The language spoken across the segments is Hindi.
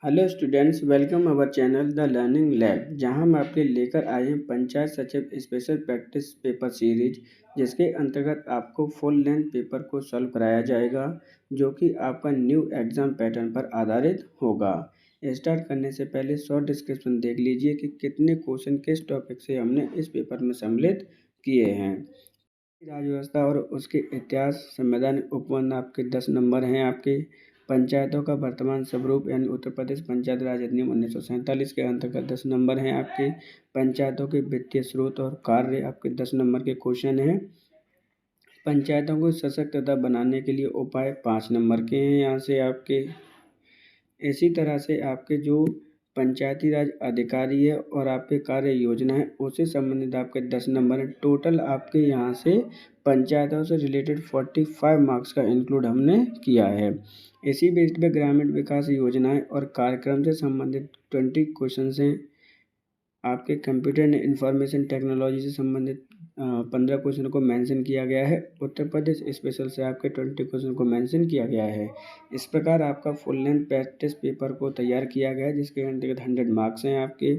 Hello students, welcome our channel the learning lab, जहां हम आपके लेकर आए हैं पंचायत सचिव स्पेशल प्रैक्टिस पेपर सीरीज, जिसके अंतर्गत आपको फुल लेंथ पेपर को सॉल्व कराया जाएगा, जो कि आपका न्यू एग्जाम पैटर्न पर आधारित होगा। स्टार्ट करने से पहले शॉर्ट डिस्क्रिप्शन देख लीजिए कि कितने क्वेश्चन किस टॉपिक से हमने इस पेपर में सम्मिलित किए हैं। राज्य व्यवस्था और उसके इतिहास, संवैधानिक उपबंध आपके 10 नंबर हैं। आपके पंचायतों का वर्तमान स्वरूप यानी उत्तर प्रदेश पंचायत राज अधिनियम 1947 के अंतर्गत 10 नंबर हैं। आपके पंचायतों के वित्तीय स्रोत और कार्य आपके 10 नंबर के क्वेश्चन हैं। पंचायतों को सशक्तता बनाने के लिए उपाय 5 नंबर के हैं। यहाँ से आपके इसी तरह से आपके जो पंचायती राज अधिकारी है और आपके कार्य योजना है उससे संबंधित आपके 10 नंबर हैं। टोटल आपके यहाँ से पंचायतों से रिलेटेड 45 मार्क्स का इंक्लूड हमने किया है। इसी बेस्ड पे ग्रामीण विकास योजनाएं और कार्यक्रम से संबंधित 20 क्वेश्चन हैं। आपके कंप्यूटर एंड इंफॉर्मेशन टेक्नोलॉजी से संबंधित 15 क्वेश्चन को मेंशन किया गया है। उत्तर प्रदेश स्पेशल से आपके 20 क्वेश्चन को मेंशन किया गया है। इस प्रकार आपका फुल लेंथ प्रैक्टिस पेपर को तैयार किया गया है, जिसके अंतर्गत 100 मार्क्स हैं। आपके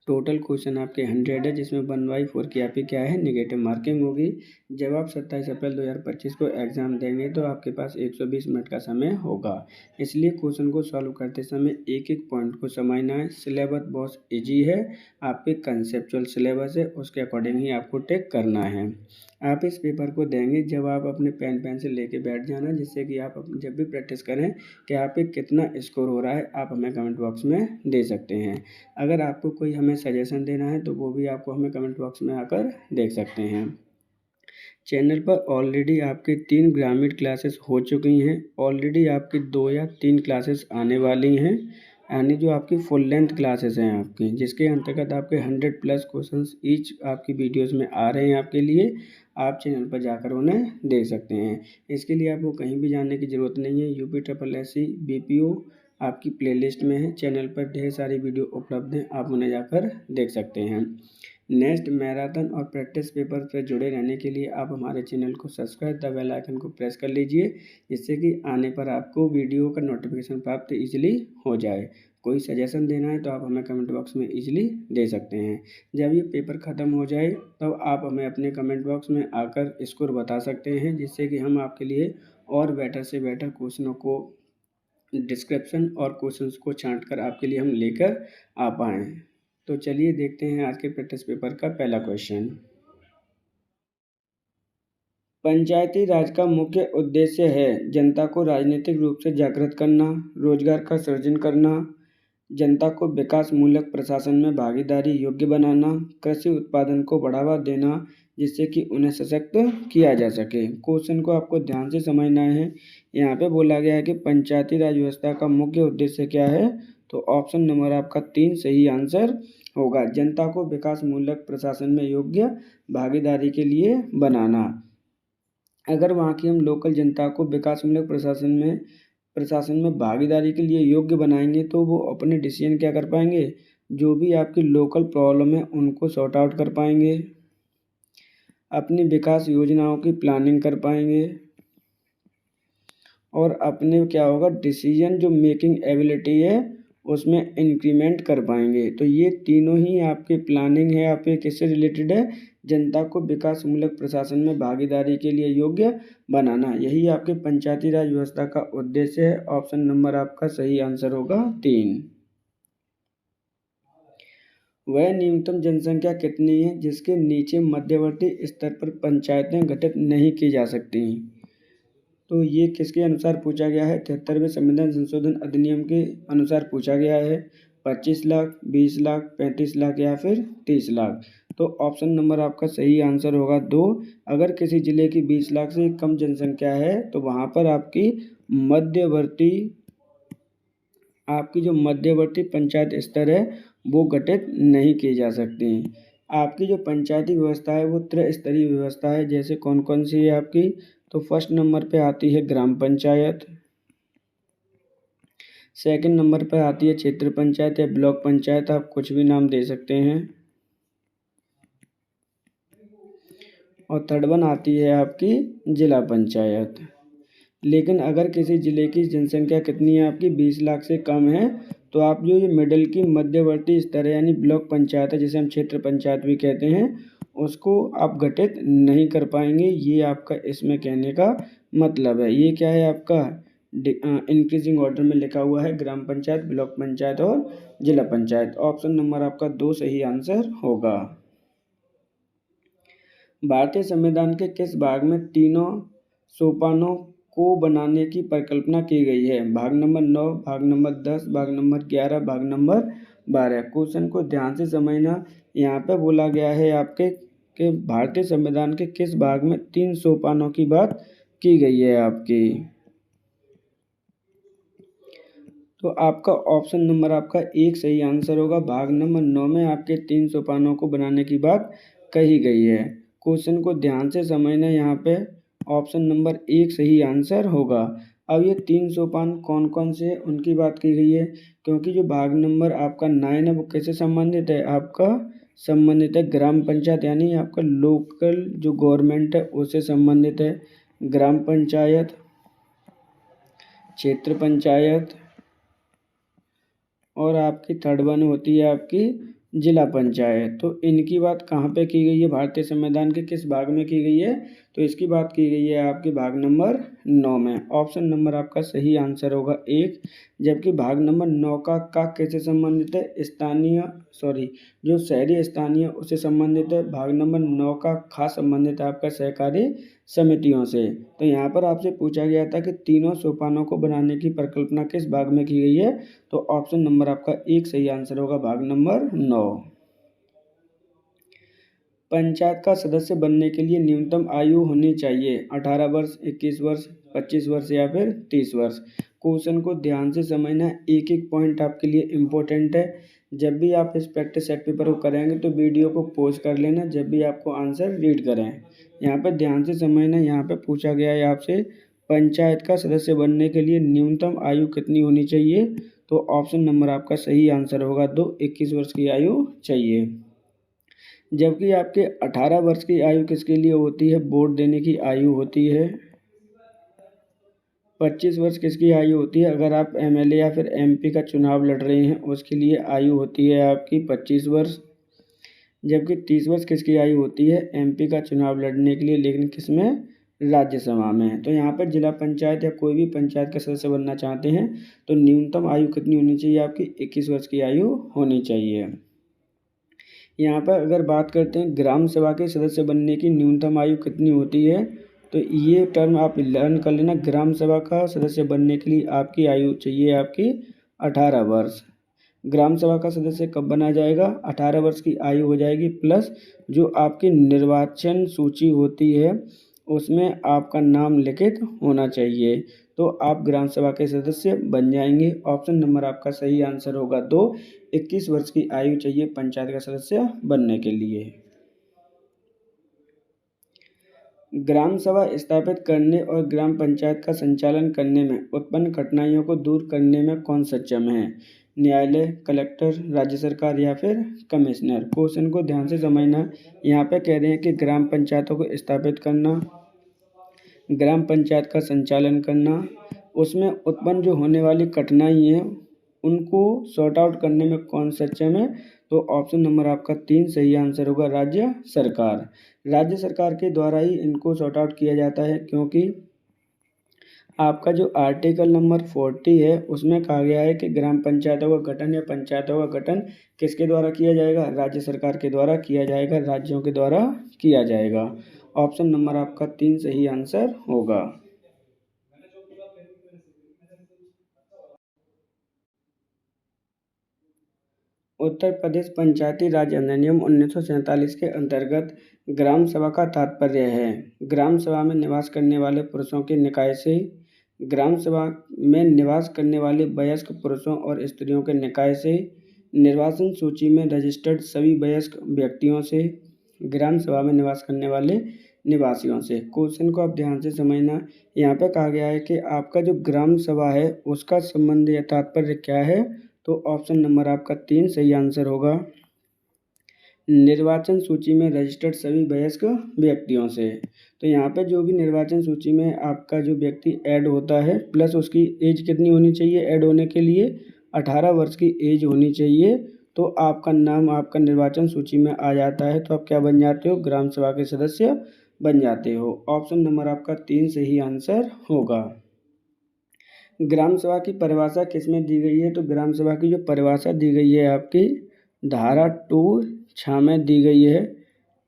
टोटल क्वेश्चन आपके 100 है, जिसमें 1/4 की आपकी क्या है, नेगेटिव मार्किंग होगी। जब आप 27 अप्रैल 2025 को एग्ज़ाम देंगे तो आपके पास 120 मिनट का समय होगा। इसलिए क्वेश्चन को सॉल्व करते समय एक एक पॉइंट को समझना है। सिलेबस बहुत ईजी है, आपके कंसेप्चुअल सिलेबस है, उसके अकॉर्डिंग ही आपको टेक करना है। आप इस पेपर को देंगे जब आप अपने पेन पेंसिल लेके बैठ जाना, जिससे कि आप जब भी प्रैक्टिस करें कि आप पे कितना स्कोर हो रहा है आप हमें कमेंट बॉक्स में दे सकते हैं। अगर आपको कोई हमें सजेशन देना है तो वो भी आपको हमें कमेंट बॉक्स में आकर देख सकते हैं। चैनल पर ऑलरेडी आपकी 3 ग्रामीण क्लासेस हो चुकी हैं। ऑलरेडी आपकी 2 या 3 क्लासेस आने वाली हैं, यानी जो आपकी फुल लेंथ क्लासेस हैं आपकी, जिसके अंतर्गत आपके 100+ क्वेश्चंस ईच आपकी वीडियोस में आ रहे हैं आपके लिए। आप चैनल पर जाकर उन्हें देख सकते हैं। इसके लिए आपको कहीं भी जाने की ज़रूरत नहीं है। UPSSC BPO आपकी प्लेलिस्ट में है। चैनल पर ढेर सारी वीडियो उपलब्ध हैं, आप उन्हें जाकर देख सकते हैं। नेक्स्ट मैराथन और प्रैक्टिस पेपर से जुड़े रहने के लिए आप हमारे चैनल को सब्सक्राइब, द बेल आइकन को प्रेस कर लीजिए, जिससे कि आने पर आपको वीडियो का नोटिफिकेशन प्राप्त इजीली हो जाए। कोई सजेशन देना है तो आप हमें कमेंट बॉक्स में इजीली दे सकते हैं। जब ये पेपर ख़त्म हो जाए तब आप हमें अपने कमेंट बॉक्स में आकर स्कोर बता सकते हैं, जिससे कि हम आपके लिए और बेटर से बेटर क्वेश्चनों को डिस्क्रिप्शन और क्वेश्चंस को छांट कर आपके लिए हम लेकर आ पाएँ। तो चलिए देखते हैं आज के प्रैक्टिस पेपर का पहला क्वेश्चन। पंचायती राज का मुख्य उद्देश्य है जनता को राजनीतिक रूप से जागृत करना, रोजगार का सृजन करना, जनता को विकास मूलक प्रशासन में भागीदारी योग्य बनाना, कृषि उत्पादन को बढ़ावा देना, जिससे कि उन्हें सशक्त किया जा सके। क्वेश्चन को आपको ध्यान से समझना है। यहाँ पे बोला गया है कि पंचायती राज व्यवस्था का मुख्य उद्देश्य क्या है, तो ऑप्शन नंबर आपका 3 सही आंसर होगा। जनता को विकास मूलक प्रशासन में योग्य भागीदारी के लिए बनाना। अगर वहाँ की हम लोकल जनता को विकासमूलक प्रशासन में भागीदारी के लिए योग्य बनाएंगे तो वो अपने डिसीजन क्या कर पाएंगे, जो भी आपकी लोकल प्रॉब्लम है उनको सॉर्ट आउट कर पाएंगे, अपनी विकास योजनाओं की प्लानिंग कर पाएंगे और अपने क्या होगा, डिसीजन जो मेकिंग एबिलिटी है उसमें इंक्रीमेंट कर पाएंगे। तो ये तीनों ही आपकी प्लानिंग है, आपके किससे रिलेटेड है, जनता को विकास मूलक प्रशासन में भागीदारी के लिए योग्य बनाना। यही आपके पंचायती राज व्यवस्था का उद्देश्य है। ऑप्शन नंबर आपका सही आंसर होगा 3। वह न्यूनतम जनसंख्या कितनी है जिसके नीचे मध्यवर्ती स्तर पर पंचायतें गठित नहीं की जा सकती? तो ये किसके अनुसार पूछा गया है, 73वें संविधान संशोधन अधिनियम के अनुसार पूछा गया है। 25 लाख, 20 लाख, 35 लाख या फिर 30 लाख। तो ऑप्शन नंबर आपका सही आंसर होगा 2। अगर किसी जिले की 20 लाख से कम जनसंख्या है तो वहाँ पर आपकी जो मध्यवर्ती पंचायत स्तर है वो गठित नहीं की जा सकती। आपकी जो पंचायती व्यवस्था है वो त्रिस्तरीय व्यवस्था है। जैसे कौन कौन सी है आपकी, तो फर्स्ट नंबर पे आती है ग्राम पंचायत, सेकंड नंबर पे आती है क्षेत्र पंचायत या ब्लॉक पंचायत, आप कुछ भी नाम दे सकते हैं, और थर्ड वन आती है आपकी जिला पंचायत। लेकिन अगर किसी ज़िले की जनसंख्या कितनी है आपकी 20 लाख से कम है, तो आप जो ये मिडिल की मध्यवर्ती स्तर है यानी ब्लॉक पंचायत है, जिसे हम क्षेत्र पंचायत भी कहते हैं, उसको आप गठित नहीं कर पाएंगे। ये आपका इसमें कहने का मतलब है। ये क्या है आपका इंक्रीजिंग ऑर्डर में लिखा हुआ है, ग्राम पंचायत, ब्लॉक पंचायत और जिला पंचायत। ऑप्शन नंबर आपका 2 सही आंसर होगा। भारतीय संविधान के किस भाग में तीनों सोपानों को बनाने की परिकल्पना की गई है? भाग नंबर 9, भाग नंबर 10, भाग नंबर 11, भाग नंबर 12। क्वेश्चन को ध्यान से समझना। यहाँ पे बोला गया है आपके कि भारतीय संविधान के किस भाग में 3 सोपानों की बात की गई है आपकी। तो आपका ऑप्शन नंबर आपका 1 सही आंसर होगा। भाग नंबर 9 में आपके 3 सोपानों को बनाने की बात कही गई है। क्वेश्चन को ध्यान से समझना। यहाँ पे ऑप्शन नंबर 1 सही आंसर होगा। अब ये 3 सोपान कौन कौन से हैं उनकी बात की गई है, क्योंकि जो भाग नंबर आपका 9 है वो कैसे संबंधित है, आपका संबंधित है ग्राम पंचायत यानी आपका लोकल जो गवर्नमेंट है उससे संबंधित है। ग्राम पंचायत, क्षेत्र पंचायत और आपकी थर्ड वन होती है आपकी जिला पंचायत। तो इनकी बात कहाँ पे की गई है, भारतीय संविधान के किस भाग में की गई है? तो इसकी बात की गई है आपके भाग नंबर 9 में। ऑप्शन नंबर आपका सही आंसर होगा 1। जबकि भाग नंबर 9 का कैसे संबंधित है, जो शहरी स्थानीय उससे संबंधित है। भाग नंबर 9 का खास संबंधित है आपका सहकारी समितियों से। तो यहाँ पर आपसे पूछा गया था कि तीनों सोपानों को बनाने की परिकल्पना किस भाग में की गई है, तो ऑप्शन नंबर आपका 1 सही आंसर होगा, भाग नंबर 9। पंचायत का सदस्य बनने के लिए न्यूनतम आयु होनी चाहिए 18 वर्ष, 21 वर्ष, 25 वर्ष या फिर 30 वर्ष। क्वेश्चन को ध्यान से समझना। एक एक पॉइंट आपके लिए इम्पोर्टेंट है। जब भी आप इस प्रैक्टिस सेट पेपर को करेंगे तो वीडियो को पॉज कर लेना जब भी आपको आंसर रीड करें। यहाँ पर ध्यान से समझना। यहाँ पर पूछा गया है आपसे पंचायत का सदस्य बनने के लिए न्यूनतम आयु कितनी होनी चाहिए, तो ऑप्शन नंबर आपका सही आंसर होगा 2, 21 वर्ष की आयु चाहिए। जबकि आपके 18 वर्ष की आयु किसके लिए होती है, वोट देने की आयु होती है। 25 वर्ष किसकी आयु होती है, अगर आप एमएलए या फिर एमपी का चुनाव लड़ रहे हैं उसके लिए आयु होती है आपकी 25 वर्ष। जबकि 30 वर्ष किसकी आयु होती है, एमपी का चुनाव लड़ने के लिए, लेकिन किसमें, राज्यसभा में। तो यहाँ पर जिला पंचायत या कोई भी पंचायत का सदस्य बनना चाहते हैं तो न्यूनतम आयु कितनी होनी चाहिए आपकी, 21 वर्ष की आयु होनी चाहिए। यहाँ पर अगर बात करते हैं ग्राम सभा के सदस्य बनने की न्यूनतम आयु कितनी होती है, तो ये टर्म आप लर्न कर लेना। ग्राम सभा का सदस्य बनने के लिए आपकी आयु चाहिए आपकी 18 वर्ष। ग्राम सभा का सदस्य कब बना जाएगा, 18 वर्ष की आयु हो जाएगी, प्लस जो आपकी निर्वाचन सूची होती है उसमें आपका नाम लिखित होना चाहिए, तो आप ग्राम सभा के सदस्य बन जाएंगे। ऑप्शन नंबर आपका सही आंसर होगा 2, 21 वर्ष की आयु चाहिए पंचायत का सदस्य बनने के लिए। ग्राम सभा स्थापित करने और ग्राम पंचायत का संचालन करने में उत्पन्न कठिनाइयों को दूर करने में कौन सक्षम है, न्यायालय, कलेक्टर, राज्य सरकार या फिर कमिश्नर। क्वेश्चन को ध्यान से समझना। यहाँ पे कह रहे हैं कि ग्राम पंचायतों को स्थापित करना, ग्राम पंचायत का संचालन करना, उसमें उत्पन्न जो होने वाली कठिनाई है उनको सॉर्ट आउट करने में कौन सक्षम है, तो ऑप्शन नंबर आपका 3 सही आंसर होगा, राज्य सरकार। राज्य सरकार के द्वारा ही इनको सॉर्ट आउट किया जाता है, क्योंकि आपका जो आर्टिकल नंबर 40 है उसमें कहा गया है कि ग्राम पंचायतों का गठन या पंचायतों का गठन किसके द्वारा किया जाएगा, राज्य सरकार के द्वारा किया जाएगा, राज्यों के द्वारा किया जाएगा। ऑप्शन नंबर आपका 3 सही आंसर होगा। उत्तर प्रदेश पंचायती राज अधिनियम 1947 के अंतर्गत ग्राम सभा का तात्पर्य है ग्राम सभा में निवास करने वाले पुरुषों के निकाय से, ग्राम सभा में निवास करने वाले वयस्क पुरुषों और स्त्रियों के निकाय से, निर्वाचन सूची में रजिस्टर्ड सभी वयस्क व्यक्तियों से, ग्राम सभा में निवास करने वाले निवासियों से। क्वेश्चन को आप ध्यान से समझना। यहाँ पे कहा गया है कि आपका जो ग्राम सभा है उसका संबंध या तात्पर्य क्या है, तो ऑप्शन नंबर आपका 3 सही आंसर होगा, निर्वाचन सूची में रजिस्टर्ड सभी वयस्क व्यक्तियों से। तो यहाँ पे जो भी निर्वाचन सूची में आपका जो व्यक्ति ऐड होता है प्लस उसकी एज कितनी होनी चाहिए ऐड होने के लिए, 18 वर्ष की एज होनी चाहिए, तो आपका नाम आपका निर्वाचन सूची में आ जाता है। तो आप क्या बन जाते हो, ग्राम सभा के सदस्य बन जाते हो। ऑप्शन नंबर आपका 3 सही आंसर होगा। ग्राम सभा की परिभाषा किसमें दी गई है, तो ग्राम सभा की जो परिभाषा दी गई है आपकी धारा 2(6) में दी गई है,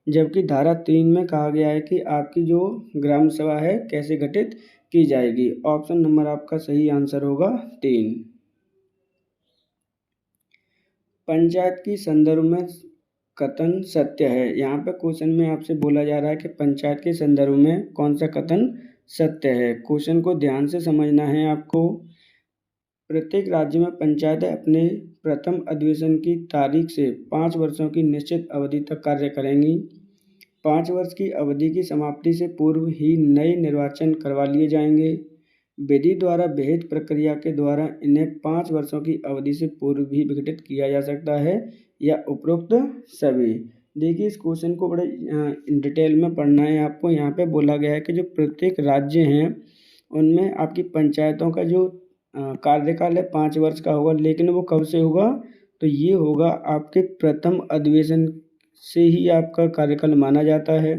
जबकि धारा 3 में कहा गया है कि आपकी जो ग्राम सभा है कैसे गठित की जाएगी। ऑप्शन नंबर आपका सही आंसर होगा 3। पंचायत की संदर्भ में कथन सत्य है। यहाँ पे क्वेश्चन में आपसे बोला जा रहा है कि पंचायत के संदर्भ में कौन सा कथन सत्य है। क्वेश्चन को ध्यान से समझना है आपको। प्रत्येक राज्य में पंचायतें अपने प्रथम अधिवेशन की तारीख से 5 वर्षों की निश्चित अवधि तक कार्य करेंगी। 5 वर्ष की अवधि की समाप्ति से पूर्व ही नए निर्वाचन करवा लिए जाएंगे। विधि द्वारा विहित प्रक्रिया के द्वारा इन्हें 5 वर्षों की अवधि से पूर्व भी विघटित किया जा सकता है या उपरोक्त सभी। देखिए, इस क्वेश्चन को बड़े डिटेल में पढ़ना है आपको। यहाँ पे बोला गया है कि जो प्रत्येक राज्य हैं उनमें आपकी पंचायतों का जो कार्यकाल है 5 वर्ष का होगा, लेकिन वो कब से होगा, तो ये होगा आपके प्रथम अधिवेशन से ही आपका कार्यकाल माना जाता है।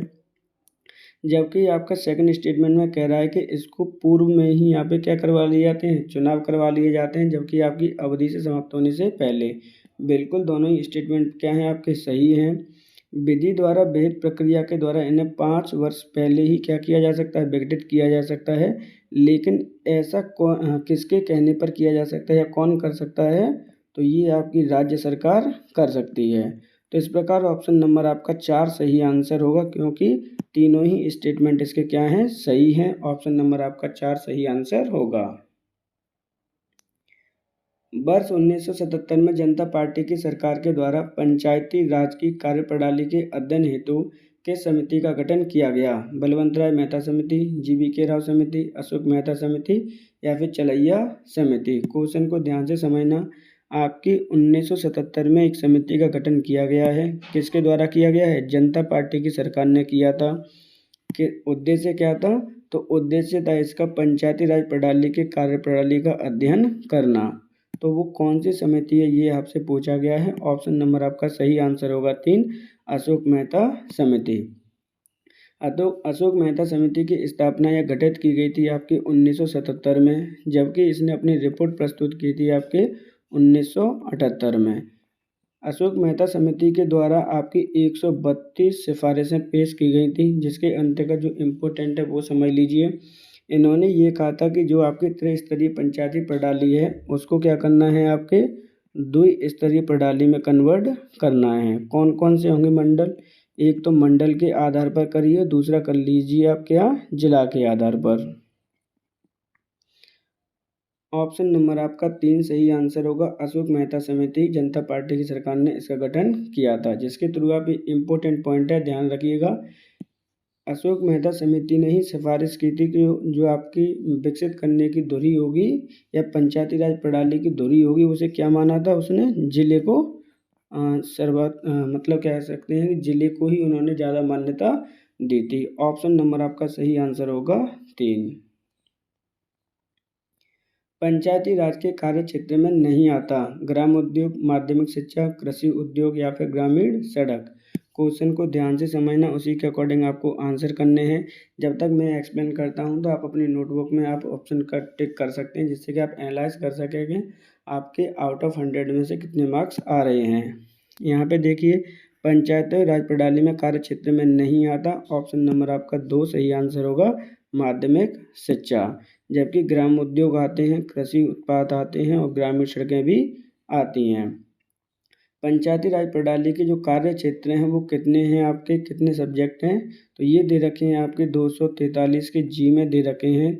जबकि आपका सेकंड स्टेटमेंट में कह रहा है कि इसको पूर्व में ही यहाँ पे क्या करवा लिए जाते हैं, चुनाव करवा लिए जाते हैं, जबकि आपकी अवधि से समाप्त होने से पहले। बिल्कुल दोनों ही स्टेटमेंट क्या हैं आपके सही हैं। विधि द्वारा विहित प्रक्रिया के द्वारा इन्हें 5 वर्ष पहले ही क्या किया जा सकता है, विघटित किया जा सकता है, लेकिन ऐसा किसके कहने पर किया जा सकता है या कौन कर सकता है, तो ये आपकी राज्य सरकार कर सकती है। तो इस प्रकार ऑप्शन नंबर आपका 4 सही आंसर होगा, क्योंकि तीनों ही स्टेटमेंट इसके क्या हैं, सही हैं। ऑप्शन नंबर आपका 4 सही आंसर होगा। वर्ष 1977 में जनता पार्टी की सरकार के द्वारा पंचायती राज की कार्यप्रणाली के अध्ययन हेतु किस समिति का गठन किया गया। बलवंत राय मेहता समिति, GV राव समिति, अशोक मेहता समिति या फिर चलैया समिति। क्वेश्चन को ध्यान से समझना। आपकी 1977 में एक समिति का गठन किया गया है। किसके द्वारा किया गया है, जनता पार्टी की सरकार ने किया था। कि उद्देश्य क्या था, तो उद्देश्य था इसका पंचायती राज प्रणाली के कार्यप्रणाली का अध्ययन करना। तो वो कौन सी समिति है, ये आपसे पूछा गया है। ऑप्शन नंबर आपका सही आंसर होगा 3, अशोक मेहता समिति। अशोक मेहता समिति की स्थापना या गठित की गई थी आपकी 1977 में, जबकि इसने अपनी रिपोर्ट प्रस्तुत की थी आपके 1978 में। अशोक मेहता समिति के द्वारा आपकी 132 सिफारिशें पेश की गई थी, जिसके अंतर्गत जो इम्पोर्टेंट है वो समझ लीजिए। इन्होंने ये कहा था कि जो आपकी त्रिस्तरीय पंचायती प्रणाली है उसको क्या करना है, आपके द्विस्तरीय प्रणाली में कन्वर्ट करना है। कौन कौन से होंगे मंडल, एक तो मंडल के आधार पर करिए, दूसरा कर लीजिए आप क्या, जिला के आधार पर। ऑप्शन नंबर आपका 3 सही आंसर होगा। अशोक मेहता समिति जनता पार्टी की सरकार ने इसका गठन किया था, जिसके थ्रू आप इम्पोर्टेंट पॉइंट है ध्यान रखिएगा। अशोक मेहता समिति ने ही सिफारिश की थी कि जो आपकी विकसित करने की धुरी होगी या पंचायती राज प्रणाली की धुरी होगी, उसे क्या माना था, उसने जिले को मतलब कह सकते हैं कि जिले को ही उन्होंने ज़्यादा मान्यता दी थी। ऑप्शन नंबर आपका सही आंसर होगा 3। पंचायती राज के कार्य क्षेत्र में नहीं आता ग्राम उद्योग, माध्यमिक शिक्षा, कृषि उद्योग या फिर ग्रामीण सड़क। क्वेश्चन को ध्यान से समझना, उसी के अकॉर्डिंग आपको आंसर करने हैं। जब तक मैं एक्सप्लेन करता हूं तो आप अपनी नोटबुक में आप ऑप्शन का टिक कर सकते हैं, जिससे कि आप एनालाइज कर सकेंगे आपके आउट ऑफ 100 में से कितने मार्क्स आ रहे हैं। यहाँ पे देखिए, पंचायती राज प्रणाली में कार्य क्षेत्र में नहीं आता। ऑप्शन नंबर आपका 2 सही आंसर होगा, माध्यमिक शिक्षा। जबकि ग्राम उद्योग आते हैं, कृषि उत्पाद आते हैं और ग्रामीण सड़कें भी आती हैं। पंचायती राज प्रणाली के जो कार्य क्षेत्र हैं वो कितने हैं आपके, कितने सब्जेक्ट हैं, तो ये दे रखे हैं आपके 243 के जी में दे रखे हैं।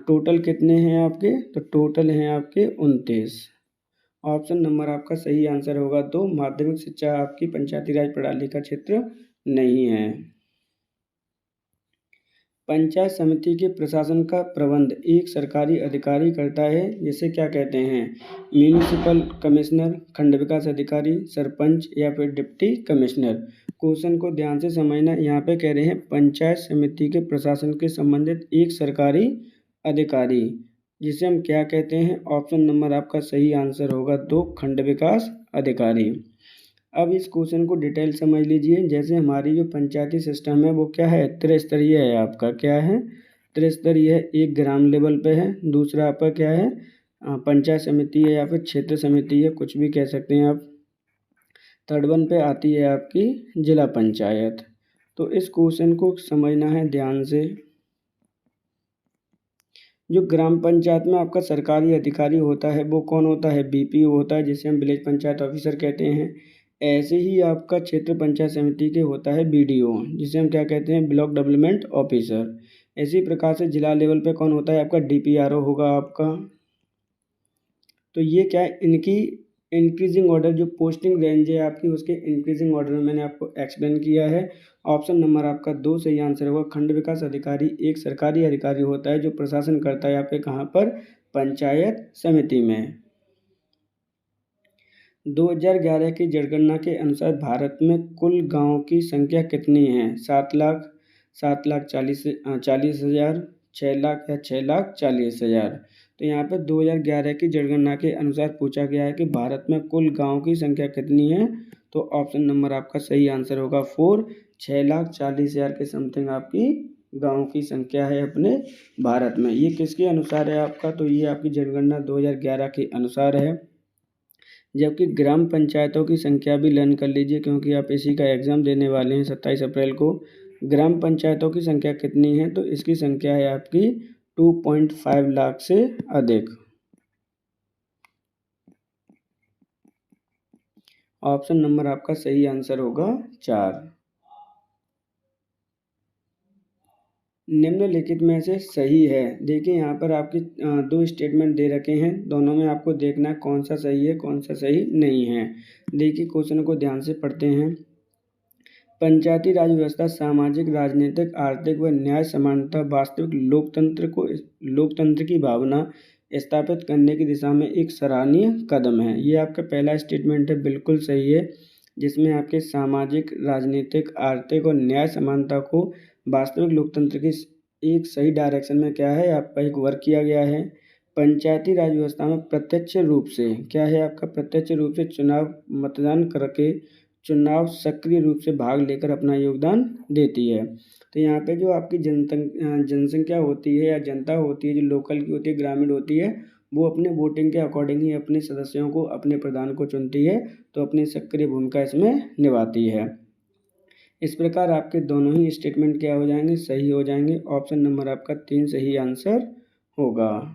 टोटल कितने हैं आपके, तो टोटल हैं आपके 29। ऑप्शन नंबर आपका सही आंसर होगा 2, माध्यमिक शिक्षा आपकी पंचायती राज प्रणाली का क्षेत्र नहीं है। पंचायत समिति के प्रशासन का प्रबंध एक सरकारी अधिकारी करता है, जिसे क्या कहते हैं? म्यूनिसिपल कमिश्नर, खंड विकास अधिकारी, सरपंच या फिर डिप्टी कमिश्नर। क्वेश्चन को ध्यान से समझना। यहाँ पे कह रहे हैं पंचायत समिति के प्रशासन के संबंधित एक सरकारी अधिकारी, जिसे हम क्या कहते हैं? ऑप्शन नंबर आपका सही आंसर होगा 2, खंड विकास अधिकारी। अब इस क्वेश्चन को डिटेल समझ लीजिए। जैसे हमारी जो पंचायती सिस्टम है वो क्या है? त्रिस्तरीय है। आपका क्या है? त्रिस्तरीय है। एक ग्राम लेवल पे है, दूसरा आपका क्या है? पंचायत समिति है या फिर क्षेत्र समिति है, कुछ भी कह सकते हैं आप। थर्ड वन पे आती है आपकी जिला पंचायत। तो इस क्वेश्चन को समझना है ध्यान से। जो ग्राम पंचायत में आपका सरकारी अधिकारी होता है वो कौन होता है? बीपीओ होता है, जिसे हम विलेज पंचायत ऑफिसर कहते हैं। ऐसे ही आपका क्षेत्र पंचायत समिति के होता है बीडीओ, जिसे हम क्या कहते हैं? Block development officer. इसी प्रकार से जिला लेवल पे कौन होता है? आपका डीपीआरओ होगा आपका। तो ये क्या है? इनकी इंक्रीजिंग ऑर्डर जो पोस्टिंग रेंज है आपकी, उसके इंक्रीजिंग ऑर्डर में मैंने आपको एक्सप्लेन किया है। ऑप्शन नंबर आपका 2 सही आंसर होगा। खंड विकास अधिकारी एक सरकारी अधिकारी होता है जो प्रशासन करता है आपके कहाँ पर? पंचायत समिति में। 2011 की जनगणना के अनुसार भारत में कुल गाँव की संख्या कितनी है? 7 लाख, 7,40,000, 6 लाख या 6,40,000। तो यहाँ पे 2011 की जनगणना के अनुसार पूछा गया है कि भारत में कुल गाँव की संख्या कितनी है? तो ऑप्शन नंबर आपका सही आंसर होगा 4, 6,40,000 के समथिंग आपकी गाँव की संख्या है अपने भारत में। ये किसके अनुसार है आपका? तो ये आपकी जनगणना 2011 के अनुसार है। जबकि ग्राम पंचायतों की संख्या भी लर्न कर लीजिए, क्योंकि आप इसी का एग्ज़ाम देने वाले हैं 27 अप्रैल को। ग्राम पंचायतों की संख्या कितनी है? तो इसकी संख्या है आपकी 2.5 लाख से अधिक। ऑप्शन नंबर आपका सही आंसर होगा 4। निम्नलिखित में से सही है। देखिए यहाँ पर आपकी 2 स्टेटमेंट दे रखे हैं, दोनों में आपको देखना है कौन सा सही है कौन सा सही नहीं है। देखिए क्वेश्चन को ध्यान से पढ़ते हैं। पंचायती राज व्यवस्था सामाजिक, राजनीतिक, आर्थिक व न्याय समानता, वास्तविक लोकतंत्र की भावना स्थापित करने की दिशा में एक सराहनीय कदम है। ये आपका पहला स्टेटमेंट है, बिल्कुल सही है, जिसमें आपके सामाजिक, राजनीतिक, आर्थिक और न्याय समानता को वास्तविक लोकतंत्र की एक सही डायरेक्शन में क्या है आपका एक वर्क किया गया है। पंचायती राज व्यवस्था में प्रत्यक्ष रूप से क्या है आपका? प्रत्यक्ष रूप से चुनाव मतदान करके चुनाव सक्रिय रूप से भाग लेकर अपना योगदान देती है। तो यहाँ पे जो आपकी जनसंख्या होती है या जनता होती है, जो लोकल की होती है, ग्रामीण होती है, वो अपने वोटिंग के अकॉर्डिंग ही अपने सदस्यों को, अपने प्रधान को चुनती है, तो अपनी सक्रिय भूमिका इसमें निभाती है। इस प्रकार आपके दोनों ही स्टेटमेंट क्या हो जाएंगे? सही हो जाएंगे। ऑप्शन नंबर आपका 3 सही आंसर होगा।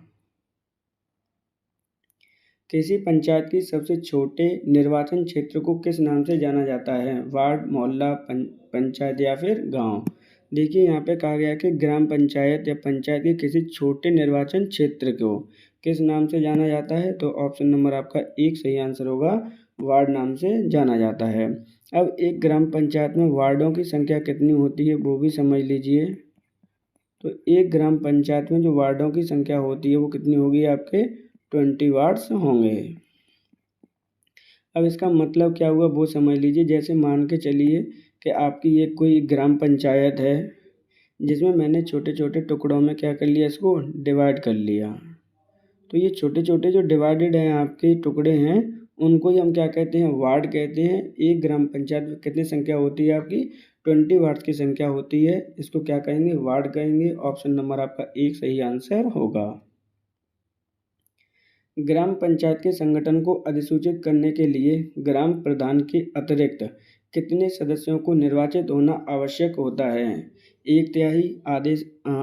किसी पंचायत की सबसे छोटे निर्वाचन क्षेत्र को किस नाम से जाना जाता है? वार्ड, मोहल्ला, पंचायत या फिर गांव। देखिए यहाँ पे कहा गया है कि ग्राम पंचायत या पंचायत के किसी छोटे निर्वाचन क्षेत्र को किस नाम से जाना जाता है? तो ऑप्शन नंबर आपका 1 सही आंसर होगा। वार्ड नाम से जाना जाता है। अब एक ग्राम पंचायत में वार्डों की संख्या कितनी होती है वो भी समझ लीजिए। तो एक ग्राम पंचायत में जो वार्डों की संख्या होती है वो कितनी होगी? आपके 20 वार्ड्स होंगे। अब इसका मतलब क्या हुआ वो समझ लीजिए। जैसे मान के चलिए कि आपकी ये कोई ग्राम पंचायत है, जिसमें मैंने छोटे छोटे टुकड़ों में क्या कर लिया? इसको डिवाइड कर लिया। तो ये छोटे छोटे जो डिवाइडेड हैं आपके टुकड़े हैं, उनको ही हम क्या कहते हैं? वार्ड कहते हैं। एक ग्राम पंचायत में कितनी संख्या होती है आपकी? 20 वार्ड की संख्या होती है। इसको क्या कहेंगे? वार्ड कहेंगे। ऑप्शन नंबर आपका 1 सही आंसर होगा। ग्राम पंचायत के संगठन को अधिसूचित करने के लिए ग्राम प्रधान के अतिरिक्त कितने सदस्यों को निर्वाचित होना आवश्यक होता है? 1/3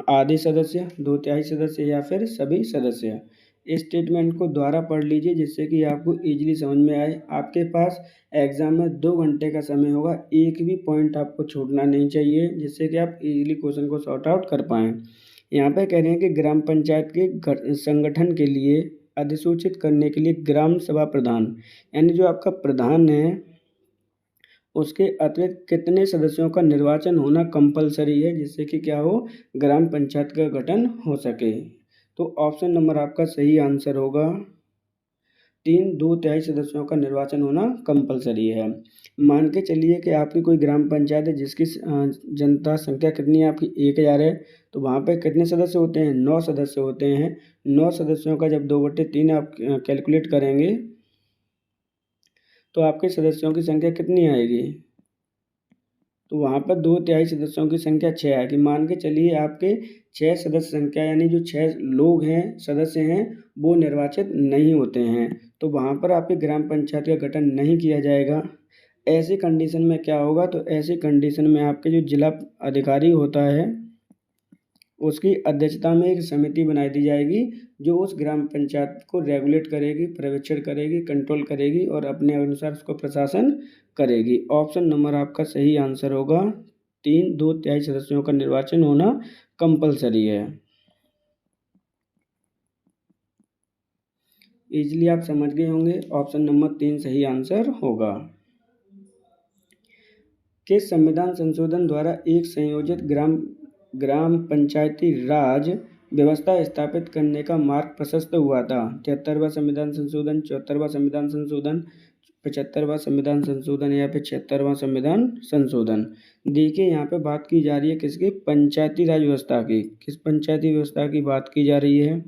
आधे सदस्य, 2/3 सदस्य या फिर सभी सदस्य। इस स्टेटमेंट को दोबारा पढ़ लीजिए जिससे कि आपको इजीली समझ में आए। आपके पास एग्जाम में 2 घंटे का समय होगा, एक भी पॉइंट आपको छूटना नहीं चाहिए, जिससे कि आप इजीली क्वेश्चन को सॉर्ट आउट कर पाएँ। यहाँ पे कह रहे हैं कि ग्राम पंचायत के संगठन के लिए अधिसूचित करने के लिए ग्राम सभा प्रधान, यानी जो आपका प्रधान है उसके अतिरिक्त कितने सदस्यों का निर्वाचन होना कंपलसरी है, जिससे कि क्या हो, ग्राम पंचायत का गठन हो सके। तो ऑप्शन नंबर आपका सही आंसर होगा 3, 2/3 सदस्यों का निर्वाचन होना कंपलसरी है। मान के चलिए कि आपकी कोई ग्राम पंचायत है जिसकी जनता संख्या कितनी है आपकी 1000 है, तो वहाँ पे कितने सदस्य होते हैं, 9 सदस्य होते हैं। 9 सदस्यों का जब 2/3 आप कैलकुलेट करेंगे तो आपके सदस्यों की संख्या कितनी आएगी, तो वहाँ पर 2/3 सदस्यों की संख्या 6 आएगी। मान के चलिए आपके 6 सदस्य संख्या यानी जो 6 लोग हैं, सदस्य हैं, वो निर्वाचित नहीं होते हैं, तो वहाँ पर आपकी ग्राम पंचायत का गठन नहीं किया जाएगा। ऐसी कंडीशन में क्या होगा, तो ऐसी कंडीशन में आपके जो जिला अधिकारी होता है उसकी अध्यक्षता में एक समिति बनाई दी जाएगी जो उस ग्राम पंचायत को रेगुलेट करेगी, पर्यवेक्षण करेगी, कंट्रोल करेगी और अपने अनुसार उसको प्रशासन करेगी। ऑप्शन नंबर आपका सही आंसर होगा 3, 2/3 सदस्यों का निर्वाचन होना कंपलसरी है। इजीली आप समझ गए होंगे, ऑप्शन नंबर 3 सही आंसर होगा। किस संविधान संशोधन द्वारा एक संयोजित ग्राम पंचायती राज व्यवस्था स्थापित करने का मार्ग प्रशस्त हुआ था? 73वां संविधान संशोधन, 74वां संविधान संशोधन, 75वां संविधान संशोधन या फिर 76वां संविधान संशोधन। देखिए यहाँ पे बात की जा रही है किसकी, पंचायती राज व्यवस्था की। किस पंचायती व्यवस्था की बात की जा रही है,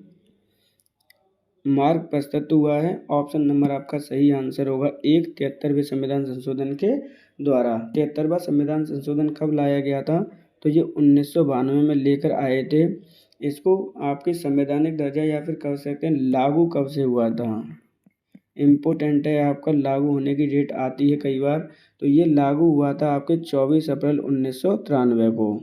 मार्ग प्रस्तुत हुआ है। ऑप्शन नंबर आपका सही आंसर होगा 1, 73वें संविधान संशोधन के द्वारा। 73वां संविधान संशोधन कब लाया गया था, तो ये 1992 में लेकर आए थे। इसको आपके संवैधानिक दर्जा या फिर कह सकते हैं लागू कब से हुआ था, इम्पोर्टेंट है, आपका लागू होने की डेट आती है कई बार। तो ये लागू हुआ था आपके 24 अप्रैल 1993 को।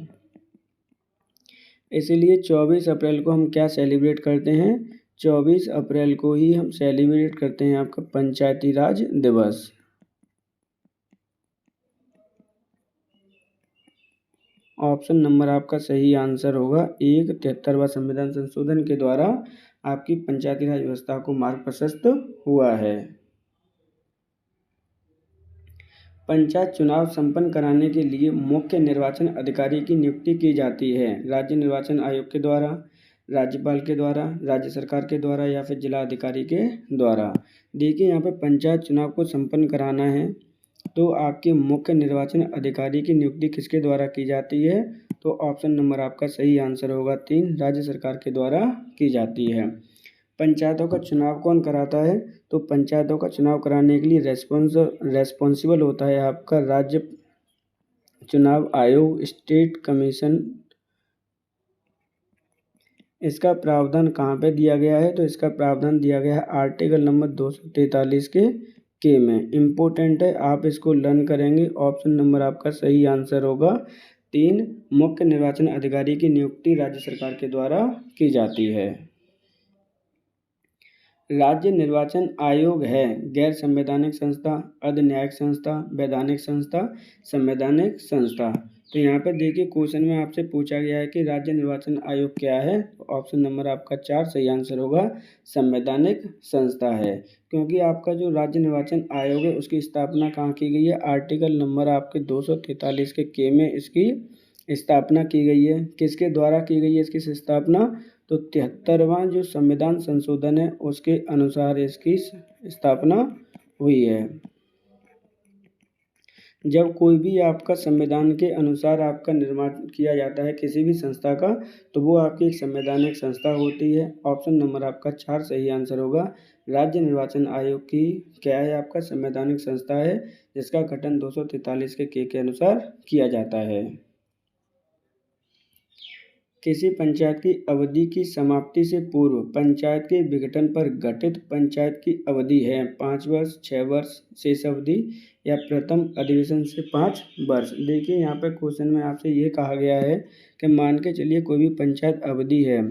इसीलिए 24 अप्रैल को हम क्या सेलिब्रेट करते हैं, 24 अप्रैल को ही हम सेलिब्रेट करते हैं आपका पंचायती राज दिवस। ऑप्शन नंबर आपका सही आंसर होगा 1, 73वां संविधान संशोधन के द्वारा आपकी पंचायती राज व्यवस्था को मार्ग प्रशस्त हुआ है। पंचायत चुनाव संपन्न कराने के लिए मुख्य निर्वाचन अधिकारी की नियुक्ति की जाती है राज्य निर्वाचन आयोग के द्वारा, राज्यपाल के द्वारा, राज्य सरकार के द्वारा या फिर जिला अधिकारी के द्वारा। देखिए यहाँ पे पंचायत चुनाव को संपन्न कराना है तो आपके मुख्य निर्वाचन अधिकारी की नियुक्ति किसके द्वारा की जाती है, तो ऑप्शन नंबर आपका सही आंसर होगा 3, राज्य सरकार के द्वारा की जाती है। पंचायतों का चुनाव कौन कराता है, तो पंचायतों का चुनाव कराने के लिए रेस्पॉन्सिबल होता है आपका राज्य चुनाव आयोग, स्टेट कमीशन। इसका प्रावधान कहाँ पे दिया गया है, तो इसका प्रावधान दिया गया है आर्टिकल नंबर 243 के में। इम्पोर्टेंट है, आप इसको लर्न करेंगे। ऑप्शन नंबर आपका सही आंसर होगा 3, मुख्य निर्वाचन अधिकारी की नियुक्ति राज्य सरकार के द्वारा की जाती है। राज्य निर्वाचन आयोग है गैर संवैधानिक संस्था, अर्ध न्यायिक संस्था, वैधानिक संस्था, संवैधानिक संस्था। तो यहाँ पर देखिए क्वेश्चन में आपसे पूछा गया है कि राज्य निर्वाचन आयोग क्या है, ऑप्शन नंबर आपका 4 सही आंसर होगा संवैधानिक संस्था है। क्योंकि आपका जो राज्य निर्वाचन आयोग है उसकी स्थापना कहाँ की गई है, आर्टिकल नंबर आपके 243 के में इसकी स्थापना की गई है। किसके द्वारा की गई है इसकी स्थापना, तो 73वां जो संविधान संशोधन है उसके अनुसार इसकी स्थापना हुई है। जब कोई भी आपका संविधान के अनुसार आपका निर्माण किया जाता है किसी भी संस्था का, तो वो आपकी एक संवैधानिक संस्था होती है। ऑप्शन नंबर आपका 4 सही आंसर होगा। राज्य निर्वाचन आयोग की क्या है, आपका संवैधानिक संस्था है जिसका गठन 243 के अनुसार किया जाता है। किसी पंचायत की अवधि की समाप्ति से पूर्व पंचायत के विघटन पर गठित पंचायत की अवधि है 5 वर्ष, 6 वर्ष शेष अवधि या प्रथम अधिवेशन से 5 वर्ष। देखिए यहाँ पे क्वेश्चन में आपसे ये कहा गया है कि मान के चलिए कोई भी पंचायत अवधि है,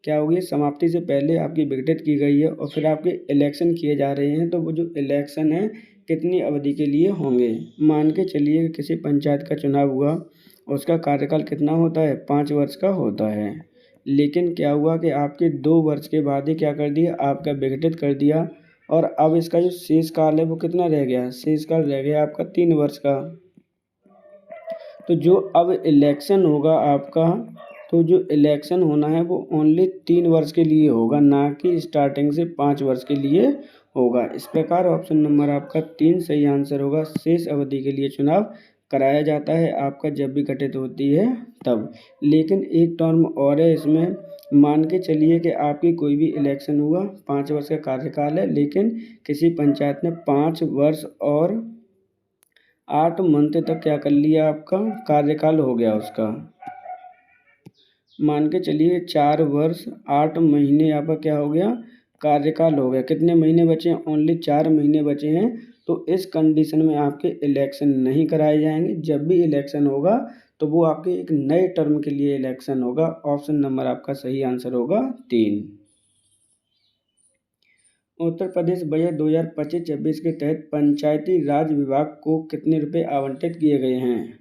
क्या होगी, समाप्ति से पहले आपकी विघटित की गई है और फिर आपके इलेक्शन किए जा रहे हैं, तो वो जो इलेक्शन है कितनी अवधि के लिए होंगे। मान के चलिए किसी पंचायत का चुनाव हुआ, उसका कार्यकाल कितना होता है, 5 वर्ष का होता है। लेकिन क्या हुआ कि आपके 2 वर्ष के बाद ही क्या कर दिया, आपका विघटित कर दिया और अब इसका जो शेष काल है वो कितना रह गया, शेष काल रह गया आपका 3 वर्ष का। तो जो अब इलेक्शन होगा आपका, तो जो इलेक्शन होना है वो ओनली 3 वर्ष के लिए होगा, ना कि स्टार्टिंग से 5 वर्ष के लिए होगा। इस प्रकार ऑप्शन नंबर आपका 3 सही आंसर होगा। शेष अवधि के लिए चुनाव कराया जाता है आपका जब भी घटित होती है तब। लेकिन एक टर्म और है इसमें, मान के चलिए कि आपकी कोई भी इलेक्शन हुआ, 5 वर्ष का कार्यकाल है, लेकिन किसी पंचायत ने 5 वर्ष और 8 मंथ तक क्या कर लिया, आपका कार्यकाल हो गया उसका। मान के चलिए 4 वर्ष 8 महीने यहाँ पर क्या हो गया, कार्यकाल हो गया। कितने महीने बचे हैं, ओनली 4 महीने बचे हैं। तो इस कंडीशन में आपके इलेक्शन नहीं कराए जाएंगे। जब भी इलेक्शन होगा तो वो आपके एक नए टर्म के लिए इलेक्शन होगा। ऑप्शन नंबर आपका सही आंसर होगा 3। उत्तर प्रदेश बजट 2025-26 के तहत पंचायती राज विभाग को कितने रुपए आवंटित किए गए हैं।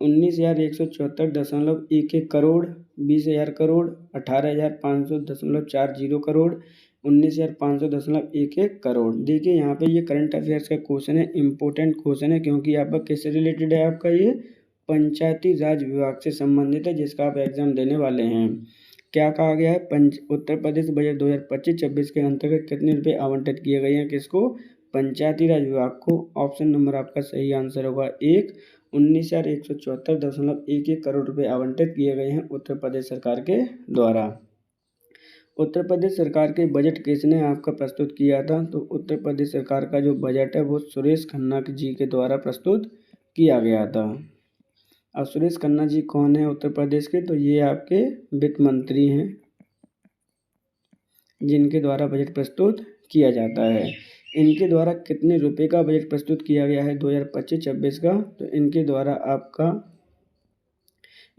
19,174.11 करोड़, 20,000 करोड़, 18,500.40 करोड़, 19,500.11 करोड़। देखिए यहाँ पे ये करंट अफेयर्स का क्वेश्चन है, इम्पोर्टेंट क्वेश्चन है, क्योंकि यहाँ पर किससे रिलेटेड है, आपका ये पंचायती राज विभाग से संबंधित है, जिसका आप एग्जाम देने वाले हैं। क्या कहा गया है, उत्तर प्रदेश बजट 2025-26 के अंतर्गत कितने रुपए आवंटित किए गए हैं, किसको, पंचायती राज विभाग को। ऑप्शन नंबर आपका सही आंसर होगा 1। 19,174.11 करोड़ रुपए आवंटित किए गए हैं उत्तर प्रदेश सरकार के द्वारा। उत्तर प्रदेश सरकार के बजट किसने आपका प्रस्तुत किया था, तो उत्तर प्रदेश सरकार का जो बजट है वो सुरेश खन्ना जी के द्वारा प्रस्तुत किया गया था। अब सुरेश खन्ना जी कौन है उत्तर प्रदेश के, तो ये आपके वित्त मंत्री हैं, जिनके द्वारा बजट प्रस्तुत किया जाता है। इनके द्वारा कितने रुपए का बजट प्रस्तुत किया गया है 2025-26 का, तो इनके द्वारा आपका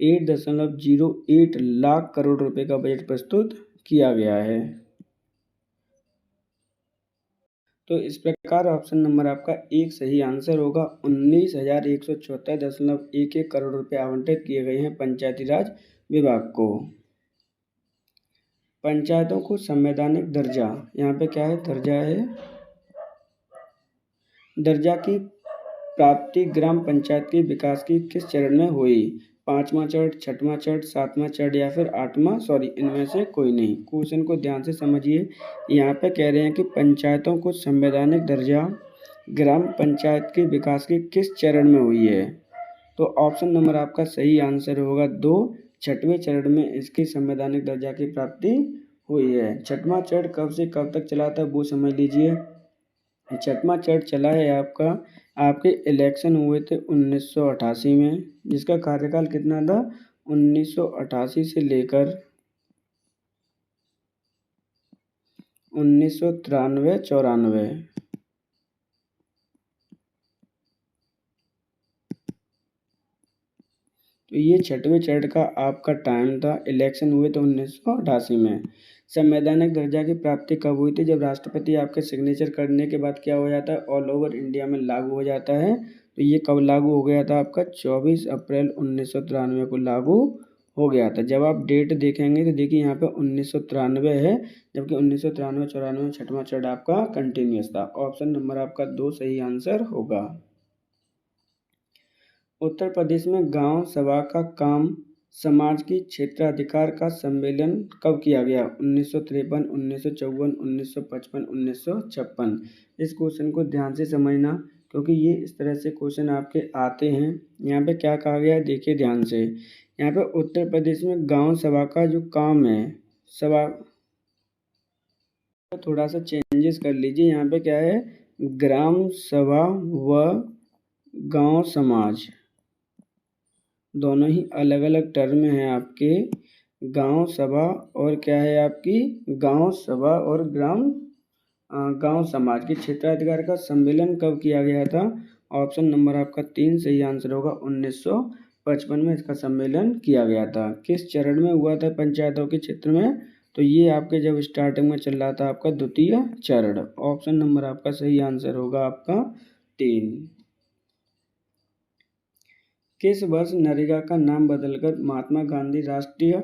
8.08 लाख करोड़ रुपए का बजट प्रस्तुत किया गया है। तो इस प्रकार ऑप्शन नंबर आपका 1 सही आंसर होगा। 19,174.11 करोड़ रुपए आवंटित किए गए हैं पंचायती राज विभाग को। पंचायतों को संवैधानिक दर्जा, यहाँ पे क्या है, दर्जा है, दर्जा की प्राप्ति ग्राम पंचायत के विकास की किस चरण में हुई, 5वां चरण, 6वां चरण, 7वां चरण या फिर 8वां, इनमें से कोई नहीं। क्वेश्चन को ध्यान से समझिए। यहाँ पे कह रहे हैं कि पंचायतों को संवैधानिक दर्जा ग्राम पंचायत के विकास की किस चरण में हुई है, तो ऑप्शन नंबर आपका सही आंसर होगा 2। 6वें चरण में इसकी संवैधानिक दर्जा की प्राप्ति हुई है। 6वां चरण कब से कब तक चला था वो समझ लीजिए। 6वां चरण चला है आपका, आपके इलेक्शन हुए थे 1988 में, जिसका कार्यकाल कितना था, 1988 से लेकर 1993-94। तो ये 6वें चरण का आपका टाइम था, इलेक्शन हुए थे 1988 में। संवैधानिक दर्जा की प्राप्ति कब हुई थी, जब राष्ट्रपति आपके सिग्नेचर करने के बाद क्या हो जाता है, ऑल ओवर इंडिया में लागू हो जाता है। तो ये कब लागू हो गया था आपका, 24 अप्रैल 1993 को लागू हो गया था। जब आप डेट देखेंगे तो देखिए यहाँ पे 1993 है, जबकि 1993-94 में 6वां चरण आपका कंटिन्यूस था। ऑप्शन नंबर आपका 2 सही आंसर होगा। उत्तर प्रदेश में गांव सभा का काम समाज की क्षेत्राधिकार का सम्मेलन कब किया गया, 1953, 1954, 1955, 1956। इस क्वेश्चन को ध्यान से समझना, क्योंकि ये इस तरह से क्वेश्चन आपके आते हैं। यहाँ पे क्या कहा गया है, देखिए ध्यान से। यहाँ पे उत्तर प्रदेश में गांव सभा का जो काम है, सभा थोड़ा सा चेंजेस कर लीजिए। यहाँ पे क्या है, ग्राम सभा व गांव समाज दोनों ही अलग अलग टर्म हैं आपके। गांव सभा और क्या है आपकी, गांव सभा और गांव समाज के क्षेत्राधिकार का सम्मेलन कब किया गया था, ऑप्शन नंबर आपका 3 सही आंसर होगा। 1955 में इसका सम्मेलन किया गया था। किस चरण में हुआ था पंचायतों के क्षेत्र में, तो ये आपके जब स्टार्टिंग में चल रहा था आपका 2य चरण। ऑप्शन नंबर आपका सही आंसर होगा आपका 3। किस वर्ष नरेगा का नाम बदलकर महात्मा गांधी राष्ट्रीय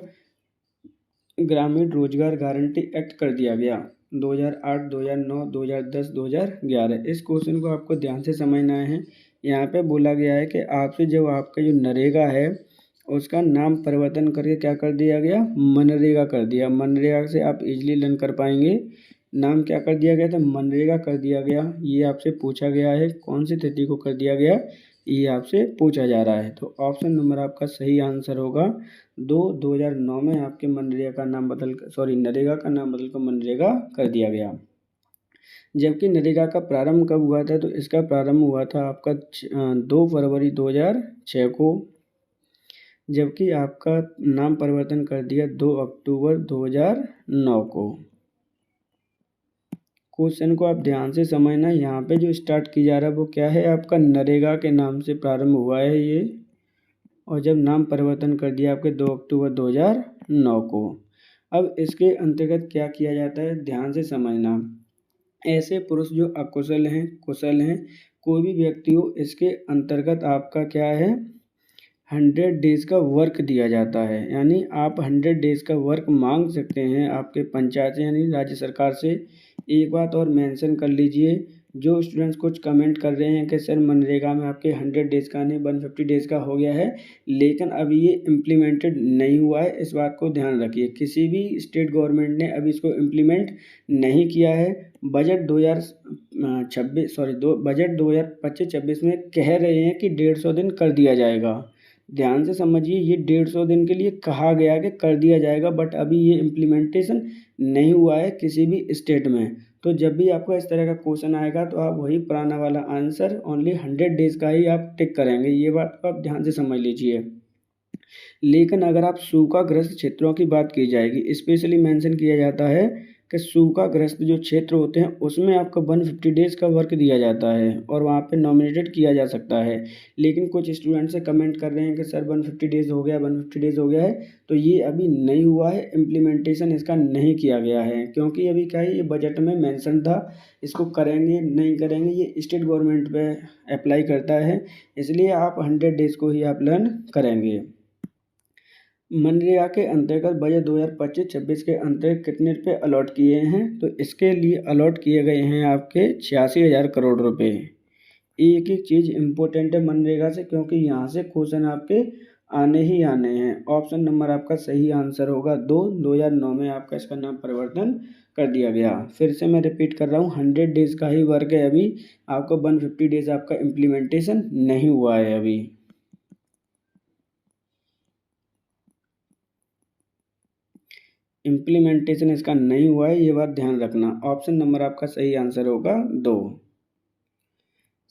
ग्रामीण रोजगार गारंटी एक्ट कर दिया गया, 2008, 2009, 2010, 2011। इस क्वेश्चन को आपको ध्यान से समझना है। यहाँ पे बोला गया है कि आपसे जब आपका जो नरेगा है उसका नाम परिवर्तन करके क्या कर दिया गया, मनरेगा कर दिया। मनरेगा से आप इजीली लर्न कर पाएंगे। नाम क्या कर दिया गया था, मनरेगा कर दिया गया। ये आपसे पूछा गया है, कौन सी तिथि को कर दिया गया, ये आपसे पूछा जा रहा है। तो ऑप्शन नंबर आपका सही आंसर होगा 2009 में आपके मनरेगा का नाम नरेगा का नाम बदल कर मनरेगा कर दिया गया। जबकि नरेगा का प्रारंभ कब हुआ था, तो इसका प्रारंभ हुआ था आपका 2 फरवरी 2006 को। जबकि आपका नाम परिवर्तन कर दिया 2 अक्टूबर 2009 को। क्वेश्चन को आप ध्यान से समझना। यहाँ पे जो स्टार्ट की जा रहा है वो क्या है, आपका नरेगा के नाम से प्रारंभ हुआ है ये, और जब नाम परिवर्तन कर दिया आपके 2 अक्टूबर 2009 को। अब इसके अंतर्गत क्या किया जाता है, ध्यान से समझना। ऐसे पुरुष जो अकुशल हैं, कुशल हैं, कोई भी व्यक्ति हो, इसके अंतर्गत आपका क्या है, 100 डेज का वर्क दिया जाता है। यानी आप 100 डेज का वर्क मांग सकते हैं आपके पंचायत से, यानी राज्य सरकार से। एक बात और मेंशन कर लीजिए, जो स्टूडेंट्स कुछ कमेंट कर रहे हैं कि सर मनरेगा में आपके 100 डेज का नहीं 150 डेज का हो गया है, लेकिन अभी ये इम्प्लीमेंटेड नहीं हुआ है। इस बात को ध्यान रखिए, किसी भी स्टेट गवर्नमेंट ने अभी इसको इम्प्लीमेंट नहीं किया है। बजट 2025-26 में कह रहे हैं कि 150 दिन कर दिया जाएगा। ध्यान से समझिए, ये 150 दिन के लिए कहा गया कि कर दिया जाएगा, बट अभी ये इम्प्लीमेंटेशन नहीं हुआ है किसी भी स्टेट में। तो जब भी आपको इस तरह का क्वेश्चन आएगा तो आप वही पुराना वाला आंसर ओनली 100 डेज का ही आप टिक करेंगे। ये बात को आप ध्यान से समझ लीजिए। लेकिन अगर आप सूखाग्रस्त क्षेत्रों की बात की जाएगी, स्पेशली मेंशन किया जाता है कि सूखाग्रस्त जो क्षेत्र होते हैं उसमें आपको 150 डेज का वर्क दिया जाता है और वहाँ पे नॉमिनेटेड किया जा सकता है। लेकिन कुछ स्टूडेंट से कमेंट कर रहे हैं कि सर 150 डेज हो गया, 150 डेज हो गया है, तो ये अभी नहीं हुआ है, इम्प्लीमेंटेशन इसका नहीं किया गया है। क्योंकि अभी क्या है, ये बजट में मेंशन था, इसको करेंगे नहीं करेंगे ये स्टेट गवर्नमेंट पे अप्लाई करता है, इसलिए आप 100 डेज को ही आप लर्न करेंगे। मनरेगा के अंतर्गत बजट 2025-26 के अंतर्गत कितने रुपए अलॉट किए हैं, तो इसके लिए अलॉट किए गए हैं आपके 86,000 करोड़ रुपए। एक एक चीज़ इम्पोर्टेंट है मनरेगा से, क्योंकि यहाँ से क्वेश्चन आपके आने ही आने हैं। ऑप्शन नंबर आपका सही आंसर होगा 2009 में आपका इसका नाम परिवर्तन कर दिया गया। फिर से मैं रिपीट कर रहा हूँ, 100 डेज का ही वर्क है अभी, आपको 150 डेज आपका इम्प्लीमेंटेशन नहीं हुआ है अभी। इम्प्लीमेंटेशन इसका नहीं हुआ है, ये बात ध्यान रखना। ऑप्शन नंबर आपका सही आंसर होगा 2।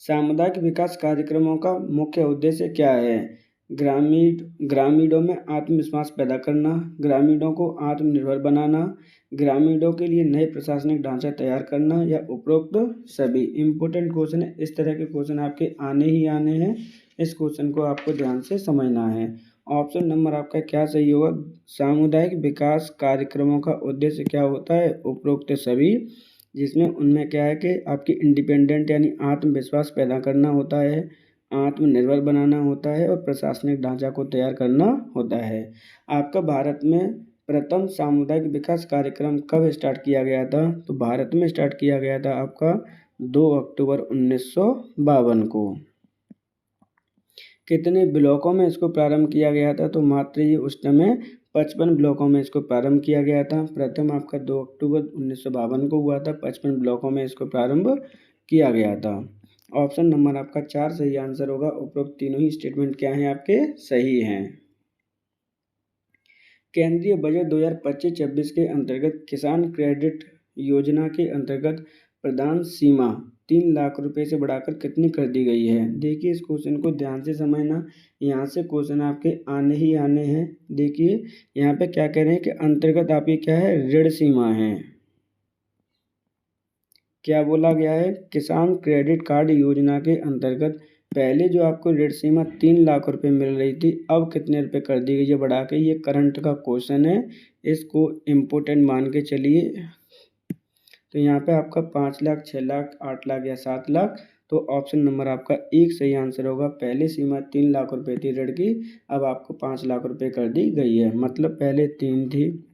सामुदायिक विकास कार्यक्रमों का मुख्य उद्देश्य क्या है, ग्रामीणों में आत्मविश्वास पैदा करना, ग्रामीणों को आत्मनिर्भर बनाना, ग्रामीणों के लिए नए प्रशासनिक ढांचा तैयार करना, या उपरोक्त सभी। इंपॉर्टेंट क्वेश्चन है, इस तरह के क्वेश्चन आपके आने ही आने हैं। इस क्वेश्चन को आपको ध्यान से समझना है। ऑप्शन नंबर आपका क्या सही होगा, सामुदायिक विकास कार्यक्रमों का उद्देश्य क्या होता है, उपरोक्त सभी। जिसमें उनमें क्या है कि आपकी इंडिपेंडेंट यानी आत्मविश्वास पैदा करना होता है, आत्मनिर्भर बनाना होता है, और प्रशासनिक ढांचा को तैयार करना होता है। आपका भारत में प्रथम सामुदायिक विकास कार्यक्रम कब स्टार्ट किया गया था, तो भारत में स्टार्ट किया गया था आपका 2 अक्टूबर 1952 को। कितने ब्लॉकों में इसको प्रारंभ किया गया था, तो मात्र ये उस समय 55 ब्लॉकों में इसको प्रारंभ किया गया था। प्रथम आपका 2 अक्टूबर 1952 को हुआ था, 55 ब्लॉकों में इसको प्रारंभ किया गया था। ऑप्शन नंबर आपका 4 सही आंसर होगा। उपरोक्त तीनों ही स्टेटमेंट क्या हैं आपके, सही हैं। केंद्रीय बजट 2025-26 के अंतर्गत किसान क्रेडिट योजना के अंतर्गत प्रदान सीमा 3 लाख रुपए से बढ़ाकर कितनी कर दी गई है। देखिए इस क्वेश्चन को ध्यान से समझना, यहाँ से क्वेश्चन आपके आने ही आने हैं। देखिए यहाँ पे क्या कह रहे हैं कि अंतर्गत आपकी क्या है, ऋण सीमा है। क्या बोला गया है, किसान क्रेडिट कार्ड योजना के अंतर्गत पहले जो आपको ऋण सीमा 3 लाख रुपए मिल रही थी, अब कितने रुपए कर दी गई है बढ़ा के। ये करंट का क्वेश्चन है, इसको इम्पोर्टेंट मान के चलिए। तो यहाँ पे आपका 5 लाख, 6 लाख, 8 लाख या 7 लाख, तो ऑप्शन नंबर आपका 1 सही आंसर होगा। पहले सीमा 3 लाख रुपए थी ऋण की, अब आपको 5 लाख रुपए कर दी गई है। मतलब पहले 3 थी,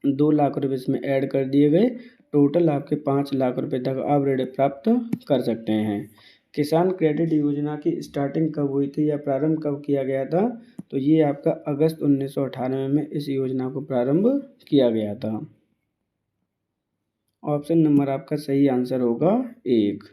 2 लाख रुपए इसमें ऐड कर दिए गए, टोटल आपके 5 लाख रुपए तक आप ऋण प्राप्त कर सकते हैं। किसान क्रेडिट योजना की स्टार्टिंग कब हुई थी या प्रारंभ कब किया गया था? तो ये आपका अगस्त 1998 में इस योजना को प्रारंभ किया गया था। ऑप्शन नंबर आपका सही आंसर होगा 1।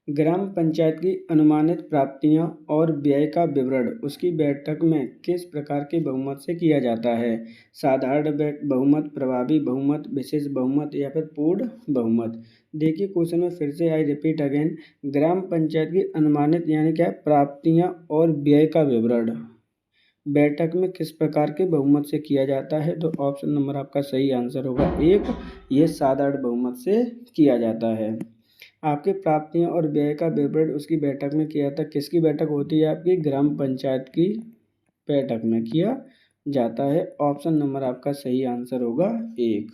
ग्राम पंचायत की अनुमानित प्राप्तियां और व्यय का विवरण उसकी बैठक में किस प्रकार के बहुमत से किया जाता है? साधारण बहुमत, प्रभावी बहुमत, विशेष बहुमत या फिर पूर्ण बहुमत। देखिए क्वेश्चन में फिर से आई रिपीट अगेन, ग्राम पंचायत की अनुमानित यानी क्या, प्राप्तियां और व्यय का विवरण बैठक में किस प्रकार के बहुमत से किया जाता है? तो ऑप्शन नंबर आपका सही आंसर होगा 1, ये साधारण बहुमत से किया जाता है। आपकी प्राप्तियां और व्यय का विवरण उसकी बैठक में किया था, किसकी बैठक होती है? आपकी ग्राम पंचायत की बैठक में किया जाता है। ऑप्शन नंबर आपका सही आंसर होगा 1।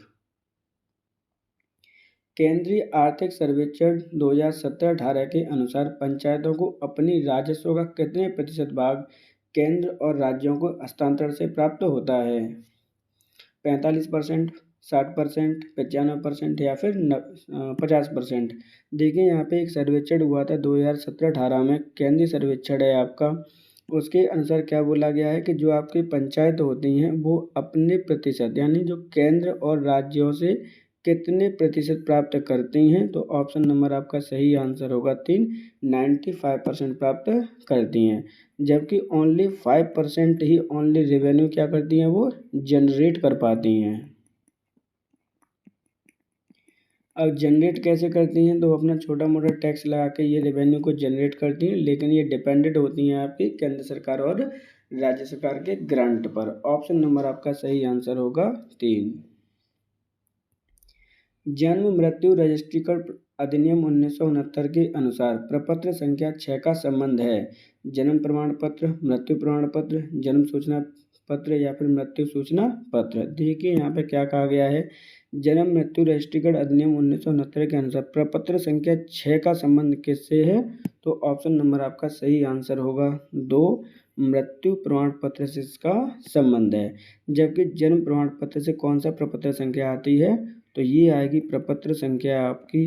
केंद्रीय आर्थिक सर्वेक्षण 2017-18 के अनुसार पंचायतों को अपनी राजस्व का कितने प्रतिशत भाग केंद्र और राज्यों को हस्तांतरण से प्राप्त होता है? 45%, 60%, 95% या फिर 50%। देखिए यहाँ पे एक सर्वेक्षण हुआ था 2017-18 में, केंद्रीय सर्वेक्षण है आपका। उसके अनुसार क्या बोला गया है कि जो आपकी पंचायत होती हैं वो अपने प्रतिशत यानी जो केंद्र और राज्यों से कितने प्रतिशत प्राप्त करती हैं? तो ऑप्शन नंबर आपका सही आंसर होगा 3, 95% प्राप्त करती हैं। जबकि ओनली 5% ही ओनली रेवेन्यू क्या करती हैं, वो जनरेट कर पाती हैं। अब जनरेट कैसे करती हैं? तो अपना छोटा मोटा टैक्स लगा के ये रेवेन्यू को जनरेट करती हैं, लेकिन ये डिपेंडेंट होती हैं आपकी केंद्र सरकार और राज्य सरकार के ग्रांट पर। ऑप्शन नंबर आपका सही आंसर होगा 3। जन्म मृत्यु रजिस्ट्रीकरण अधिनियम 1969 के अनुसार प्रपत्र संख्या 6 का संबंध है जन्म प्रमाण पत्र, मृत्यु प्रमाण पत्र, जन्म सूचना पत्र या फिर मृत्यु सूचना पत्र। देखिए यहाँ पे क्या कहा गया है, जन्म मृत्यु रजिस्ट्रीकरण अधिनियम 1969 के अनुसार प्रपत्र संख्या 6 का संबंध किससे है? तो ऑप्शन नंबर आपका सही आंसर होगा 2, मृत्यु प्रमाण पत्र से इसका संबंध है। जबकि जन्म प्रमाण पत्र से कौन सा प्रपत्र संख्या आती है? तो ये आएगी प्रपत्र संख्या आपकी,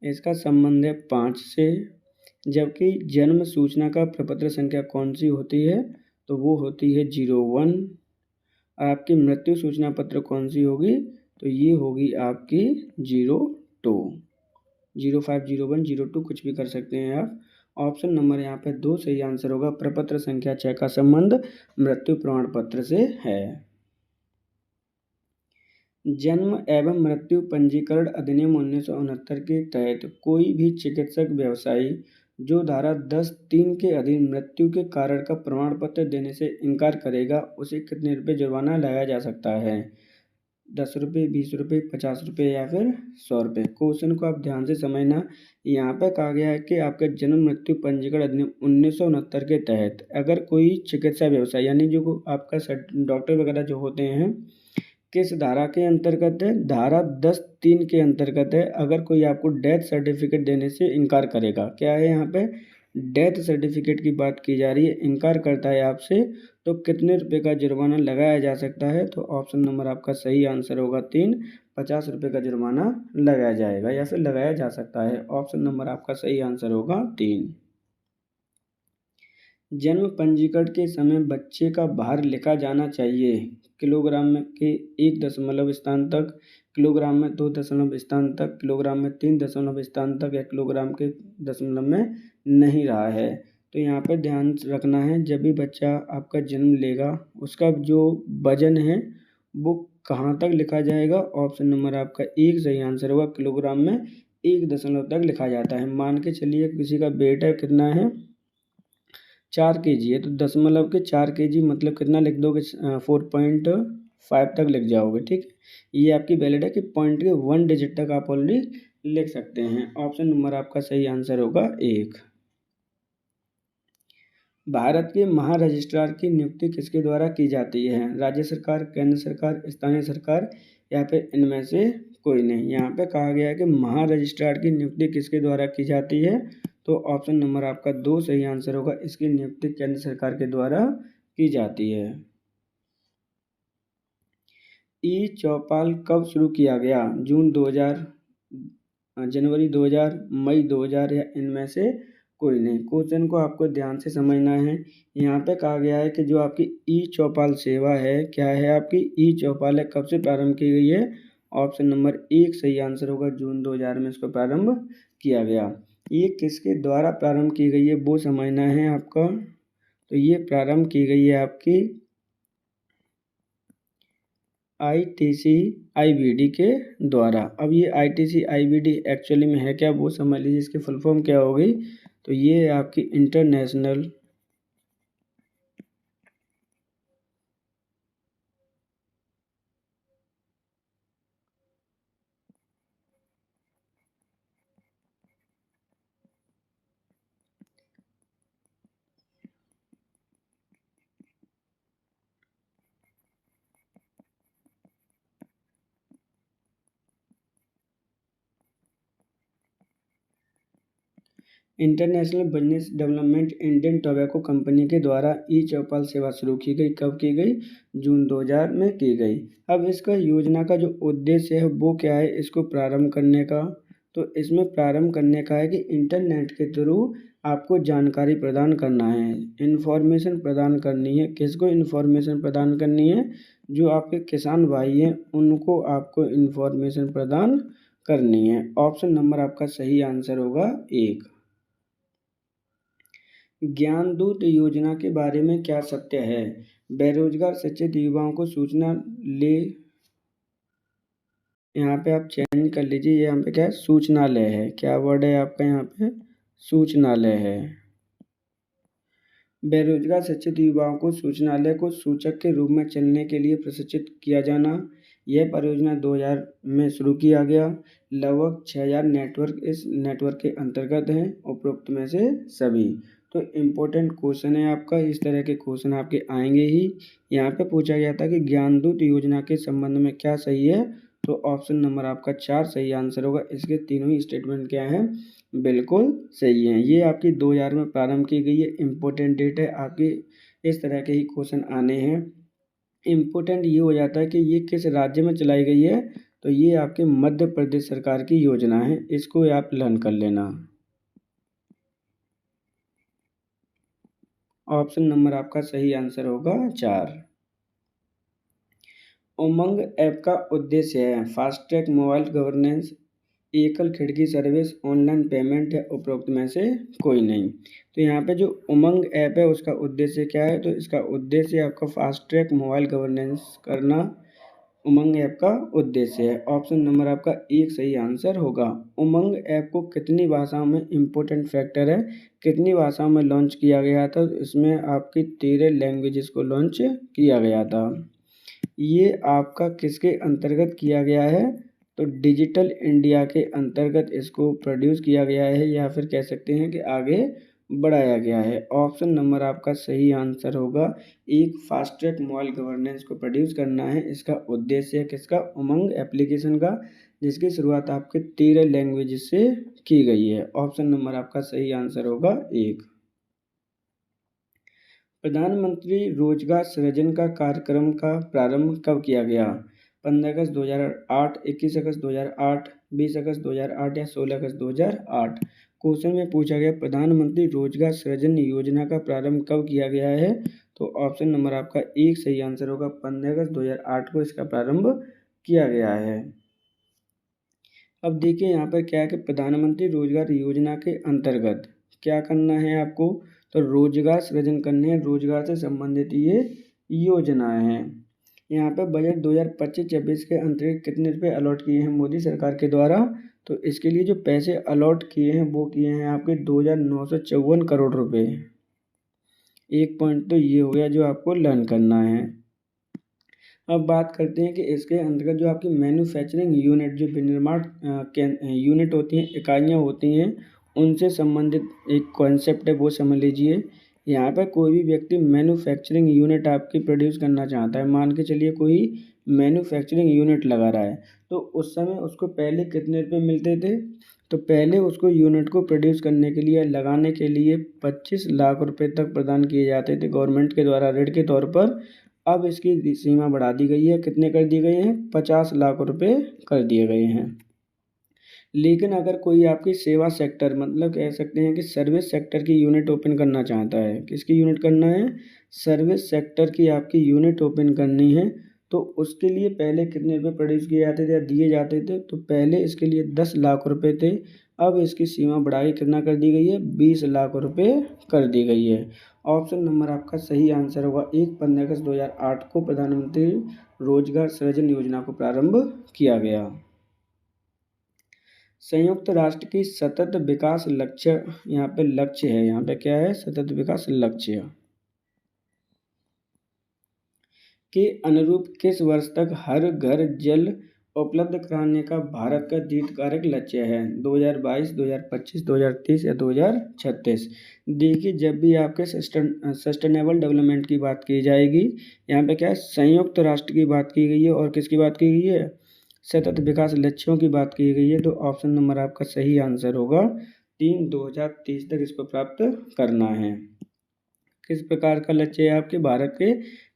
इसका संबंध है 5 से। जबकि जन्म सूचना का प्रपत्र संख्या कौन सी होती है? तो वो होती है 01। आपकी मृत्यु सूचना पत्र कौन सी होगी? तो ये होगी आपकी 02, 05, 01, 02 कुछ भी कर सकते हैं आप। ऑप्शन नंबर यहाँ पे 2 सही आंसर होगा। प्रपत्र संख्या 6 का संबंध मृत्यु प्रमाण पत्र से है। जन्म एवं मृत्यु पंजीकरण अधिनियम 1969 के तहत कोई भी चिकित्सक व्यवसायी जो धारा 10(3) के अधीन मृत्यु के कारण का प्रमाण पत्र देने से इनकार करेगा, उसे कितने रुपये जुर्माना लगाया जा सकता है? 10 रुपये, 20 रुपये, 50 रुपये या फिर 100 रुपये। क्वेश्चन को आप ध्यान से समझना। यहाँ पर कहा गया है कि आपके जन्म मृत्यु पंजीकरण अधिनियम 1969 के तहत अगर कोई चिकित्सा व्यवसाय यानी जो आपका डॉक्टर वगैरह जो होते हैं, किस धारा के अंतर्गत है? धारा 10(3) के अंतर्गत है। अगर कोई आपको डेथ सर्टिफिकेट देने से इनकार करेगा, क्या है यहाँ पे डेथ सर्टिफिकेट की बात की जा रही है, इनकार करता है आपसे, तो कितने रुपए का जुर्माना लगाया जा सकता है? तो ऑप्शन नंबर आपका सही आंसर होगा 3, 50 रुपये का जुर्माना लगाया जाएगा या फिर लगाया जा सकता है। ऑप्शन नंबर आपका सही आंसर होगा 3। जन्म पंजीकरण के समय बच्चे का भार लिखा जाना चाहिए किलोग्राम में के 1 दशमलव स्थान तक, किलोग्राम में 2 दशमलव स्थान तक, किलोग्राम में 3 दशमलव स्थान तक या किलोग्राम के दशमलव में नहीं रहा है। तो यहाँ पर ध्यान रखना है, जब भी बच्चा आपका जन्म लेगा उसका जो वजन है वो कहाँ तक लिखा जाएगा? ऑप्शन नंबर आपका 1 सही आंसर होगा। किलोग्राम में 1 दशमलव तक लिखा जाता है। मान के चलिए किसी का वेट है कितना है, 4 kg है, तो दशमलव के 4 kg मतलब कितना लिख दोगे? 4.5 तक लिख जाओगे। ठीक है, ये आपकी वैलिड है कि पॉइंट के 1 डिजिट तक आप ऑलरेडी लिख सकते हैं। ऑप्शन नंबर आपका सही आंसर होगा 1। भारत के महारजिस्ट्रार की नियुक्ति किसके द्वारा की जाती है? राज्य सरकार, केंद्र सरकार, स्थानीय सरकार या फिर इनमें से कोई नहीं। यहाँ पे कहा गया है कि महारजिस्ट्रार की नियुक्ति किसके द्वारा की जाती है? तो ऑप्शन नंबर आपका 2 सही आंसर होगा। इसकी नियुक्ति केंद्र सरकार के द्वारा की जाती है। ई चौपाल कब शुरू किया गया? जून 2000, जनवरी 2000, मई 2000 या इनमें से कोई नहीं। क्वेश्चन को आपको ध्यान से समझना है। यहाँ पे कहा गया है कि जो आपकी ई चौपाल सेवा है, क्या है आपकी ई चौपाल है, कब से प्रारंभ की गई है? ऑप्शन नंबर 1 सही आंसर होगा, जून 2000 में इसको प्रारंभ किया गया। ये किसके द्वारा प्रारंभ की गई है वो समझना है आपका। तो ये प्रारंभ की गई है आपकी ITC IBD के द्वारा। अब ये ITC IBD एक्चुअली में है क्या वो समझ लीजिए, इसकी फुल फॉर्म क्या होगी। तो ये आपकी international international business development Indian tobacco company के द्वारा ई चौपाल सेवा शुरू की गई। कब की गई? जून 2000 में की गई। अब इसका योजना का जो उद्देश्य है वो क्या है इसको प्रारंभ करने का? तो इसमें प्रारंभ करने का है कि इंटरनेट के थ्रू आपको जानकारी प्रदान करना है, इन्फॉर्मेशन प्रदान करनी है। किसको इन्फॉर्मेशन प्रदान करनी है? जो आपके किसान भाई हैं उनको आपको इन्फॉर्मेशन प्रदान करनी है। ऑप्शन नंबर आपका सही आंसर होगा 1। ज्ञानदूत योजना के बारे में क्या सत्य है? बेरोजगार शिक्षित युवाओं को सूचना ले, यहाँ पे आप चेंज कर लीजिए, यहाँ पे क्या है? सूचनालय है। क्या वर्ड है आपका यहाँ पे? सूचनालय है। बेरोजगार शिक्षित युवाओं को सूचनालय को सूचक के रूप में चलने के लिए प्रशिक्षित किया जाना। यह परियोजना 2000 में शुरू किया गया। लगभग 6000 नेटवर्क इस नेटवर्क के अंतर्गत हैं, उपरोक्त में से सभी। तो इम्पोर्टेंट क्वेश्चन है आपका, इस तरह के क्वेश्चन आपके आएंगे ही। यहाँ पे पूछा गया था कि ज्ञानदूत योजना के संबंध में क्या सही है? तो ऑप्शन नंबर आपका 4 सही आंसर होगा। इसके तीनों ही स्टेटमेंट क्या हैं? बिल्कुल सही है। ये आपकी 2000 में प्रारंभ की गई है। इम्पोर्टेंट डेट है आपकी, इस तरह के ही क्वेश्चन आने हैं। इम्पोर्टेंट ये हो जाता है कि ये किस राज्य में चलाई गई है। तो ये आपके मध्य प्रदेश सरकार की योजना है, इसको आप लर्न कर लेना। ऑप्शन नंबर आपका सही आंसर होगा 4। उमंग ऐप का उद्देश्य है फास्ट ट्रैक मोबाइल गवर्नेंस, एकल खिड़की सर्विस, ऑनलाइन पेमेंट है, उपरोक्त में से कोई नहीं। तो यहाँ पे जो उमंग ऐप है उसका उद्देश्य क्या है? तो इसका उद्देश्य आपका फास्ट ट्रैक मोबाइल गवर्नेंस करना उमंग ऐप का उद्देश्य है। ऑप्शन नंबर आपका 1 सही आंसर होगा। उमंग ऐप को कितनी भाषाओं में, इम्पोर्टेंट फैक्टर है, कितनी भाषाओं में लॉन्च किया गया था? तो इसमें आपकी 13 लैंग्वेजेस को लॉन्च किया गया था। ये आपका किसके अंतर्गत किया गया है? तो डिजिटल इंडिया के अंतर्गत इसको प्रोड्यूस किया गया है, या फिर कह सकते हैं कि आगे बढ़ाया गया है। ऑप्शन नंबर आपका सही आंसर होगा। एक फास्ट ट्रैक मोबाइल गवर्नेंस को प्रोड्यूस करना है, इसका उद्देश्य है किसका? उमंग एप्लीकेशन का, जिसकी शुरुआत आपके 13 लैंग्वेजेस से की गई है। ऑप्शन नंबर आपका सही आंसर होगा 1। प्रधानमंत्री रोजगार सृजन का कार्यक्रम का प्रारंभ कब किया गया? 15 अगस्त 2008, 21 अगस्त 2008, 20 अगस्त 2008 या 16 अगस्त 2008। क्वेश्चन में पूछा गया प्रधानमंत्री रोजगार सृजन योजना का प्रारंभ कब किया गया है? तो ऑप्शन नंबर आपका 1 सही आंसर होगा। 15 अगस्त 2008 को इसका प्रारंभ किया गया है। अब देखिए यहाँ पर क्या है कि प्रधानमंत्री रोजगार योजना के अंतर्गत क्या करना है आपको? तो रोजगार सृजन करने हैं, रोजगार से संबंधित ये योजनाएं हैं। यहाँ पे बजट 2025-26 के अंतर्गत कितने रुपए अलॉट किए हैं मोदी सरकार के द्वारा? तो इसके लिए जो पैसे अलॉट किए हैं वो किए हैं आपके 2954 करोड़ रुपए। एक पॉइंट तो ये हो गया जो आपको लर्न करना है। अब बात करते हैं कि इसके अंतर्गत जो आपकी मैन्युफैक्चरिंग यूनिट, जो विनिर्माण यूनिट होती हैं, इकाइयाँ होती हैं, उनसे संबंधित एक कॉन्सेप्ट है वो समझ लीजिए। यहाँ पर कोई भी व्यक्ति मैन्युफैक्चरिंग यूनिट आपकी प्रोड्यूस करना चाहता है, मान के चलिए कोई मैन्युफैक्चरिंग यूनिट लगा रहा है, तो उस समय उसको पहले कितने रुपये मिलते थे? तो पहले उसको यूनिट को प्रोड्यूस करने के लिए, लगाने के लिए 25 लाख रुपए तक प्रदान किए जाते थे गवर्नमेंट के द्वारा ऋण के तौर पर। अब इसकी सीमा बढ़ा दी गई है, कितने कर दी गई है, 50 लाख रुपए कर दिए गए हैं। लेकिन अगर कोई आपकी सेवा सेक्टर मतलब कह सकते हैं कि सर्विस सेक्टर की यूनिट ओपन करना चाहता है, किसकी यूनिट करना है, सर्विस सेक्टर की आपकी यूनिट ओपन करनी है, तो उसके लिए पहले कितने रुपए प्रोड्यूस किए जाते थे या दिए जाते थे, तो पहले इसके लिए 10 लाख रुपए थे। अब इसकी सीमा बढ़ा के कितना कर दी गई है, 20 लाख रुपए कर दी गई है। ऑप्शन नंबर आपका सही आंसर होगा 1/15/2008 को प्रधानमंत्री रोजगार सृजन योजना को प्रारंभ किया गया। संयुक्त राष्ट्र की सतत विकास लक्ष्य, यहाँ पे लक्ष्य है, यहाँ पे क्या है, सतत विकास लक्ष्य के अनुरूप किस वर्ष तक हर घर जल उपलब्ध कराने का भारत का दीर्घकालिक लक्ष्य है, 2022, 2025, 2030 या 2036। देखिए, जब भी आपके सस्टेनेबल डेवलपमेंट की बात की जाएगी, यहाँ पे क्या है, संयुक्त राष्ट्र की बात की गई है और किसकी बात की गई है, सतत विकास लक्ष्यों की बात की गई है। तो ऑप्शन नंबर आपका सही आंसर होगा 3, 2030 तक इसको प्राप्त करना है। किस प्रकार का लक्ष्य है आपके, भारत के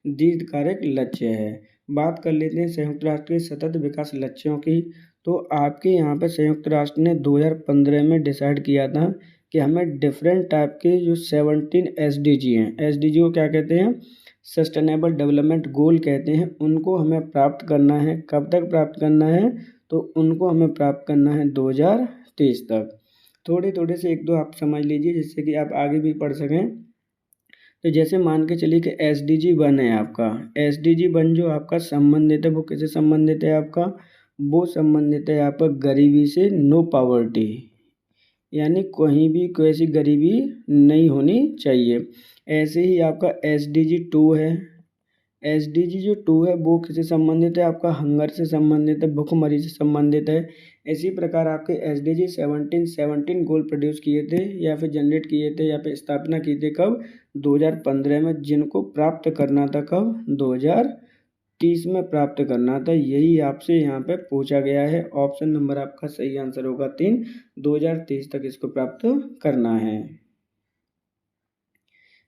दीर्घकालिक लक्ष्य है। बात कर लेते हैं संयुक्त राष्ट्र के सतत विकास लक्ष्यों की। तो आपके यहाँ पे संयुक्त राष्ट्र ने 2015 में डिसाइड किया था कि हमें डिफरेंट टाइप के जो 17 SDG हैं, SDG को क्या कहते हैं, सस्टेनेबल डेवलपमेंट गोल कहते हैं, उनको हमें प्राप्त करना है। कब तक प्राप्त करना है, तो उनको हमें प्राप्त करना है 2030 तक। थोड़े थोड़े से एक दो आप समझ लीजिए जिससे कि आप आगे भी पढ़ सकें। तो जैसे मान के चलिए कि SDG 1 है आपका, SDG 1 जो आपका संबंधित है वो किससे संबंधित है आपका, वो संबंधित है आपका गरीबी से, नो पॉवर्टी, यानी कहीं भी कोई ऐसी गरीबी नहीं होनी चाहिए। ऐसे ही आपका SDG 2 है, SDG जो 2 है वो किससे संबंधित है, आपका हंगर से संबंधित है, भुखमरी से संबंधित है। इसी प्रकार आपके SDG 17 गोल प्रोड्यूस किए थे या फिर जनरेट किए थे या फिर स्थापना की थी कब, 2015 में, जिनको प्राप्त करना था कब, 2030 में प्राप्त करना था। यही आपसे यहाँ पे पूछा गया है। ऑप्शन नंबर आपका सही आंसर होगा 3, 2030 तक इसको प्राप्त करना है।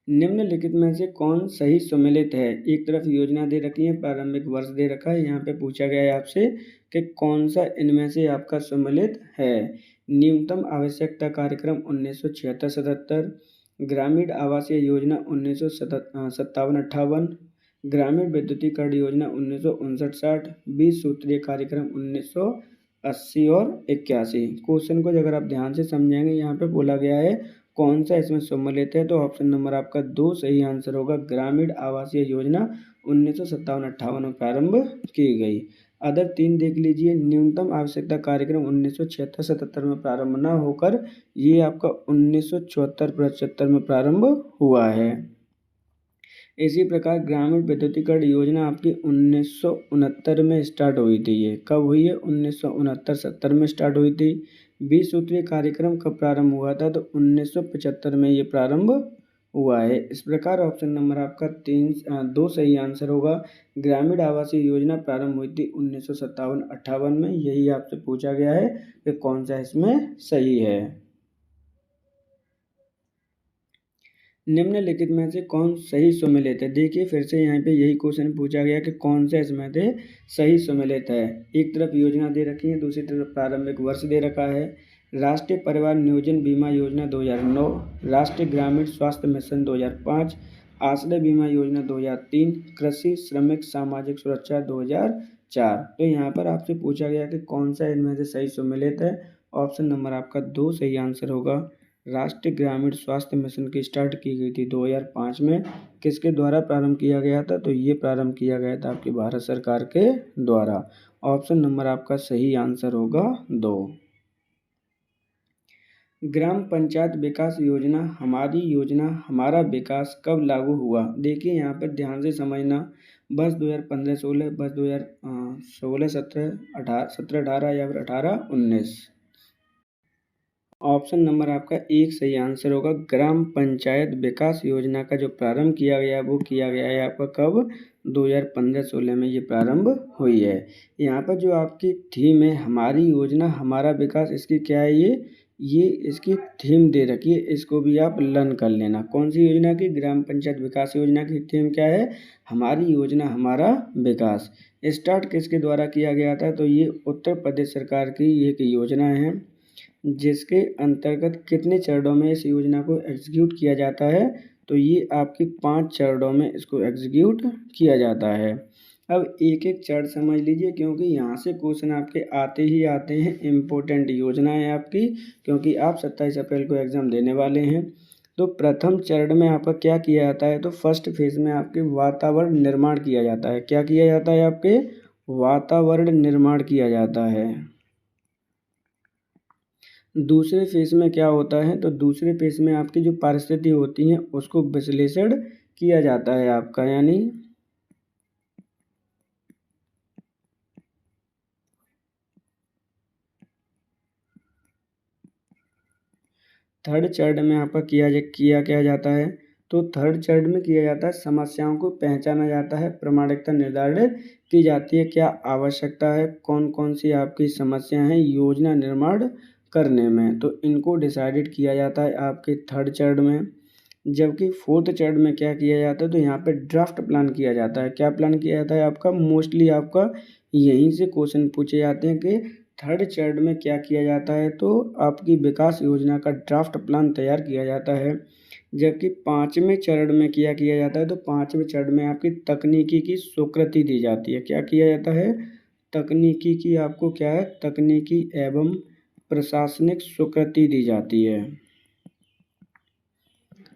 निम्नलिखित में से कौन सही सम्मिलित है, एक तरफ योजना दे रखी है, प्रारंभिक वर्ष दे रखा है, यहाँ पे पूछा गया है आपसे कि कौन सा इनमें से आपका सम्मिलित है। न्यूनतम आवश्यकता कार्यक्रम 1976-77, ग्रामीण आवासीय योजना 1957-58, ग्रामीण विद्युतीकरण योजना 1959-60, 20 सूत्रीय कार्यक्रम 1980 और 81। क्वेश्चन को अगर आप ध्यान से समझेंगे, यहाँ पे बोला गया है कौन सा इसमें सम्मिलित है, तो ऑप्शन नंबर आपका 2 सही आंसर होगा। ग्रामीण आवासीय योजना 1957-58 में प्रारंभ की गई। अदर 3 देख लीजिए। न्यूनतम आवश्यकता कार्यक्रम 1976-77 में प्रारंभ न होकर ये आपका 1974-75 में प्रारंभ हुआ है। इसी प्रकार ग्रामीण विद्युतीकरण योजना आपकी 1969 में स्टार्ट हुई थी। ये कब हुई है, 1969-70 में स्टार्ट हुई थी। 20 सूत्रीय कार्यक्रम कब प्रारंभ हुआ था, तो 1975 में ये प्रारंभ हुआ है। इस प्रकार ऑप्शन नंबर आपका 2 सही आंसर होगा। ग्रामीण आवासीय योजना प्रारंभ हुई थी 1957-58 में। यही आपसे पूछा गया है कि कौन सा इसमें सही है। निम्नलिखित में से कौन सही सम्मिलित है। देखिए फिर से यहाँ पे यही क्वेश्चन पूछा गया कि कौन सा इसमें से सही सम्मिलित है। एक तरफ योजना दे रखी है, दूसरी तरफ प्रारंभिक वर्ष दे रखा है। राष्ट्रीय परिवार नियोजन बीमा योजना 2009, राष्ट्रीय ग्रामीण स्वास्थ्य मिशन 2005, आश्रय बीमा योजना 2003, कृषि श्रमिक सामाजिक सुरक्षा 2004। तो यहाँ पर आपसे पूछा गया कि कौन सा इनमें से सही सम्मिलित है। ऑप्शन नंबर आपका 2 सही आंसर होगा। राष्ट्रीय ग्रामीण स्वास्थ्य मिशन की स्टार्ट की गई थी 2005 में। किसके द्वारा प्रारंभ किया गया था, तो ये प्रारंभ किया गया था आपकी भारत सरकार के द्वारा। ऑप्शन नंबर आपका सही आंसर होगा 2। ग्राम पंचायत विकास योजना, हमारी योजना हमारा विकास कब लागू हुआ। देखिए यहाँ पर ध्यान से समझना। वर्ष 2015-16, वर्ष 2016-17, 17-18 या फिर 18-19। ऑप्शन नंबर आपका 1 सही आंसर होगा। ग्राम पंचायत विकास योजना का जो प्रारंभ किया गया वो किया गया है आपका कब, 2015-16 में ये प्रारंभ हुई है। यहाँ पर जो आपकी थीम है हमारी योजना हमारा विकास, इसकी क्या है, ये ये इसकी थीम दे रखी है, इसको भी आप लर्न कर लेना। कौन सी योजना की? ग्राम पंचायत विकास योजना की थीम क्या है? हमारी योजना हमारा विकास। स्टार्ट किसके द्वारा किया गया था? तो ये उत्तर प्रदेश सरकार की एक योजना है, जिसके अंतर्गत कितने चरणों में इस योजना को एग्जीक्यूट किया जाता है? तो ये आपकी 5 चरणों में इसको एग्जीक्यूट किया जाता है। अब एक एक चरण समझ लीजिए, क्योंकि यहाँ से क्वेश्चन आपके आते ही आते हैं। इम्पोर्टेंट योजना है आपकी, क्योंकि आप 27 अप्रैल को एग्ज़ाम देने वाले हैं। तो प्रथम चरण में आपका क्या किया जाता है? तो फर्स्ट फेज में आपके वातावरण निर्माण किया जाता है। क्या किया जाता है? आपके वातावरण निर्माण किया जाता है। दूसरे फेज में क्या होता है? तो दूसरे फेज में आपकी जो परिस्थिति होती हैं उसको विश्लेषण किया जाता है आपका, यानी थर्ड चरण में आपका किया क्या जाता है? तो थर्ड चरण में किया जाता है, समस्याओं को पहचाना जाता है, प्रामाणिकता निर्धारित की जाती है, क्या आवश्यकता है, कौन कौन सी आपकी समस्या हैं योजना निर्माण करने में, तो इनको डिसाइडेड किया जाता है आपके थर्ड चरण में। जबकि फोर्थ चरण में क्या किया जाता है? तो यहाँ पे ड्राफ्ट प्लान किया जाता है। क्या प्लान किया जाता है आपका? मोस्टली आपका यहीं से क्वेश्चन पूछे जाते हैं कि थर्ड चरण में क्या किया जाता है? तो आपकी विकास योजना का ड्राफ्ट प्लान तैयार किया जाता है। जबकि पाँचवें चरण में किया जाता है? तो पाँचवें चरण में आपकी तकनीकी की स्वीकृति दी जाती है। क्या किया जाता है? तकनीकी की आपको क्या है? तकनीकी एवं प्रशासनिक स्वीकृति दी जाती है।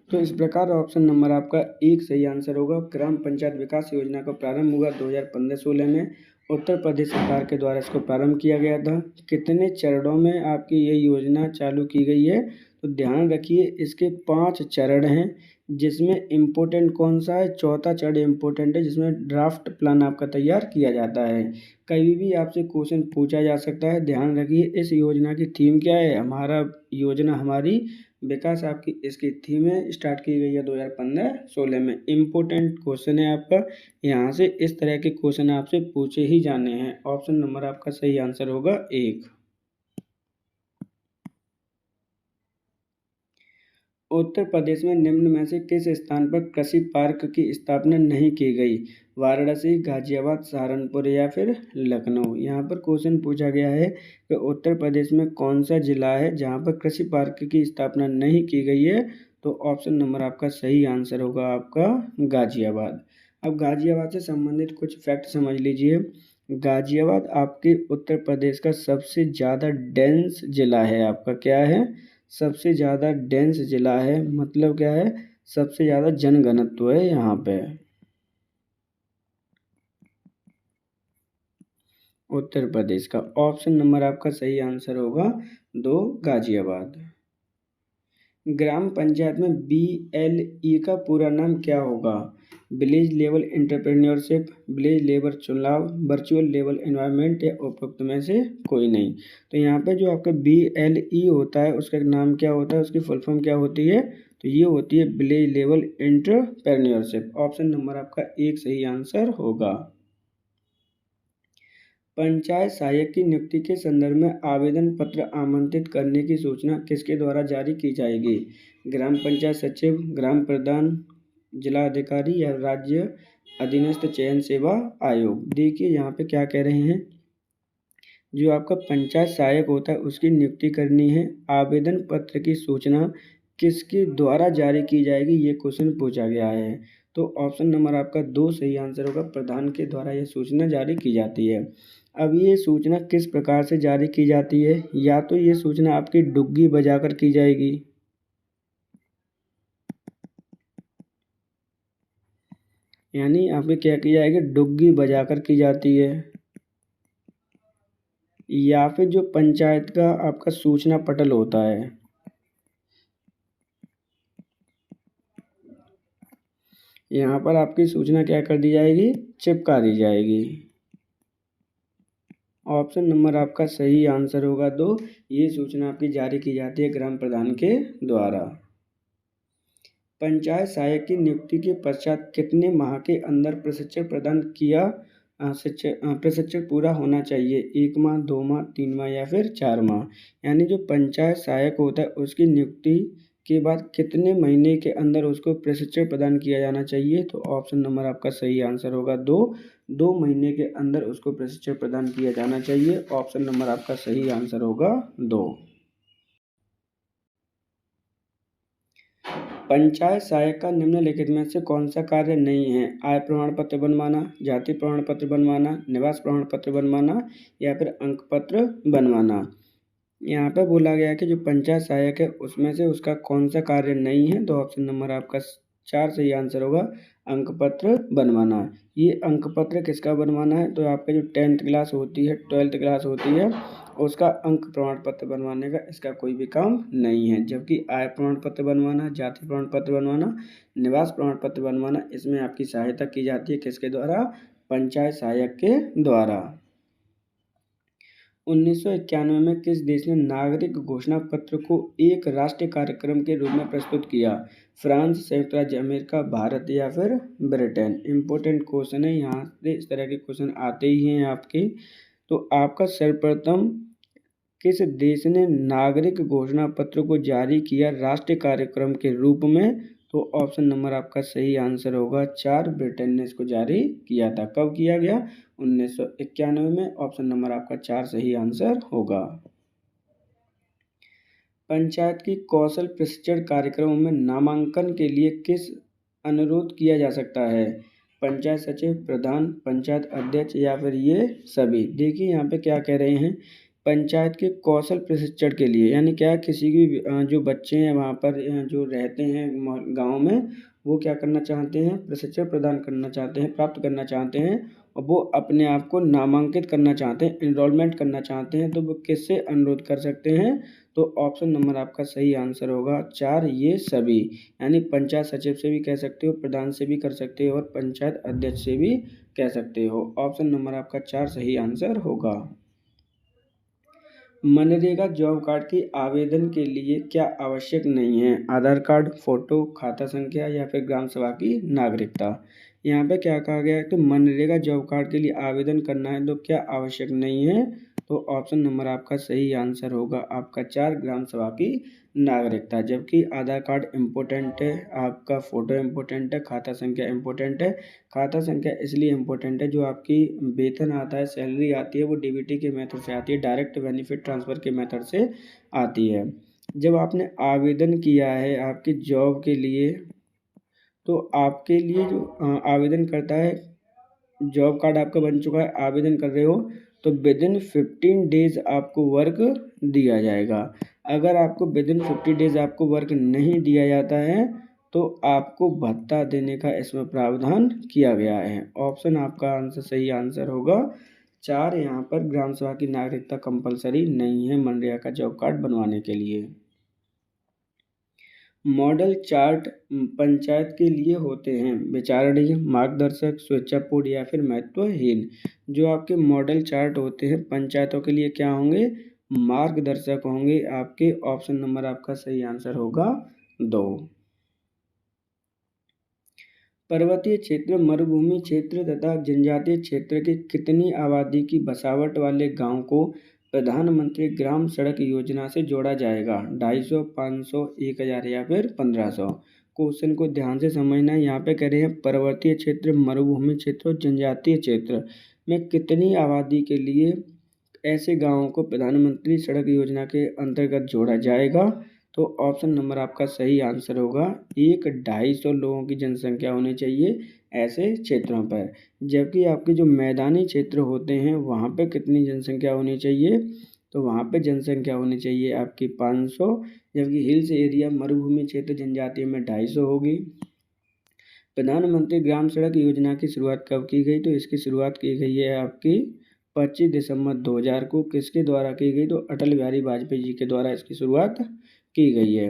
तो इस प्रकार ऑप्शन नंबर आपका 1 सही आंसर होगा। ग्राम पंचायत विकास योजना का प्रारंभ हुआ 2015-16 में। उत्तर प्रदेश सरकार के द्वारा इसको प्रारंभ किया गया था। कितने चरणों में आपकी ये योजना चालू की गई है? तो ध्यान रखिए, इसके 5 चरण हैं, जिसमें इम्पोर्टेंट कौन सा है? चौथा चरण इम्पोर्टेंट है, जिसमें ड्राफ्ट प्लान आपका तैयार किया जाता है। कभी भी आपसे क्वेश्चन पूछा जा सकता है। ध्यान रखिए, इस योजना की थीम क्या है? हमारा योजना हमारी विकास आपकी इसकी थीम है। स्टार्ट की गई है 2015-16 में। इम्पोर्टेंट क्वेश्चन है आपका, यहाँ से इस तरह के क्वेश्चन आपसे पूछे ही जाने हैं। ऑप्शन नंबर आपका सही आंसर होगा 1। उत्तर प्रदेश में निम्न में से किस स्थान पर कृषि पार्क की स्थापना नहीं की गई? वाराणसी, गाजियाबाद, सहारनपुर या फिर लखनऊ। यहाँ पर क्वेश्चन पूछा गया है कि उत्तर प्रदेश में कौन सा जिला है जहाँ पर कृषि पार्क की स्थापना नहीं की गई है? तो ऑप्शन नंबर आपका सही आंसर होगा आपका गाजियाबाद। अब गाजियाबाद से संबंधित कुछ फैक्ट समझ लीजिए। गाजियाबाद आपके उत्तर प्रदेश का सबसे ज़्यादा डेंस जिला है। आपका क्या है? सबसे ज़्यादा डेंस जिला है। मतलब क्या है? सबसे ज़्यादा जनघनत्व है यहाँ पे। उत्तर प्रदेश का ऑप्शन नंबर आपका सही आंसर होगा 2, गाजियाबाद। ग्राम पंचायत में BLE का पूरा नाम क्या होगा? Village level entrepreneurship, village level चुनाव, वर्चुअल लेवल एनवायरनमेंट या उपरोक्त में से कोई नहीं। तो यहाँ पे जो आपका BLE होता है उसका नाम क्या होता है? उसकी फुल फॉर्म क्या होती है? तो ये होती है village level entrepreneurship. Option number आपका 1 सही आंसर होगा। पंचायत सहायक की नियुक्ति के संदर्भ में आवेदन पत्र आमंत्रित करने की सूचना किसके द्वारा जारी की जाएगी? ग्राम पंचायत सचिव, ग्राम प्रधान, जिला अधिकारी या राज्य अधीनस्थ चयन सेवा आयोग। देखिए यहाँ पे क्या कह रहे हैं, जो आपका पंचायत सहायक होता है उसकी नियुक्ति करनी है। आवेदन पत्र की सूचना किसके द्वारा जारी की जाएगी, ये क्वेश्चन पूछा गया है। तो ऑप्शन नंबर आपका 2 सही आंसर होगा। प्रधान के द्वारा यह सूचना जारी की जाती है। अब ये सूचना किस प्रकार से जारी की जाती है? या तो ये सूचना आपकी डुग्गी बजाकर की जाएगी, यानी आपकी क्या की जाएगी? डुग्गी बजाकर की जाती है। या फिर जो पंचायत का आपका सूचना पटल होता है, यहाँ पर आपकी सूचना क्या कर दी जाएगी? चिपका दी जाएगी। ऑप्शन नंबर आपका सही आंसर होगा 2। ये सूचना आपकी जारी की जाती है ग्राम प्रधान के द्वारा। पंचायत सहायक की नियुक्ति के पश्चात कितने माह के अंदर प्रशिक्षण प्रदान किया प्रशिक्षण पूरा होना चाहिए? 1 माह, 2 माह, 3 माह या फिर 4 माह? यानी जो पंचायत सहायक होता है उसकी नियुक्ति के बाद कितने महीने के अंदर उसको प्रशिक्षण प्रदान किया जाना चाहिए? तो ऑप्शन नंबर आपका सही आंसर होगा 2। 2 महीने के अंदर उसको प्रशिक्षण प्रदान किया जाना चाहिए। ऑप्शन नंबर आपका सही आंसर होगा 2। पंचायत सहायक का निम्नलिखित में से कौन सा कार्य नहीं है? आय प्रमाण पत्र बनवाना, जाति प्रमाण पत्र बनवाना, निवास प्रमाण पत्र बनवाना या फिर अंक पत्र बनवाना। यहाँ पे बोला गया है कि जो पंचायत सहायक है उसमें से उसका कौन सा कार्य नहीं है? तो ऑप्शन नंबर आपका 4 सही आंसर होगा, अंक पत्र बनवाना। ये अंक पत्र किसका बनवाना है? तो आपका जो 10th क्लास होती है, 12th क्लास होती है, उसका अंक प्रमाण पत्र बनवाने का इसका कोई भी काम नहीं है। जबकि आय प्रमाण पत्र बनवाना, जाति प्रमाण पत्र बनवाना, निवास प्रमाण पत्र बनवाना, इसमें आपकी सहायता की जाती है किसके द्वारा? पंचायत सहायक के द्वारा। 1991 में किस देश ने नागरिक घोषणा पत्र को एक राष्ट्रीय कार्यक्रम के रूप में प्रस्तुत किया? फ्रांस, संयुक्त राज्य अमेरिका, भारत या फिर ब्रिटेन? इम्पोर्टेंट क्वेश्चन है, यहाँ से इस तरह के क्वेश्चन आते ही हैं आपके। तो आपका सर्वप्रथम किस देश ने नागरिक घोषणा पत्र को जारी किया राष्ट्रीय कार्यक्रम के रूप में? तो ऑप्शन नंबर आपका सही आंसर होगा 4, ब्रिटेन ने इसको जारी किया था। कब किया गया? 1991 में। ऑप्शन नंबर आपका 4 सही आंसर होगा। पंचायत की कौशल प्रशिक्षण कार्यक्रमों में नामांकन के लिए किस अनुरोध किया जा सकता है? पंचायत सचिव, प्रधान, पंचायत अध्यक्ष या फिर ये सभी? देखिए यहाँ पे क्या कह रहे हैं, पंचायत के कौशल प्रशिक्षण के लिए, यानी क्या किसी भी जो बच्चे हैं वहाँ पर जो रहते हैं गांव में, वो क्या करना चाहते हैं? प्रशिक्षण प्रदान करना चाहते हैं, प्राप्त करना चाहते हैं, और वो अपने आप को नामांकित करना चाहते हैं, इनरोलमेंट करना चाहते हैं। तो वो किससे अनुरोध कर सकते हैं? तो ऑप्शन नंबर आपका सही आंसर होगा 4, ये सभी। यानी पंचायत सचिव से भी कह सकते हो, प्रधान से भी कर सकते हो और पंचायत अध्यक्ष से भी कह सकते हो। ऑप्शन नंबर आपका 4 सही आंसर होगा। मनरेगा जॉब कार्ड के आवेदन के लिए क्या आवश्यक नहीं है? आधार कार्ड, फोटो, खाता संख्या या फिर ग्राम सभा की नागरिकता? यहाँ पे क्या कहा गया है कि मनरेगा जॉब कार्ड के लिए आवेदन करना है तो क्या आवश्यक नहीं है? तो ऑप्शन नंबर आपका सही आंसर होगा आपका 4, ग्राम सभा की नागरिकता। जबकि आधार कार्ड इम्पोर्टेंट है, आपका फ़ोटो इम्पोर्टेंट है, खाता संख्या इम्पोर्टेंट है। खाता संख्या इसलिए इम्पोर्टेंट है, जो आपकी वेतन आता है, सैलरी आती है, वो डीबीटी के मेथड से आती है, डायरेक्ट बेनिफिट ट्रांसफ़र के मेथड से आती है। जब आपने आवेदन किया है आपकी जॉब के लिए, तो आपके लिए जो आवेदन करता है, जॉब कार्ड आपका बन चुका है, आवेदन कर रहे हो, तो विदिन 15 डेज आपको वर्क दिया जाएगा। अगर आपको विदिन 50 डेज आपको वर्क नहीं दिया जाता है तो आपको भत्ता देने का इसमें प्रावधान किया गया है। ऑप्शन आपका आंसर सही आंसर होगा 4। यहाँ पर ग्राम सभा की नागरिकता कंपलसरी नहीं है मनरेगा का जॉब कार्ड बनवाने के लिए। मॉडल चार्ट पंचायत के लिए होते हैं विचारणीय, मार्गदर्शक, स्वेच्छापूर्ण या फिर महत्वहीन? जो आपके मॉडल चार्ट होते हैं पंचायतों के लिए क्या होंगे? मार्गदर्शक होंगे आपके। ऑप्शन नंबर आपका सही आंसर होगा 2। पर्वतीय क्षेत्र, मरुभूमि क्षेत्र तथा जनजातीय क्षेत्र के कितनी आबादी की बसावट वाले गांव को प्रधानमंत्री ग्राम सड़क योजना से जोड़ा जाएगा? 250, 500, 1000 या फिर 1500? क्वेश्चन को ध्यान से समझना है। यहाँ पे कह रहे हैं पर्वतीय क्षेत्र, मरुभूमि क्षेत्र और जनजातीय क्षेत्र में कितनी आबादी के लिए ऐसे गाँवों को प्रधानमंत्री सड़क योजना के अंतर्गत जोड़ा जाएगा? तो ऑप्शन नंबर आपका सही आंसर होगा 1, 250 लोगों की जनसंख्या होनी चाहिए ऐसे क्षेत्रों पर। जबकि आपके जो मैदानी क्षेत्र होते हैं वहाँ पे कितनी जनसंख्या होनी चाहिए? तो वहाँ पे जनसंख्या होनी चाहिए आपकी 500। जबकि हिल्स एरिया, मरुभूमि क्षेत्र, जनजातीय में 250 होगी। प्रधानमंत्री ग्राम सड़क योजना की शुरुआत कब की गई? तो इसकी शुरुआत की गई है आपकी 25 दिसंबर 2000 को। किसके द्वारा की गई? तो अटल बिहारी वाजपेयी जी के द्वारा इसकी शुरुआत की गई है।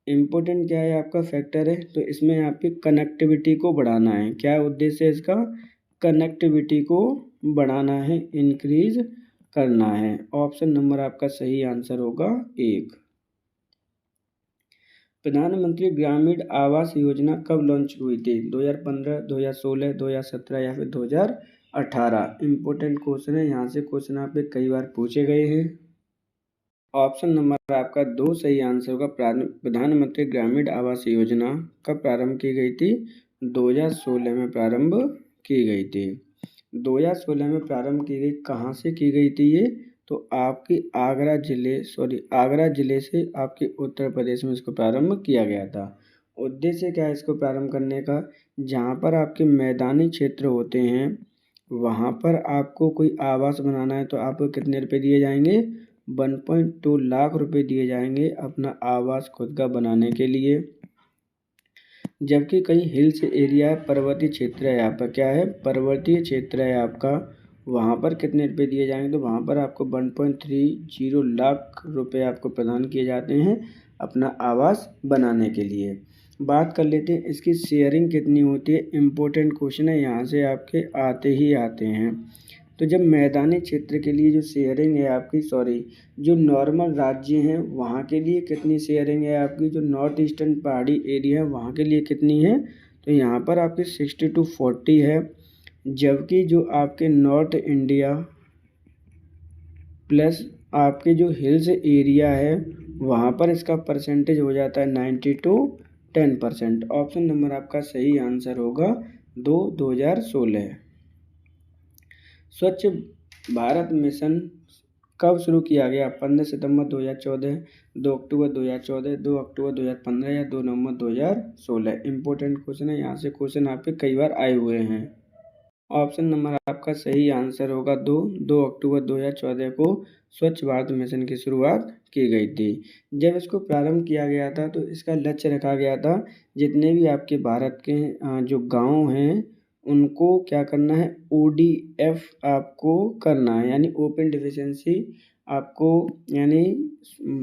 इम्पोर्टेंट क्या है आपका फैक्टर है, तो इसमें आपकी कनेक्टिविटी को बढ़ाना है। क्या उद्देश्य है इसका? कनेक्टिविटी को बढ़ाना है, इंक्रीज करना है। ऑप्शन नंबर आपका सही आंसर होगा 1। प्रधानमंत्री ग्रामीण आवास योजना कब लॉन्च हुई थी? 2015, 2016, 2017 या फिर 2018? 2018। इम्पोर्टेंट क्वेश्चन है, यहाँ से क्वेश्चन आप पे कई बार पूछे गए हैं। ऑप्शन नंबर आपका 2 सही आंसर होगा। प्रधानमंत्री ग्रामीण आवास योजना कब प्रारंभ की गई थी? 2016 में प्रारंभ की गई थी। 2016 में प्रारंभ की गई। कहाँ से की गई थी ये? तो आपकी आगरा जिले से आपके उत्तर प्रदेश में इसको प्रारंभ किया गया था। उद्देश्य क्या है इसको प्रारंभ करने का? जहाँ पर आपके मैदानी क्षेत्र होते हैं वहाँ पर आपको कोई आवास बनाना है तो आपको कितने रुपए दिए जाएंगे? 1.2 लाख रुपए दिए जाएंगे अपना आवास खुद का बनाने के लिए। जबकि कहीं हिल्स एरिया है, पर्वतीय क्षेत्र है, आपका क्या है? पर्वतीय क्षेत्र है आपका, वहाँ पर कितने रुपए दिए जाएंगे? तो वहाँ पर आपको 1.30 लाख रुपए आपको प्रदान किए जाते हैं अपना आवास बनाने के लिए। बात कर लेते हैं इसकी शेयरिंग कितनी होती है। इम्पोर्टेंट क्वेश्चन है, यहाँ से आपके आते ही आते हैं। तो जब मैदानी क्षेत्र के लिए जो शेयरिंग है आपकी, जो नॉर्मल राज्य हैं वहाँ के लिए कितनी शेयरिंग है आपकी? जो नॉर्थ ईस्टर्न पहाड़ी एरिया है वहाँ के लिए कितनी है? तो यहाँ पर आपकी 60-40 है। जबकि जो आपके नॉर्थ इंडिया प्लस आपके जो हिल्स एरिया है वहाँ पर इसका परसेंटेज हो जाता है 90-10%। ऑप्शन नंबर आपका सही आंसर होगा 2016। स्वच्छ भारत मिशन कब शुरू किया गया? 15 सितंबर 2014, 2 अक्टूबर 2014, 2 अक्टूबर 2015 या 2 नवंबर 2016। इम्पोर्टेंट क्वेश्चन है, यहाँ से क्वेश्चन आप पे कई बार आए हुए हैं। ऑप्शन नंबर आपका सही आंसर होगा 2 अक्टूबर 2014 को स्वच्छ भारत मिशन की शुरुआत की गई थी। जब इसको प्रारंभ किया गया था तो इसका लक्ष्य रखा गया था जितने भी आपके भारत के जो गांव हैं उनको क्या करना है? ODF आपको करना है, यानी ओपन डिफिशियंसी आपको, यानी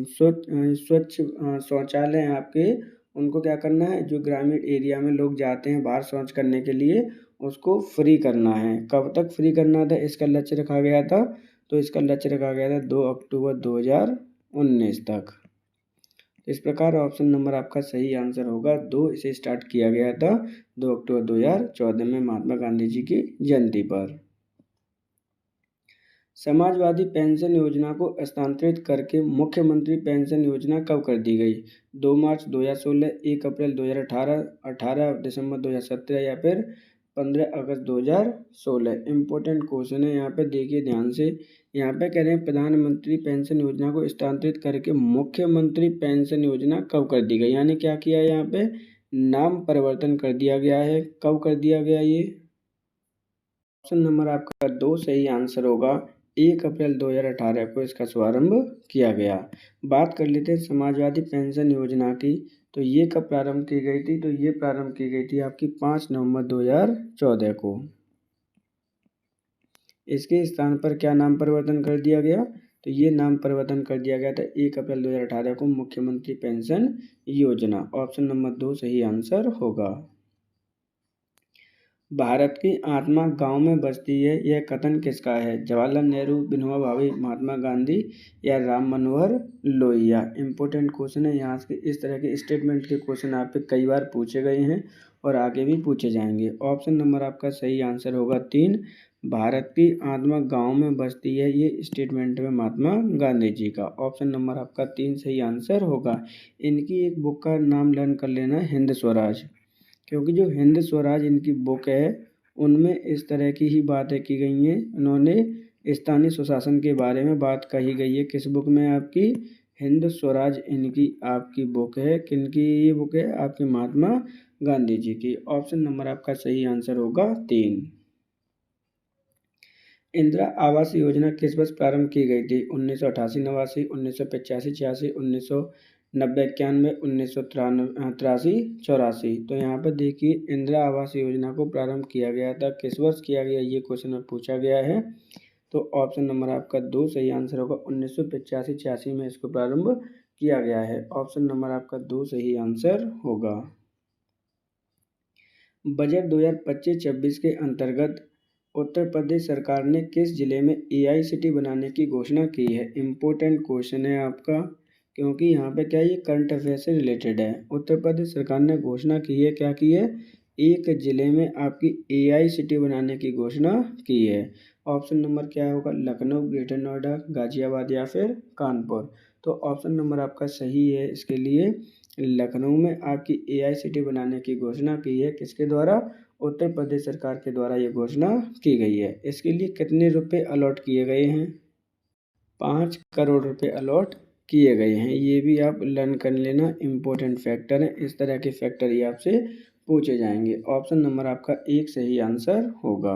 स्वच्छ शौचालय आपके उनको क्या करना है? जो ग्रामीण एरिया में लोग जाते हैं बाहर शौच करने के लिए उसको फ्री करना है। कब तक फ्री करना था इसका लक्ष्य रखा गया था? तो इसका लक्ष्य रखा गया था 2 अक्टूबर 2019 तक। इस प्रकार ऑप्शन नंबर आपका सही आंसर होगा 2। इसे स्टार्ट किया गया था 2 अक्टूबर 2014 में महात्मा गांधी जी की जयंती पर। समाजवादी पेंशन योजना को स्थानांतरित करके मुख्यमंत्री पेंशन योजना कब कर दी गई? 2 मार्च 2016, 1 अप्रैल 2018, 18 दिसंबर 2017 या फिर 15 अगस्त 2016। इम्पोर्टेंट क्वेश्चन है, यहाँ पे देखिए ध्यान से। यहाँ पे कह रहे हैं प्रधानमंत्री पेंशन योजना को स्थानांतरित करके मुख्यमंत्री पेंशन योजना कब कर दी गई, यानी क्या किया है यहाँ पे? नाम परिवर्तन कर दिया गया है। कब कर दिया गया ये? ऑप्शन नंबर आपका 2 सही आंसर होगा। 1 अप्रैल 2018 को इसका शुभारंभ किया गया। बात कर लेते हैं समाजवादी पेंशन योजना की। तो ये कब प्रारंभ की गई थी? तो ये प्रारंभ की गई थी आपकी 5 नवंबर 2014 को। इसके स्थान पर क्या नाम परिवर्तन कर दिया गया? तो ये नाम परिवर्तन कर दिया गया था 1 अप्रैल 2018 को मुख्यमंत्री पेंशन योजना। ऑप्शन नंबर 2 सही आंसर होगा। भारत की आत्मा गांव में बसती है, यह कथन किसका है? जवाहरलाल नेहरू, विनोबा भावे, महात्मा गांधी या राम मनोहर लोहिया। इंपॉर्टेंट क्वेश्चन है, यहाँ से इस तरह के स्टेटमेंट के क्वेश्चन आप पे कई बार पूछे गए हैं और आगे भी पूछे जाएंगे। ऑप्शन नंबर आपका सही आंसर होगा 3। भारत की आत्मा गांव में बसती है, ये स्टेटमेंट में महात्मा गांधी जी का। ऑप्शन नंबर आपका 3 सही आंसर होगा। इनकी एक बुक का नाम लर्न कर लेना, हिंद स्वराज, क्योंकि जो हिंद स्वराज इनकी बुक है उनमें इस तरह की ही बातें की गई हैं। उन्होंने स्थानीय सुशासन के बारे में बात कही गई है। किस बुक में? आपकी हिंद स्वराज इनकी आपकी बुक है। किनकी ये बुक है? आपके महात्मा गांधी जी की। ऑप्शन नंबर आपका सही आंसर होगा 3। इंदिरा आवास योजना किस वर्ष प्रारंभ की गई थी? 1988-89, 1985-86, 1990-91, 1983-84। तो यहाँ पर देखिए इंदिरा आवास योजना को प्रारंभ किया गया था, किस वर्ष किया गया ये क्वेश्चन में पूछा गया है। तो ऑप्शन नंबर आपका 2 सही आंसर होगा। 1985-86 में इसको प्रारंभ किया गया है। ऑप्शन नंबर आपका 2 सही आंसर होगा। बजट 2025-26 के अंतर्गत उत्तर प्रदेश सरकार ने किस जिले में AICT बनाने की घोषणा की है? इम्पोर्टेंट क्वेश्चन है आपका, क्योंकि यहाँ पे क्या ये करंट अफेयर से रिलेटेड है। उत्तर प्रदेश सरकार ने घोषणा की है, क्या की है? एक जिले में आपकी एआई सिटी बनाने की घोषणा की है? ऑप्शन नंबर क्या होगा? लखनऊ, ग्रेटर नोएडा, गाजियाबाद या फिर कानपुर। तो ऑप्शन नंबर आपका सही है इसके लिए। लखनऊ में आपकी एआई सिटी बनाने की घोषणा की है। किसके द्वारा? उत्तर प्रदेश सरकार के द्वारा ये घोषणा की गई है। इसके लिए कितने रुपए अलॉट किए गए हैं? 5 करोड़ रुपए अलॉट किए गए हैं। ये भी आप लर्न कर लेना, इम्पोर्टेंट फैक्टर है। इस तरह के फैक्टर ही आपसे पूछे जाएंगे। ऑप्शन नंबर आपका एक सही आंसर होगा।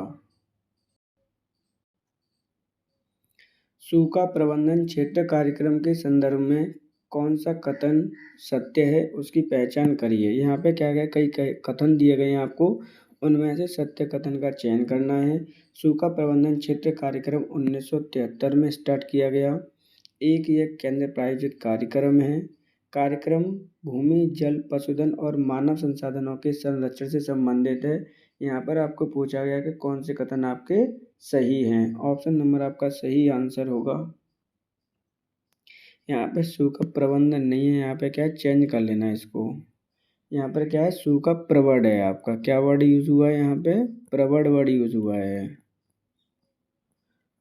सूखा प्रबंधन क्षेत्र कार्यक्रम के संदर्भ में कौन सा कथन सत्य है, उसकी पहचान करिए। यहाँ पे क्या क्या कई कथन दिए गए हैं आपको, उनमें से सत्य कथन का चयन करना है। सूखा प्रबंधन क्षेत्र कार्यक्रम 1973 में स्टार्ट किया गया। ये केंद्र प्रायोजित कार्यक्रम है। कार्यक्रम भूमि, जल, पशुधन और मानव संसाधनों के संरक्षण से संबंधित है। यहाँ पर आपको पूछा गया कि कौन से कथन आपके सही हैं। ऑप्शन नंबर आपका सही आंसर होगा। यहाँ पे सूखा प्रबंधन नहीं है, यहाँ पे क्या है, चेंज कर लेना है इसको। यहाँ पर क्या है, सूखा प्रवर्ड है आपका। क्या वर्ड यूज हुआ है यहाँ पे? प्रवर्ड वर्ड यूज हुआ है।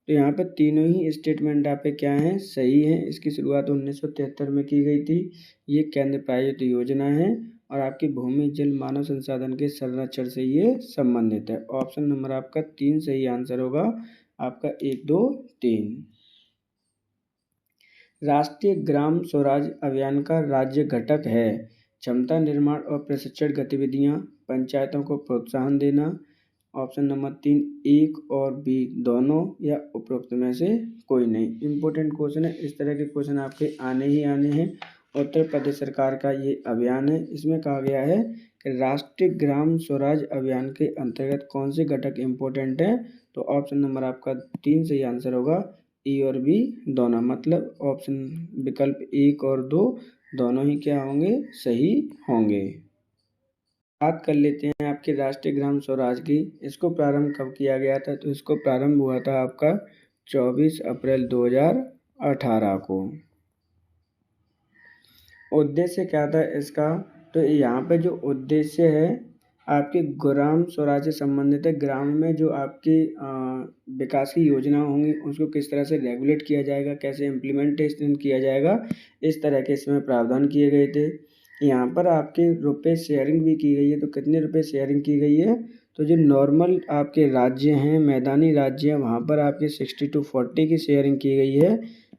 तो यहाँ पे तीनों ही स्टेटमेंट आप पे क्या है, सही है। इसकी शुरुआत 1973 में की गई थी। ये केंद्र प्रायोजित योजना है और आपकी भूमि, जल, मानव संसाधन के संरक्षण से ये संबंधित है। ऑप्शन नंबर आपका 3 सही आंसर होगा। आपका 1, 2, 3। राष्ट्रीय ग्राम स्वराज अभियान का राज्य घटक है क्षमता निर्माण और प्रशिक्षण गतिविधियां, पंचायतों को प्रोत्साहन देना। ऑप्शन नंबर 3 एक और बी दोनों, या उपरोक्त में से कोई नहीं। इंपॉर्टेंट क्वेश्चन है, इस तरह के क्वेश्चन आपके आने ही आने हैं। उत्तर प्रदेश सरकार का ये अभियान है। इसमें कहा गया है कि राष्ट्रीय ग्राम स्वराज अभियान के अंतर्गत कौन से घटक इम्पोर्टेंट है। तो ऑप्शन नंबर आपका 3 सही आंसर होगा। ए और बी दोनों, मतलब ऑप्शन विकल्प 1 और 2 दोनों ही क्या होंगे, सही होंगे। बात कर लेते हैं आपके राष्ट्रीय ग्राम स्वराज की। इसको प्रारंभ कब किया गया था? तो इसको प्रारंभ हुआ था आपका 24 अप्रैल 2018 को। उद्देश्य क्या था इसका? तो यहाँ पे जो उद्देश्य है आपके ग्राम स्वराज से संबंधित है। ग्राम में जो आपकी विकास की योजना होंगी उसको किस तरह से रेगुलेट किया जाएगा, कैसे इम्प्लीमेंटेशन किया जाएगा, इस तरह के इसमें प्रावधान किए गए थे। यहाँ पर आपके रुपए शेयरिंग भी की गई है। तो कितने रुपए शेयरिंग की गई है? तो जो नॉर्मल आपके राज्य हैं, मैदानी राज्य हैं, वहाँ पर आपके 60-40 की शेयरिंग की गई है।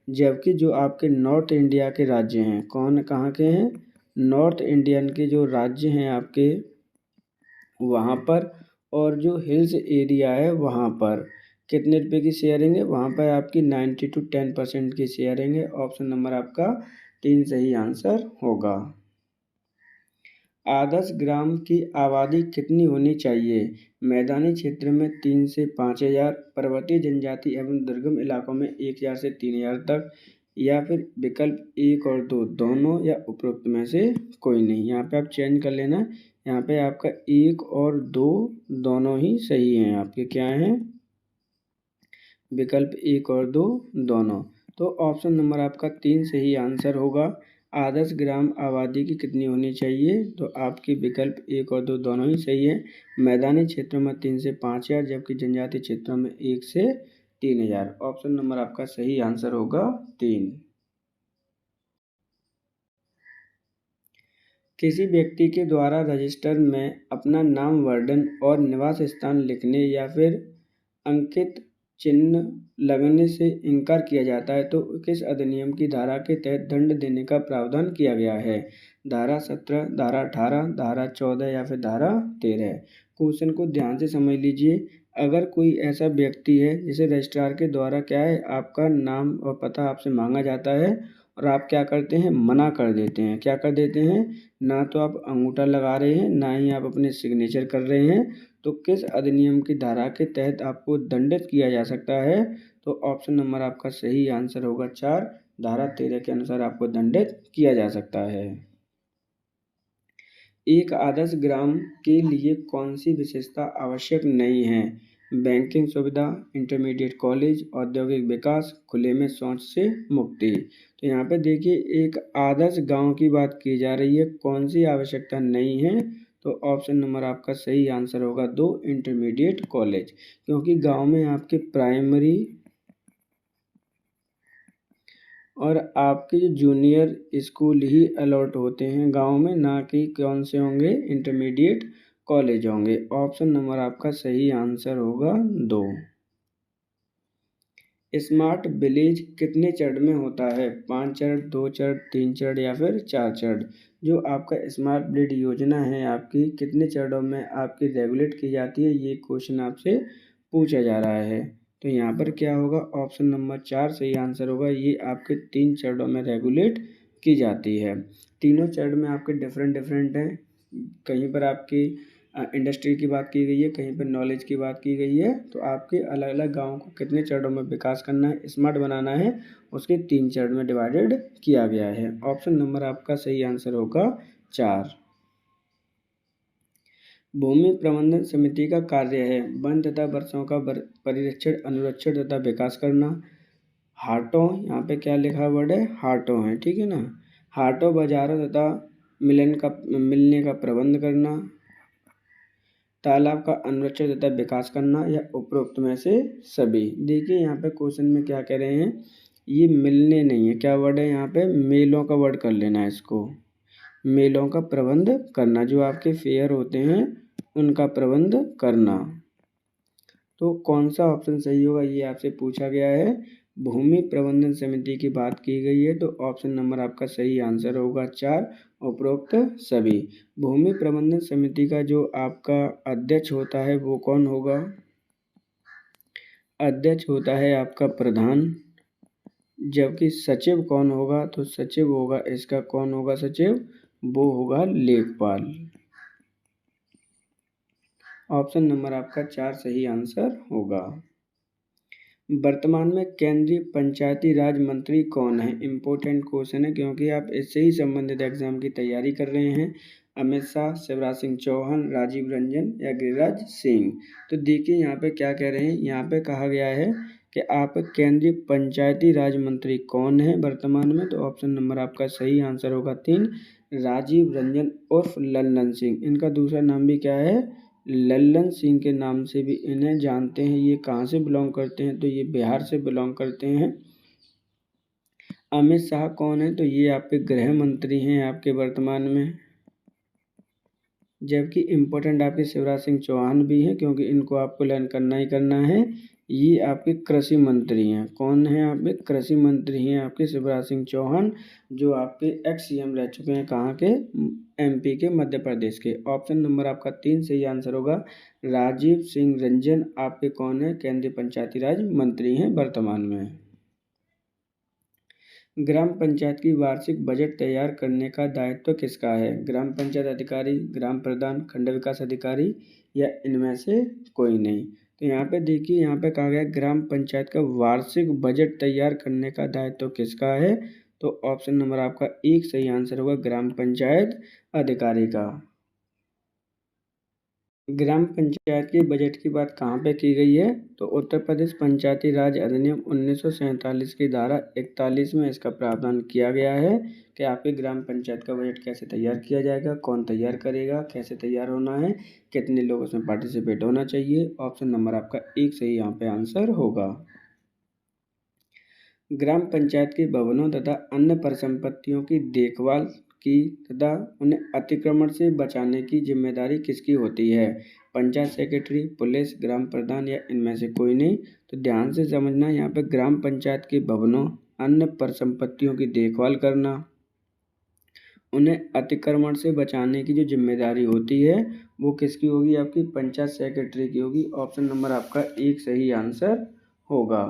जबकि जो आपके नॉर्थ इंडिया के राज्य हैं, कौन कहाँ के हैं, नॉर्थ इंडियन के जो राज्य हैं आपके, वहाँ पर और जो हिल्स एरिया है वहाँ पर कितने रुपए की शेयरिंग है? वहाँ पर आपकी 90-10% की शेयरिंग है। ऑप्शन नंबर आपका 3 सही आंसर होगा। आदर्श ग्राम की आबादी कितनी होनी चाहिए? मैदानी क्षेत्र में 3 से 5,000, पर्वतीय जनजाति एवं दुर्गम इलाकों में 1,000 से 3,000 तक, या फिर विकल्प 1 और 2 दोनों, या उपरोक्त में से कोई नहीं। यहाँ पे आप चेंज कर लेना। यहाँ पे आपका 1 और 2 दोनों ही सही हैं। आपके क्या हैं? विकल्प 1 और 2 दोनों। तो ऑप्शन नंबर आपका 3 सही आंसर होगा। आदर्श ग्राम आबादी की कितनी होनी चाहिए? तो आपकी विकल्प 1 और 2 दोनों ही सही है। मैदानी क्षेत्रों में 3 से 5,000, जबकि जनजातीय क्षेत्रों में 1 से 3,000। ऑप्शन नंबर आपका सही आंसर होगा 3। किसी व्यक्ति के द्वारा रजिस्टर में अपना नाम, वर्णन और निवास स्थान लिखने या फिर अंकित चिन्ह लगने से इनकार किया जाता है तो किस अधिनियम की धारा के तहत दंड देने का प्रावधान किया गया है? धारा 17, धारा 18, धारा 14 या फिर धारा 13। क्वेश्चन को ध्यान से समझ लीजिए। अगर कोई ऐसा व्यक्ति है जिसे रजिस्ट्रार के द्वारा क्या है, आपका नाम और पता आपसे मांगा जाता है और आप क्या करते हैं, मना कर देते हैं। क्या कर देते हैं? ना तो आप अंगूठा लगा रहे हैं, ना ही आप अपने सिग्नेचर कर रहे हैं। तो किस अधिनियम की धारा के तहत आपको दंडित किया जा सकता है? तो ऑप्शन नंबर आपका सही आंसर होगा 4। धारा 13 के अनुसार आपको दंडित किया जा सकता है। एक आदर्श ग्राम के लिए कौन सी विशेषता आवश्यक नहीं है? बैंकिंग सुविधा, इंटरमीडिएट कॉलेज, औद्योगिक विकास, खुले में शौच से मुक्ति। तो यहाँ पे देखिए, एक आदर्श गांव की बात की जा रही है, कौन सी आवश्यकता नहीं है? तो ऑप्शन नंबर आपका सही आंसर होगा 2 इंटरमीडिएट कॉलेज, क्योंकि गांव में आपके प्राइमरी और आपके जो जूनियर स्कूल ही अलॉट होते हैं गांव में, ना कि कौन से होंगे, इंटरमीडिएट कॉलेज होंगे। ऑप्शन नंबर आपका सही आंसर होगा 2। स्मार्ट विलेज कितने चरण में होता है? 5 चरण, 2 चरण, 3 चरण या फिर 4 चरण? जो आपका स्मार्ट विलेज योजना है आपकी कितने चरणों में आपकी रेगुलेट की जाती है, ये क्वेश्चन आपसे पूछा जा रहा है। तो यहाँ पर क्या होगा, ऑप्शन नंबर 4 सही आंसर होगा। ये आपके 3 चरणों में रेगुलेट की जाती है। तीनों चरण में आपके डिफरेंट हैं। कहीं पर आपकी इंडस्ट्री की बात की गई है, कहीं पर नॉलेज की बात की गई है। तो आपके अलग अलग गाँव को कितने चरणों में विकास करना है, स्मार्ट बनाना है, उसके 3 चरण में डिवाइडेड किया गया है। ऑप्शन नंबर आपका सही आंसर होगा 4। भूमि प्रबंधन समिति का कार्य है वन तथा वृक्षों का परिरक्षण, अनुरक्षण तथा विकास करना। हाटों, यहाँ पे क्या लिखा वर्ड है, हाटों है, ठीक है ना। हाटों, बाजारों तथा मिलने का प्रबंध करना, तालाब का अनुरक्षण तथा विकास करना, या उपरोक्त में से सभी। देखिए यहाँ पे क्वेश्चन में क्या कह रहे हैं, ये मिलने नहीं है, क्या वर्ड है यहाँ पे, मेलों का वर्ड कर लेना है इसको। मेलों का प्रबंध करना, जो आपके फेयर होते हैं उनका प्रबंध करना। तो कौन सा ऑप्शन सही होगा, ये आपसे पूछा गया है। भूमि प्रबंधन समिति की बात की गई है, तो ऑप्शन नंबर आपका सही आंसर होगा 4, उपरोक्त सभी। भूमि प्रबंधन समिति का जो आपका अध्यक्ष होता है वो कौन होगा? अध्यक्ष होता है आपका प्रधान। जबकि सचिव कौन होगा? तो सचिव होगा इसका, कौन होगा सचिव? वो होगा लेखपाल। ऑप्शन नंबर आपका 4 सही आंसर होगा। वर्तमान में केंद्रीय पंचायती राज मंत्री कौन है? इम्पोर्टेंट क्वेश्चन है, क्योंकि आप इससे ही संबंधित एग्जाम की तैयारी कर रहे हैं। अमित शाह, शिवराज सिंह चौहान, राजीव रंजन या गिरिराज सिंह? तो देखिए यहाँ पे क्या कह रहे हैं, यहाँ पे कहा गया है कि आप केंद्रीय पंचायती राज मंत्री कौन है वर्तमान में? तो ऑप्शन नंबर आपका सही आंसर होगा 3, राजीव रंजन उर्फ लल्लन सिंह। इनका दूसरा नाम भी क्या है, लल्लन सिंह के नाम से भी इन्हें जानते हैं। ये कहाँ से बिलोंग करते हैं? तो ये बिहार से बिलोंग करते हैं। अमित शाह कौन है? तो ये आपके गृह मंत्री हैं आपके वर्तमान में। जबकि इम्पोर्टेंट आपके शिवराज सिंह चौहान भी हैं, क्योंकि इनको आपको लर्न करना ही करना है। ये आपके कृषि मंत्री हैं। कौन है आपके? कृषि मंत्री हैं आपके शिवराज सिंह चौहान, जो आपके एक्स सीएम रह चुके हैं। कहाँ के? एमपी के, मध्य प्रदेश के। ऑप्शन नंबर आपका 3 सही आंसर होगा। राजीव सिंह रंजन आपके कौन है? केंद्रीय पंचायती राज मंत्री हैं वर्तमान में। ग्राम पंचायत की वार्षिक बजट तैयार करने का दायित्व किसका है? ग्राम पंचायत अधिकारी, ग्राम प्रधान, खंड विकास अधिकारी, या इनमें से कोई नहीं? तो यहाँ पे देखिए, यहाँ पे कहा गया ग्राम पंचायत का वार्षिक बजट तैयार करने का दायित्व किसका है? तो ऑप्शन नंबर आपका 1 सही आंसर होगा, ग्राम पंचायत अधिकारी का। ग्राम पंचायत के बजट की बात कहाँ पे की गई है? तो उत्तर प्रदेश पंचायती राज अधिनियम 1947 की धारा 41 में इसका प्रावधान किया गया है कि आपके ग्राम पंचायत का बजट कैसे तैयार किया जाएगा, कौन तैयार करेगा, कैसे तैयार होना है, कितने लोग उसमें पार्टिसिपेट होना चाहिए। ऑप्शन नंबर आपका 1 सही यहाँ पे आंसर होगा। ग्राम पंचायत के भवनों तथा अन्य परिसंपत्तियों की देखभाल की तथा उन्हें अतिक्रमण से बचाने की जिम्मेदारी किसकी होती है? पंचायत सेक्रेटरी, पुलिस, ग्राम प्रधान, या इनमें से कोई नहीं? तो ध्यान से समझना, यहाँ पे ग्राम पंचायत के भवनों, अन्य परिसंपत्तियों की देखभाल करना, उन्हें अतिक्रमण से बचाने की जो जिम्मेदारी होती है वो किसकी होगी? आपकी पंचायत सेक्रेटरी की होगी। ऑप्शन नंबर आपका 1 सही आंसर होगा।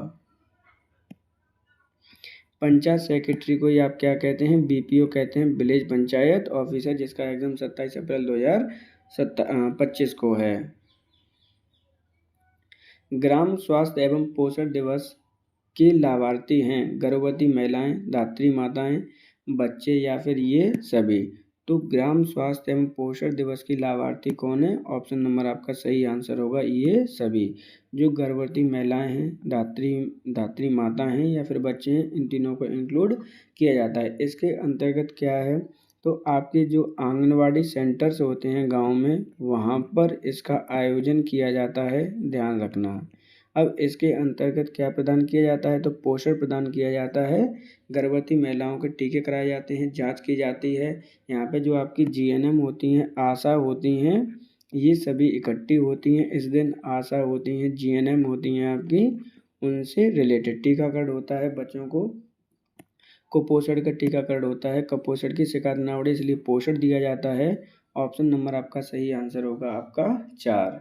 पंचायत सेक्रेटरी को ही आप क्या कहते हैं? बीपीओ कहते हैं, विलेज पंचायत ऑफिसर, जिसका एग्जाम 27 अप्रैल 2025 को है। ग्राम स्वास्थ्य एवं पोषण दिवस के लाभार्थी हैं गर्भवती महिलाएं, धात्री माताएं, बच्चे, या फिर ये सभी? तो ग्राम स्वास्थ्य एवं पोषण दिवस की लाभार्थी कौन है? ऑप्शन नंबर आपका सही आंसर होगा, ये सभी। जो गर्भवती महिलाएं हैं, धात्री माता हैं, या फिर बच्चे हैं, इन तीनों को इंक्लूड किया जाता है। इसके अंतर्गत क्या है? तो आपके जो आंगनवाड़ी सेंटर्स होते हैं गांव में, वहां पर इसका आयोजन किया जाता है, ध्यान रखना। अब इसके अंतर्गत क्या प्रदान किया जाता है, तो पोषण प्रदान किया जाता है, गर्भवती महिलाओं के टीके कराए जाते हैं, जांच की जाती है। यहाँ पे जो आपकी जीएनएम होती हैं, आशा होती हैं, ये सभी इकट्ठी होती हैं इस दिन। आशा होती हैं, जीएनएम होती हैं आपकी, उनसे रिलेटेड टीकाकरण होता है बच्चों को। कुपोषण का टीकाकरण होता है, कुपोषण की शिकायत न बढ़े इसलिए पोषण दिया जाता है। ऑप्शन नंबर आपका सही आंसर होगा आपका 4।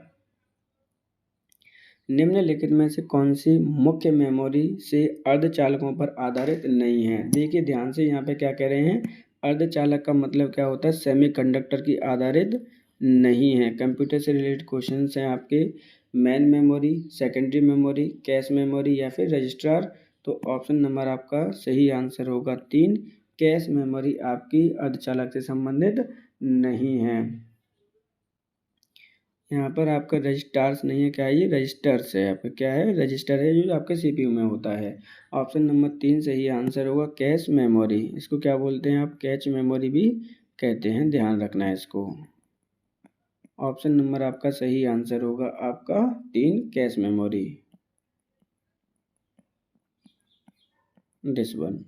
निम्नलिखित में से कौन सी मुख्य मेमोरी से अर्धचालकों पर आधारित नहीं है। देखिए ध्यान से, यहाँ पे क्या कह रहे हैं, अर्धचालक का मतलब क्या होता है, सेमीकंडक्टर की आधारित नहीं है। कंप्यूटर से रिलेटेड क्वेश्चन हैं आपके, main memory, secondary memory, cache memory या फिर रजिस्ट्रार। तो ऑप्शन नंबर आपका सही आंसर होगा 3, कैश मेमोरी आपकी अर्धचालक से संबंधित नहीं है। यहाँ पर आपका रजिस्टार्स नहीं है, क्या है ये, रजिस्टर्स है। आपका क्या है, रजिस्टर है जो आपके सीपीयू में होता है। ऑप्शन नंबर 3 सही आंसर होगा, कैश मेमोरी। इसको क्या बोलते हैं आप, कैच मेमोरी भी कहते हैं, ध्यान रखना है इसको। ऑप्शन नंबर आपका सही आंसर होगा आपका 3, कैश मेमोरी, दिस वन।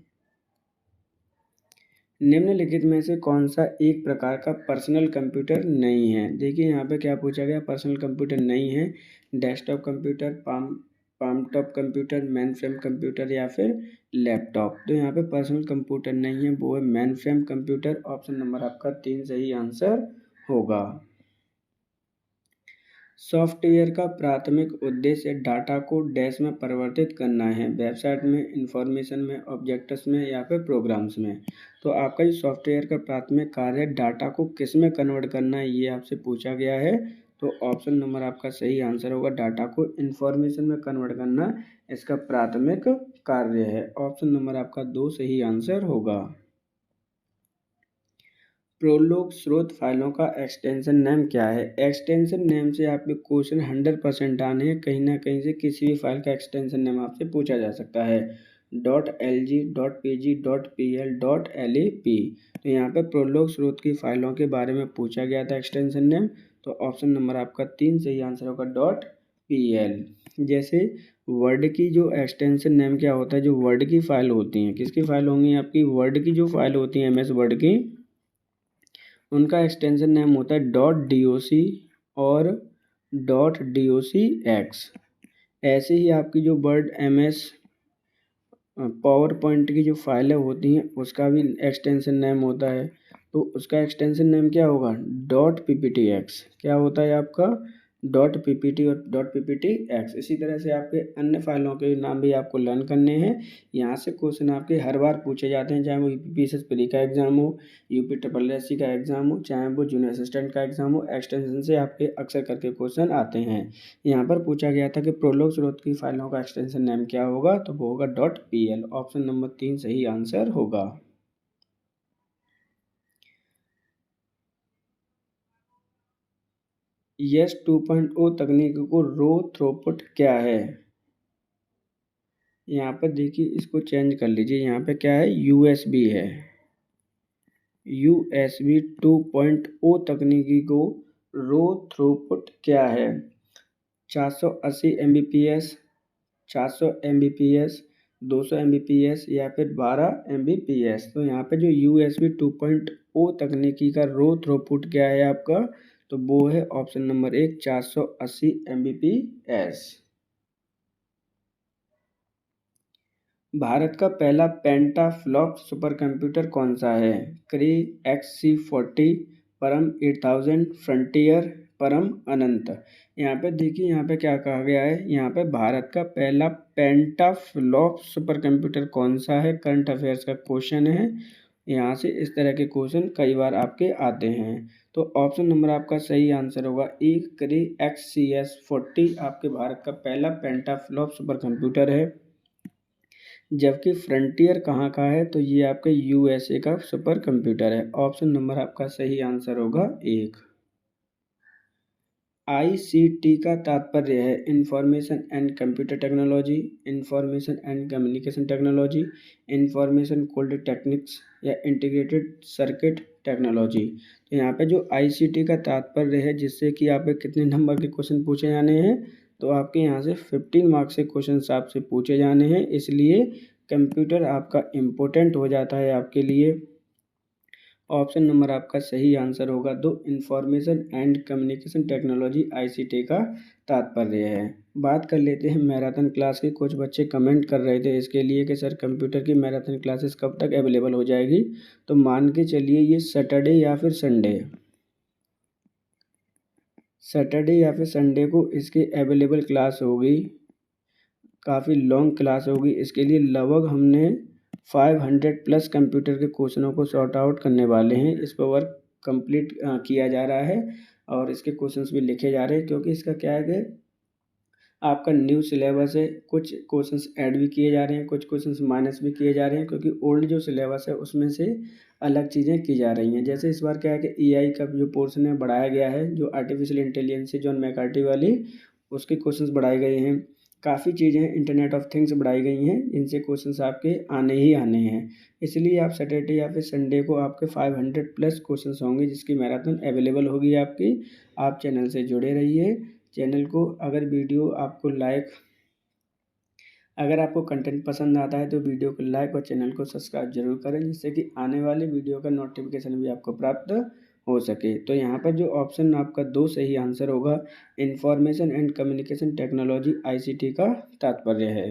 निम्नलिखित में से कौन सा एक प्रकार का पर्सनल कंप्यूटर नहीं है। देखिए यहाँ पे क्या पूछा गया, पर्सनल कंप्यूटर नहीं है, desktop computer, palm top computer, main frame computer या फिर लैपटॉप। तो यहाँ पे पर्सनल कंप्यूटर नहीं है, वो है main frame computer. Option number आपका 3 सही आंसर होगा। सॉफ्टवेयर का प्राथमिक उद्देश्य डाटा को डैश में परिवर्तित करना है, वेबसाइट में, इंफॉर्मेशन में, ऑब्जेक्ट्स में या फिर प्रोग्राम्स में। तो आपका जो सॉफ्टवेयर का प्राथमिक कार्य है, डाटा को किस में कन्वर्ट करना है, ये आपसे पूछा गया है। तो ऑप्शन नंबर आपका सही आंसर होगा, डाटा को इंफॉर्मेशन में कन्वर्ट करना इसका प्राथमिक कार्य है। ऑप्शन नंबर आपका 2 सही आंसर होगा। प्रोलोग स्रोत फाइलों का एक्सटेंशन नेम क्या है। एक्सटेंशन नेम से आपके क्वेश्चन 100% आने हैं, कहीं ना कहीं से किसी भी फाइल का एक्सटेंशन नेम आपसे पूछा जा सकता है। .lg, .pg, .pl, .lep। तो यहाँ पे प्रोलोग स्रोत की फाइलों के बारे में पूछा गया था एक्सटेंशन नेम। तो ऑप्शन नंबर आपका 3 सही आंसर होगा .pl। जैसे वर्ड की जो एक्सटेंशन नेम क्या होता है, जो वर्ड की फाइल होती हैं, किसकी फाइल होंगी आपकी, वर्ड की जो फाइल होती है MS वर्ड की, उनका एक्सटेंशन नेम होता है .doc और .docx। ऐसे ही आपकी जो वर्ड MS पावर पॉइंट की जो फाइलें होती हैं, उसका भी एक्सटेंशन नेम होता है। तो उसका एक्सटेंशन नेम क्या होगा, .pptx। क्या होता है आपका, .ppt और .pptx। इसी तरह से आपके अन्य फाइलों के नाम भी आपको लर्न करने हैं। यहाँ से क्वेश्चन आपके हर बार पूछे जाते हैं, चाहे वो UPSS प्री का एग्जाम हो, UPSSC का एग्जाम हो, चाहे वो जूनियर असिस्टेंट का एग्जाम हो, एक्सटेंशन से आपके अक्सर करके क्वेश्चन आते हैं। यहाँ पर पूछा गया था कि प्रोलोग स्रोत की फाइलों का एक्सटेंशन नेम क्या होगा, तो वो होगा .pl। ऑप्शन नंबर 3 सही आंसर होगा। यस 2.0 तकनीक को रो थ्रूपुट क्या है। यहाँ पर देखिए, इसको चेंज कर लीजिए, यहाँ पे क्या है, USB है। USB 2.0 तकनीकी को रो थ्रूपुट क्या है, 480 Mbps, 400 Mbps, 200 Mbps या फिर 12 Mbps। तो यहाँ पे जो USB 2.0 तकनीकी का रो थ्रूपुट क्या है आपका, तो वो है ऑप्शन नंबर 1, 480 Mbps। भारत का पहला पेंटाफ्लॉप सुपर कंप्यूटर कौन सा है, क्री, XC40, परम 8000, फ्रंटियर, परम अनंत। यहाँ पे देखिए, यहाँ पे क्या कहा गया है, यहाँ पे भारत का पहला पेंटाफ्लॉप सुपर कंप्यूटर कौन सा है, करंट अफेयर्स का क्वेश्चन है। यहाँ से इस तरह के क्वेश्चन कई बार आपके आते हैं। तो ऑप्शन नंबर आपका सही आंसर होगा 1, क्री XCS40 आपके भारत का पहला पेंटाफ्लॉप सुपर कंप्यूटर है। जबकि फ्रंटियर कहाँ का है, तो ये आपके USA का सुपर कंप्यूटर है। ऑप्शन नंबर आपका सही आंसर होगा 1। ICT का तात्पर्य है information and computer technology, information and communication technology, information cold techniques या इंटीग्रेटेड सर्किट टेक्नोलॉजी। तो यहाँ पे जो ICT का तात्पर्य है जिससे कि आप पे कितने नंबर के क्वेश्चन पूछे जाने हैं, तो आपके यहाँ से 15 मार्क्स के क्वेश्चन आपसे पूछे जाने हैं, इसलिए कंप्यूटर आपका इम्पोर्टेंट हो जाता है आपके लिए। ऑप्शन नंबर आपका सही आंसर होगा 2, information and communication technology ICT का तात्पर्य है। बात कर लेते हैं मैराथन क्लास की। कुछ बच्चे कमेंट कर रहे थे इसके लिए कि सर कंप्यूटर की मैराथन क्लासेस कब तक अवेलेबल हो जाएगी, तो मान के चलिए ये सैटरडे या फिर संडे को इसकी अवेलेबल क्लास होगी। काफ़ी लॉन्ग क्लास होगी। इसके लिए लगभग हमने 500 प्लस कंप्यूटर के क्वेश्चनों को सॉर्ट आउट करने वाले हैं। इस पर वर्क कंप्लीट किया जा रहा है और इसके क्वेश्चंस भी लिखे जा रहे हैं, क्योंकि इसका क्या है कि आपका न्यू सिलेबस है। कुछ क्वेश्चंस ऐड भी किए जा रहे हैं, कुछ क्वेश्चंस माइनस भी किए जा रहे हैं, क्योंकि ओल्ड जो सिलेबस है उसमें से अलग चीज़ें की जा रही हैं। जैसे इस बार क्या है कि AI का जो पोर्शन है बढ़ाया गया है, जो आर्टिफिशियल इंटेलिजेंस है जॉन मैकार्टी वाली, उसके क्वेश्चंस बढ़ाए गए हैं। काफ़ी चीज़ें इंटरनेट ऑफ थिंग्स बढ़ाई गई हैं, इनसे क्वेश्चंस आपके आने ही आने हैं। इसलिए आप सैटरडे या फिर संडे को आपके 500 प्लस क्वेश्चंस होंगे जिसकी मैराथन अवेलेबल होगी आपकी। आप चैनल से जुड़े रहिए। चैनल को अगर आपको कंटेंट पसंद आता है तो वीडियो को लाइक और चैनल को सब्सक्राइब जरूर करें, जिससे कि आने वाले वीडियो का नोटिफिकेशन भी आपको प्राप्त हो सके। तो यहाँ पर जो ऑप्शन आपका 2 सही आंसर होगा। Information and communication technology ICT का तात्पर्य है।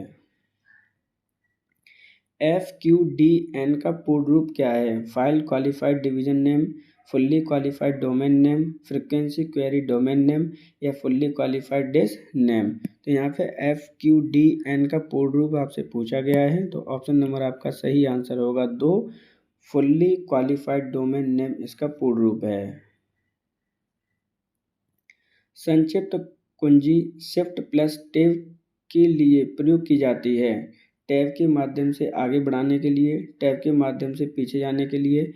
FQDN का पूर्ण रूप क्या है? File qualified division name, fully qualified domain name, frequency query domain name या फुल्ली क्वालिफाइड डिस्क नेम। तो यहाँ पे FQDN का पूर्ण रूप आपसे पूछा गया है, तो ऑप्शन नंबर आपका सही आंसर होगा 2, फुल्ली क्वालिफाइड डोमेन नेम इसका पूर्ण रूप है। संक्षिप्त कुंजी शिफ्ट प्लस टैब के लिए प्रयोग की जाती है। टैब के माध्यम से आगे बढ़ाने के लिए, टैब के माध्यम से पीछे जाने के लिए,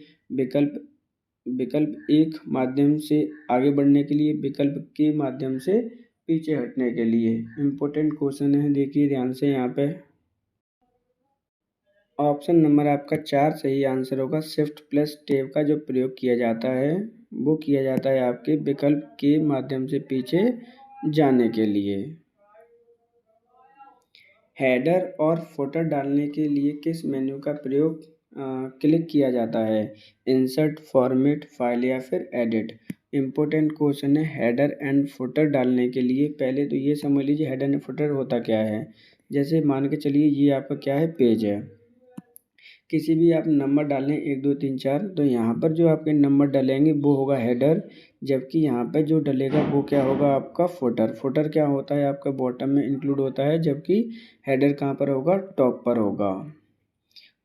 विकल्प एक माध्यम से आगे बढ़ने के लिए, विकल्प के माध्यम से पीछे हटने के लिए। इम्पोर्टेंट क्वेश्चन है, देखिए ध्यान से यहाँ पे। ऑप्शन नंबर आपका 4 सही आंसर होगा। शिफ्ट प्लस टैब का जो प्रयोग किया जाता है वो किया जाता है आपके विकल्प के माध्यम से पीछे जाने के लिए। हेडर और फुटर डालने के लिए किस मेन्यू का प्रयोग क्लिक किया जाता है? इंसर्ट, फॉर्मेट, फाइल या फिर एडिट। इम्पोर्टेंट क्वेश्चन है। हेडर एंड फुटर डालने के लिए पहले तो ये समझ लीजिए हेडर एंड फुटर होता क्या है। जैसे मान के चलिए ये आपका क्या है, पेज है। किसी भी आप नंबर डालें 1 2 3 4, तो यहाँ पर जो आपके नंबर डलेंगे वो होगा हेडर, जबकि यहाँ पे जो डलेगा वो क्या होगा आपका फुटर। फुटर क्या होता है आपका बॉटम में इंक्लूड होता है, जबकि हेडर कहाँ पर होगा, टॉप पर होगा।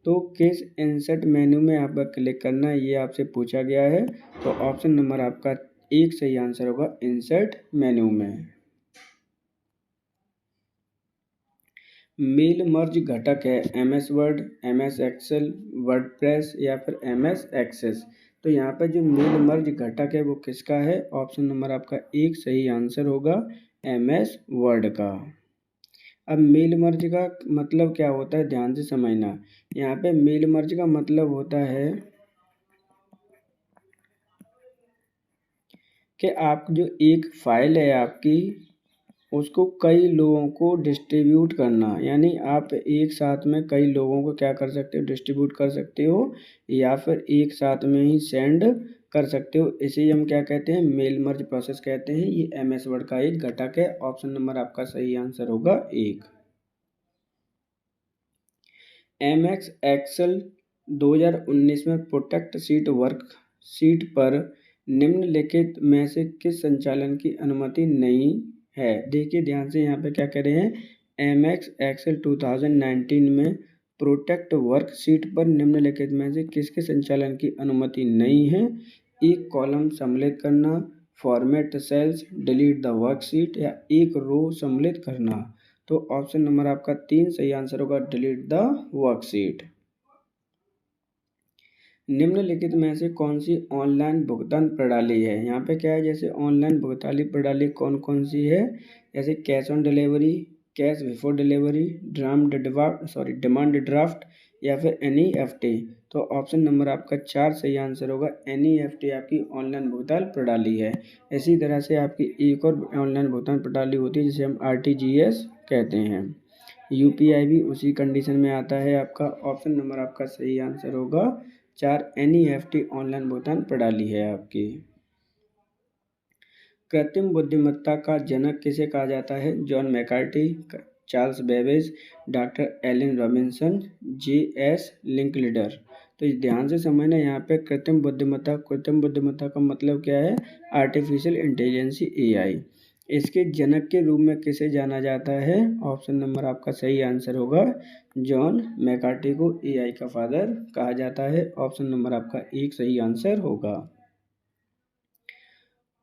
तो किस इंसर्ट मेन्यू में आपका क्लिक करना है ये आपसे पूछा गया है, तो ऑप्शन नंबर आपका 1 सही आंसर होगा, इंसर्ट मेन्यू में। मेल मर्ज घटक है MS Word, MS Excel, WordPress या फिर MS एक्सेस। तो यहाँ पर जो मेल मर्ज घटक है वो किसका है? ऑप्शन नंबर आपका 1 सही आंसर होगा, MS वर्ड का। अब मेल मर्ज का मतलब क्या होता है, ध्यान से समझना। यहाँ पे मेल मर्ज का मतलब होता है कि आप जो एक फाइल है आपकी, उसको कई लोगों को डिस्ट्रीब्यूट करना, यानी आप एक साथ में कई लोगों को क्या कर सकते हो, डिस्ट्रीब्यूट कर सकते हो या फिर एक साथ में ही सेंड कर सकते हो। इसे हम क्या कहते हैं, मेल मर्ज प्रोसेस कहते हैं। ये MS वर्ड का एक घटक है। ऑप्शन नंबर आपका सही आंसर होगा 1। MS एक्सेल 2019 में प्रोटेक्ट शीट वर्कशीट पर निम्नलिखित में से किस संचालन की अनुमति नहीं है? देखिए ध्यान से यहाँ पे क्या कह रहे हैं, MS एक्सेल 2019 में प्रोटेक्ट वर्कशीट पर निम्नलिखित में से किसके संचालन की अनुमति नहीं है? एक कॉलम सम्मिलित करना, format cells, delete the worksheet या एक रो सम्मिलित करना। तो ऑप्शन नंबर आपका 3 सही आंसर होगा, डिलीट द वर्कशीट। निम्नलिखित में से कौन सी ऑनलाइन भुगतान प्रणाली है? यहाँ पे क्या है, जैसे ऑनलाइन भुगतान प्रणाली कौन कौन सी है, जैसे cash on delivery, cash before delivery, demand draft या फिर NEFT। तो ऑप्शन नंबर आपका 4 सही आंसर होगा। NEFT आपकी ऑनलाइन भुगतान प्रणाली है। इसी तरह से आपकी एक और ऑनलाइन भुगतान प्रणाली होती है जिसे हम RTGS कहते हैं। UPI भी उसी कंडीशन में आता है आपका। ऑप्शन नंबर आपका सही आंसर होगा 4। NEFT ऑनलाइन भुगतान प्रणाली है आपकी। कृत्रिम बुद्धिमत्ता का जनक किसे कहा जाता है? John McCarthy, Charles Babbage, doctor Alan Robinson, JS Licklider. तो ध्यान से समझना यहाँ पे कृत्रिम बुद्धिमत्ता का मतलब क्या है? Artificial intelligence AI। इसके जनक के रूप में किसे जाना जाता है? ऑप्शन नंबर आपका सही आंसर होगा जॉन मैकार्टी को AI का फादर कहा जाता है। ऑप्शन नंबर आपका 1 सही आंसर होगा।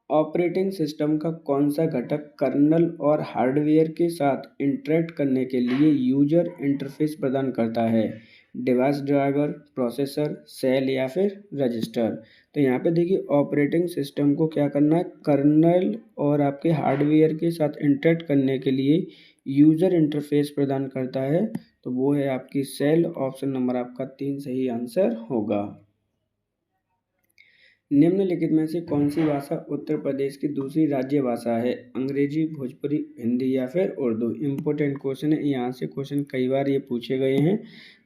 ऑपरेटिंग सिस्टम का कौन सा घटक कर्नल और हार्डवेयर के साथ इंटरैक्ट करने के लिए यूजर इंटरफेस प्रदान करता है? डिवाइस ड्राइवर, प्रोसेसर, सेल या फिर रजिस्टर। तो यहाँ पे देखिए ऑपरेटिंग सिस्टम को क्या करना है? कर्नल और आपके हार्डवेयर के साथ इंटरैक्ट करने के लिए यूजर इंटरफेस प्रदान करता है। तो वो है आपकी सेल। ऑप्शन नंबर आपका 3 सही आंसर होगा। निम्नलिखित में से कौन सी भाषा उत्तर प्रदेश की दूसरी राज्य भाषा है? अंग्रेजी, भोजपुरी, हिंदी या फिर उर्दू। इम्पोर्टेंट क्वेश्चन है, यहाँ से क्वेश्चन कई बार ये पूछे गए हैं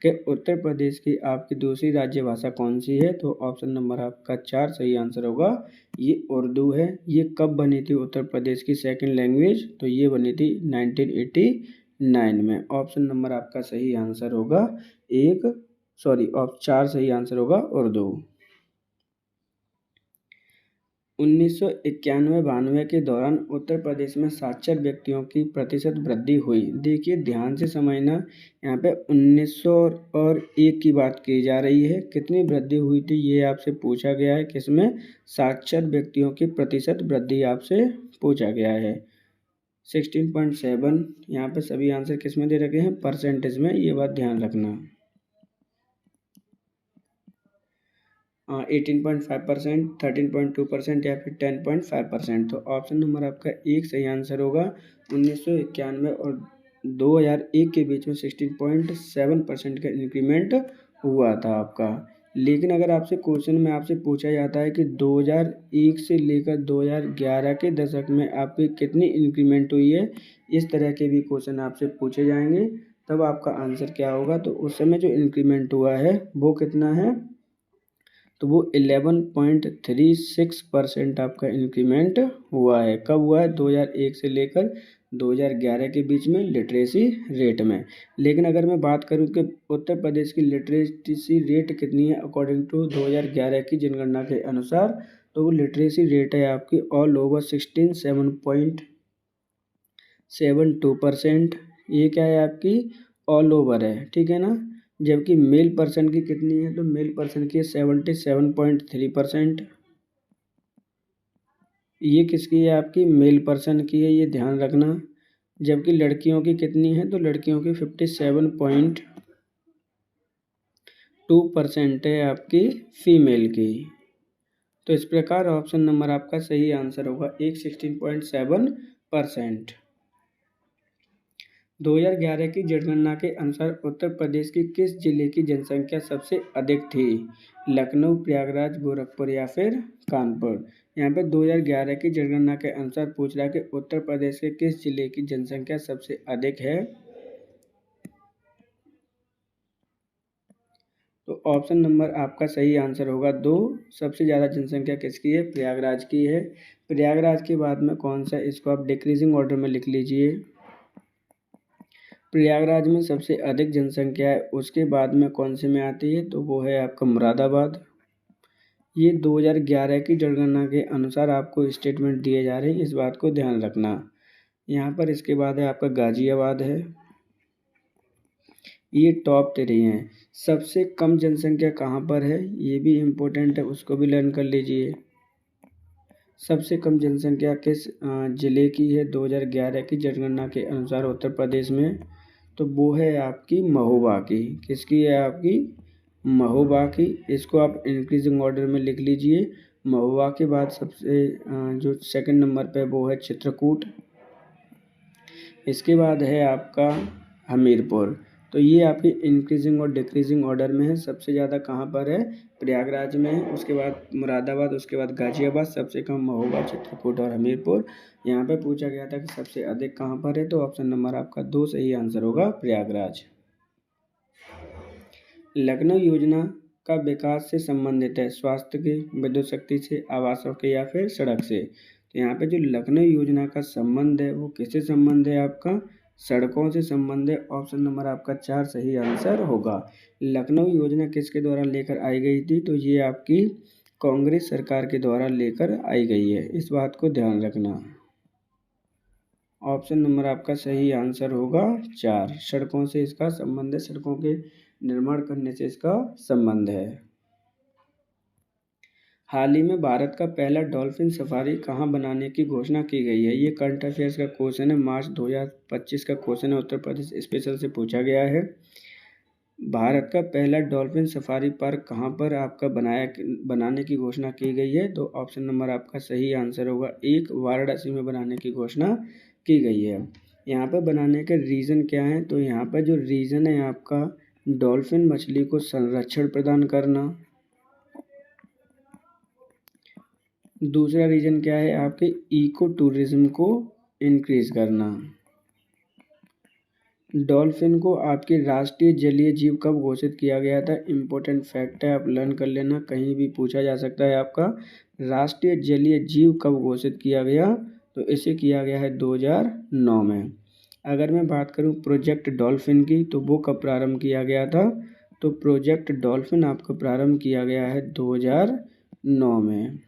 कि उत्तर प्रदेश की आपकी दूसरी राज्य भाषा कौन सी है? तो ऑप्शन नंबर आपका 4 सही आंसर होगा, ये उर्दू है। ये कब बनी थी उत्तर प्रदेश की सेकेंड लैंग्वेज? तो ये बनी थी 1989 में। ऑप्शन नंबर आपका सही आंसर होगा 4 सही आंसर होगा उर्दू। 1991-92 के दौरान उत्तर प्रदेश में साक्षर व्यक्तियों की प्रतिशत वृद्धि हुई। देखिए ध्यान से समझना, यहाँ पे 1901 की बात की जा रही है। कितनी वृद्धि हुई थी ये आपसे पूछा गया है। किसमें? साक्षर व्यक्तियों की प्रतिशत वृद्धि आपसे पूछा गया है। 16.7। यहाँ पे सभी आंसर किस में दे रखे हैं? परसेंटेज में। ये बात ध्यान रखना। 18.5%, 13.2% या फिर 10.5%। तो ऑप्शन नंबर आपका 1 सही आंसर होगा। 1991 और 2001 के बीच में 16.7% का इंक्रीमेंट हुआ था आपका। लेकिन अगर आपसे क्वेश्चन में आपसे पूछा जाता है कि 2001 से लेकर 2011 के दशक में आपकी कितनी इंक्रीमेंट हुई है, इस तरह के भी क्वेश्चन आपसे पूछे जाएंगे, तब आपका आंसर क्या होगा? तो उस समय जो इंक्रीमेंट हुआ है वो कितना है? तो वो 11.36% आपका इंक्रीमेंट हुआ है। कब हुआ है? 2001 से लेकर 2011 के बीच में लिटरेसी रेट में। लेकिन अगर मैं बात करूं कि उत्तर प्रदेश की लिटरेसी रेट कितनी है अकॉर्डिंग टू 2011 की जनगणना के अनुसार, तो वो लिटरेसी रेट है आपकी ऑल ओवर 67.72%। ये क्या है? आपकी ऑल ओवर है, ठीक है ना। जबकि मेल पर्सन की कितनी है? तो मेल पर्सन की 77.3%। ये किसकी है? आपकी मेल पर्सन की है, ये ध्यान रखना। जबकि लड़कियों की कितनी है? तो लड़कियों की 57.2% है आपकी फीमेल की। तो इस प्रकार ऑप्शन नंबर आपका सही आंसर होगा 16.7%। 2011 की जनगणना के अनुसार उत्तर प्रदेश की किस जिले की जनसंख्या सबसे अधिक थी? लखनऊ, प्रयागराज, गोरखपुर या फिर कानपुर। यहाँ पे 2011 की जनगणना के अनुसार पूछ रहा है कि उत्तर प्रदेश के किस जिले की जनसंख्या सबसे अधिक है? तो ऑप्शन नंबर आपका सही आंसर होगा 2। सबसे ज़्यादा जनसंख्या किसकी है? प्रयागराज की है। प्रयागराज के बाद में कौन सा? इसको आप डिक्रीजिंग ऑर्डर में लिख लीजिए। प्रयागराज में सबसे अधिक जनसंख्या है। उसके बाद में कौन से में आती है? तो वो है आपका मुरादाबाद। ये 2011 की जनगणना के अनुसार आपको स्टेटमेंट दिए जा रहे हैं, इस बात को ध्यान रखना। यहाँ पर इसके बाद है आपका गाजियाबाद है। ये टॉप 3 हैं। सबसे कम जनसंख्या कहाँ पर है? ये भी इम्पोर्टेंट है, उसको भी लर्न कर लीजिए। सबसे कम जनसंख्या किस जिले की है 2011 की जनगणना के अनुसार उत्तर प्रदेश में? तो वो है आपकी महोबा की। किसकी है? आपकी महोबा की। इसको आप इंक्रीजिंग ऑर्डर में लिख लीजिए। महोबा के बाद सबसे जो सेकंड नंबर पे वो है चित्रकूट। इसके बाद है आपका हमीरपुर। तो ये आपकी इंक्रीजिंग और डिक्रीजिंग ऑर्डर में है। सबसे ज़्यादा कहाँ पर है? प्रयागराज में है, उसके बाद मुरादाबाद, उसके बाद गाजियाबाद, सबसे कम महोबा, चित्रकूट और हमीरपुर। यहाँ पे पूछा गया था कि सबसे अधिक कहाँ पर है, तो ऑप्शन नंबर आपका 2 सही आंसर होगा, प्रयागराज। लखनऊ योजना का विकास से संबंधित है, स्वास्थ्य के, विद्युत शक्ति से, आवासों के या फिर सड़क से। तो यहाँ पे जो लखनऊ योजना का संबंध है वो किससे संबंध है? आपका सड़कों से संबंध है। ऑप्शन नंबर आपका 4 सही आंसर होगा। लखनऊ योजना किसके द्वारा लेकर आई गई थी? तो ये आपकी कांग्रेस सरकार के द्वारा लेकर आई गई है, इस बात को ध्यान रखना। ऑप्शन नंबर आपका सही आंसर होगा 4, सड़कों से इसका संबंध है, सड़कों के निर्माण करने से इसका संबंध है। हाल ही में भारत का पहला डॉल्फिन सफारी कहाँ बनाने की घोषणा की गई है? ये करंट अफेयर्स का क्वेश्चन है, मार्च 2025 का क्वेश्चन है, उत्तर प्रदेश स्पेशल से पूछा गया है। भारत का पहला डॉल्फिन सफारी पार्क कहाँ पर आपका बनाने की घोषणा की गई है? तो ऑप्शन नंबर आपका सही आंसर होगा 1, वाराणसी में बनाने की घोषणा की गई है। यहाँ पर बनाने के रीज़न क्या है? तो यहाँ पर जो रीज़न है आपका डॉल्फिन मछली को संरक्षण प्रदान करना। दूसरा रीज़न क्या है? आपके इको टूरिज्म को इंक्रीज करना। डॉल्फिन को आपके राष्ट्रीय जलीय जीव कब घोषित किया गया था? इम्पोर्टेंट फैक्ट है, आप लर्न कर लेना, कहीं भी पूछा जा सकता है। आपका राष्ट्रीय जलीय जीव कब घोषित किया गया? तो इसे किया गया है 2009 में। अगर मैं बात करूं प्रोजेक्ट डॉल्फिन की, तो वो कब प्रारंभ किया गया था? तो प्रोजेक्ट डॉल्फिन आपको प्रारंभ किया गया है 2009 में।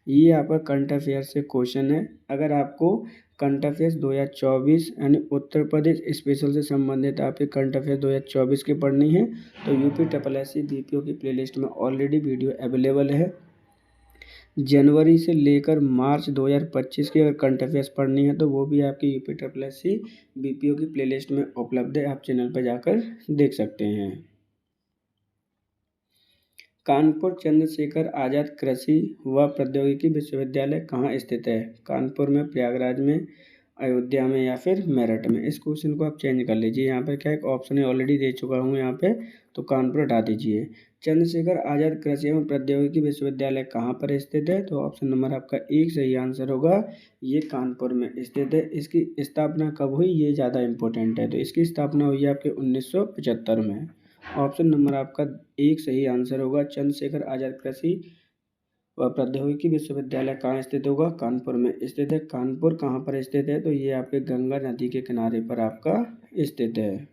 ये आपका करंट अफेयर से क्वेश्चन है। अगर आपको करंट अफेयर्स 2024 यानी उत्तर प्रदेश स्पेशल से संबंधित आपके करंट अफेयर 2024 की पढ़नी है, तो UPSSC BPO की प्लेलिस्ट में ऑलरेडी वीडियो अवेलेबल है। जनवरी से लेकर मार्च 2025 की अगर करंट अफेयर्स पढ़नी है तो वो भी आपकी UPSSC BPO की प्लेलिस्ट में उपलब्ध है, आप चैनल पर जाकर देख सकते हैं। कानपुर चंद्रशेखर आज़ाद कृषि व प्रौद्योगिकी विश्वविद्यालय कहाँ स्थित है? कानपुर में, प्रयागराज में, अयोध्या में या फिर मेरठ में? इस क्वेश्चन को आप चेंज कर लीजिए। यहाँ पर क्या एक ऑप्शन है, ऑलरेडी दे चुका हूँ यहाँ पे, तो कानपुर हटा दीजिए। चंद्रशेखर आज़ाद कृषि एवं प्रौद्योगिकी विश्वविद्यालय कहाँ पर स्थित है? तो ऑप्शन नंबर आपका 1 सही आंसर होगा, ये कानपुर में स्थित है। इसकी स्थापना कब हुई, ये ज़्यादा इंपॉर्टेंट है। तो इसकी स्थापना हुई है आपके 1975 में। ऑप्शन नंबर आपका 1 सही आंसर होगा। चंद्रशेखर आज़ाद कृषि व प्रौद्योगिकी विश्वविद्यालय कहाँ स्थित होगा? कानपुर में स्थित है। कानपुर कहाँ पर स्थित है? तो ये आपके गंगा नदी के किनारे पर आपका स्थित है।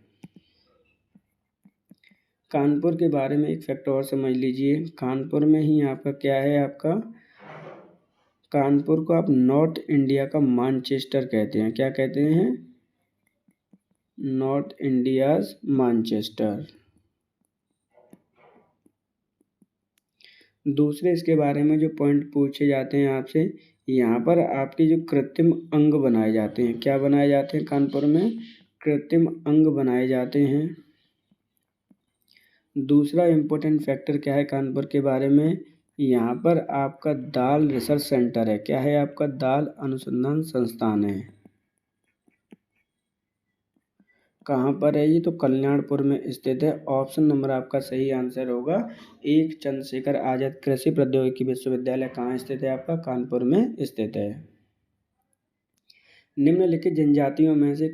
कानपुर के बारे में एक फैक्ट और समझ लीजिए। कानपुर में ही आपका क्या है, आपका कानपुर को आप नॉर्थ इंडिया का मैनचेस्टर कहते हैं। क्या कहते हैं? North India's Manchester. दूसरे इसके बारे में जो पॉइंट पूछे जाते हैं आपसे, यहाँ पर आपके जो कृत्रिम अंग बनाए जाते हैं, क्या बनाए जाते हैं? कानपुर में कृत्रिम अंग बनाए जाते हैं। दूसरा इम्पोर्टेंट फैक्टर क्या है कानपुर के बारे में? यहाँ पर आपका दाल रिसर्च सेंटर है। क्या है? आपका दाल अनुसंधान संस्थान है। कहाँ पर है ये? तो कल्याणपुर में स्थित है। ऑप्शन नंबर आपका सही आंसर होगा 1, चंद्रशेखर आज़ाद कृषि प्रौद्योगिकी विश्वविद्यालय कहाँ स्थित है? आपका कानपुर में स्थित है। निम्नलिखित जनजातियों में से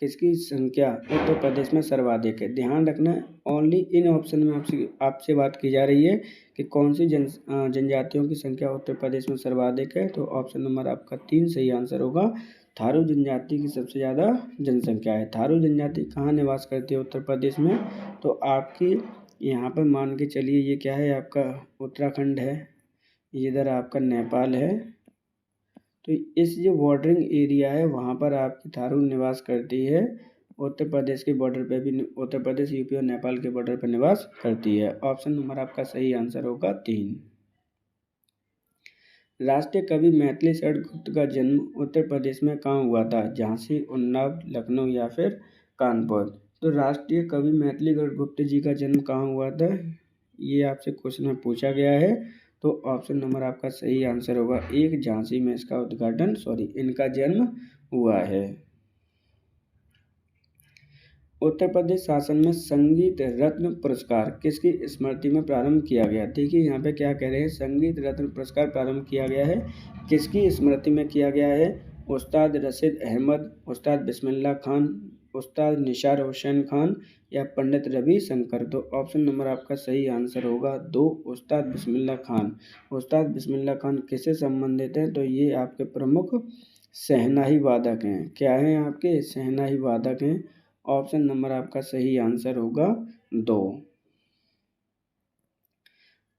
किसकी संख्या उत्तर प्रदेश में सर्वाधिक है? ध्यान रखना, ओनली इन ऑप्शन में आपसे बात की जा रही है कि कौन सी जनजातियों की संख्या उत्तर प्रदेश में सर्वाधिक है। तो ऑप्शन नंबर आपका 3 सही आंसर होगा। थारू जनजाति की सबसे ज़्यादा जनसंख्या है। थारू जनजाति कहाँ निवास करती है उत्तर प्रदेश में? तो आपकी यहाँ पर मान के चलिए, ये क्या है, आपका उत्तराखंड है, इधर आपका नेपाल है। तो इस जो बॉर्डरिंग एरिया है वहाँ पर आपकी थारू निवास करती है। उत्तर प्रदेश के बॉर्डर पे भी, उत्तर प्रदेश, यूपी और नेपाल के बॉर्डर पर निवास करती है। ऑप्शन नंबर आपका सही आंसर होगा 3। राष्ट्रीय कवि मैथिली शरण गुप्त का जन्म उत्तर प्रदेश में कहाँ हुआ था? झांसी, उन्नाव, लखनऊ या फिर कानपुर? तो राष्ट्रीय कवि मैथिली शरण गुप्त जी का जन्म कहाँ हुआ था, ये आपसे क्वेश्चन में पूछा गया है। तो ऑप्शन नंबर आपका सही आंसर होगा 1, झांसी में इनका जन्म हुआ है। उत्तर प्रदेश शासन में संगीत रत्न पुरस्कार किसकी स्मृति में प्रारंभ किया गया। देखिए यहाँ पे क्या कह रहे हैं, संगीत रत्न पुरस्कार प्रारंभ किया गया है, किसकी स्मृति में किया गया है। उस्ताद रशीद अहमद, उस्ताद बिस्मिल्लाह खान, उस्ताद निसार हुसैन खान या पंडित रवि शंकर। तो ऑप्शन नंबर आपका सही आंसर होगा 2, उस्ताद बिस्मिल्लाह खान। उस्ताद बिस्मिल्लाह खान किससे संबंधित हैं, तो ये आपके प्रमुख शहनाई वादक हैं। क्या हैं आपके, शहनाई वादक हैं। ऑप्शन नंबर आपका सही आंसर होगा 2।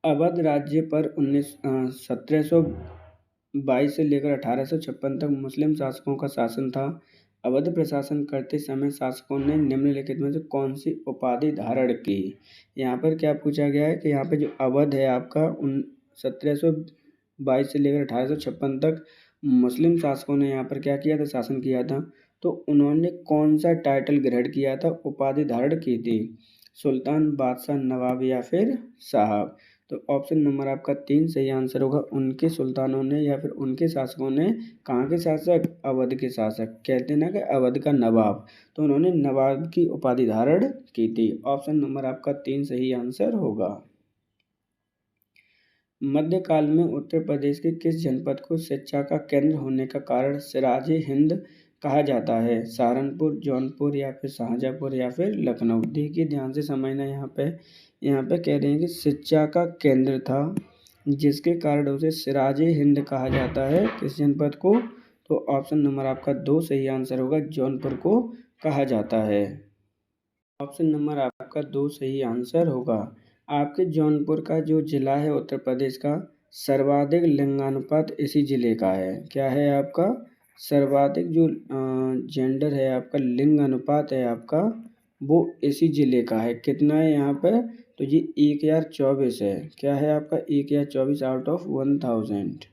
अवध राज्य पर 1722 से लेकर 1856 तक मुस्लिम शासकों का शासन था। अवध प्रशासन करते समय शासकों ने निम्नलिखित में से कौन सी उपाधि धारण की। यहाँ पर क्या पूछा गया है कि यहाँ पे जो अवध है आपका 1722 से लेकर 1856 तक मुस्लिम शासकों ने यहाँ पर क्या किया था, शासन किया था। तो उन्होंने कौन सा टाइटल ग्रहण किया था, उपाधि धारण की थी। सुल्तान, बादशाह, नवाब या फिर साहब। तो ऑप्शन नंबर आपका 3 सही आंसर होगा। उनके सुल्तानों ने या फिर उनके शासकों ने, कहाँ के शासक, अवध के शासक, कहते हैं ना कि अवध का नवाब, तो उन्होंने नवाब की उपाधि धारण की थी। ऑप्शन नंबर आपका 3 सही आंसर होगा। मध्यकाल में उत्तर प्रदेश के किस जनपद को शिक्षा का केंद्र होने का कारण सिराज हिंद कहा जाता है। सहारनपुर, जौनपुर या फिर शाहजहाँपुर या फिर लखनऊ। देखिए ध्यान से समझना, यहाँ पे कह रहे हैं कि शिक्षा का केंद्र था, जिसके कारण उसे सिराज हिंद कहा जाता है। किस जनपद को, तो ऑप्शन नंबर आपका 2 सही आंसर होगा, जौनपुर को कहा जाता है। ऑप्शन नंबर आपका 2 सही आंसर होगा। आपके जौनपुर का जो जिला है उत्तर प्रदेश का, सर्वाधिक लिंगानुपात इसी जिले का है। क्या है आपका, सर्वाधिक जो जेंडर है आपका, लिंग अनुपात है आपका, वो इसी जिले का है। कितना है यहाँ पे, तो ये 1024 है। क्या है आपका, 1024 आउट ऑफ 1000।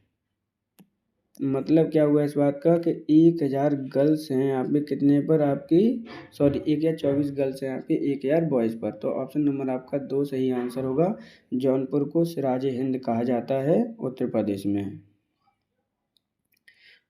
मतलब क्या हुआ इस बात का कि 1000 गर्ल्स हैं आप में, कितने पर आपकी, सॉरी 1024 गर्ल्स हैं आपकी 1000 बॉयज़ पर। तो ऑप्शन नंबर आपका 2 सही आंसर होगा। जौनपुर को सिराज हिंद कहा जाता है उत्तर प्रदेश में।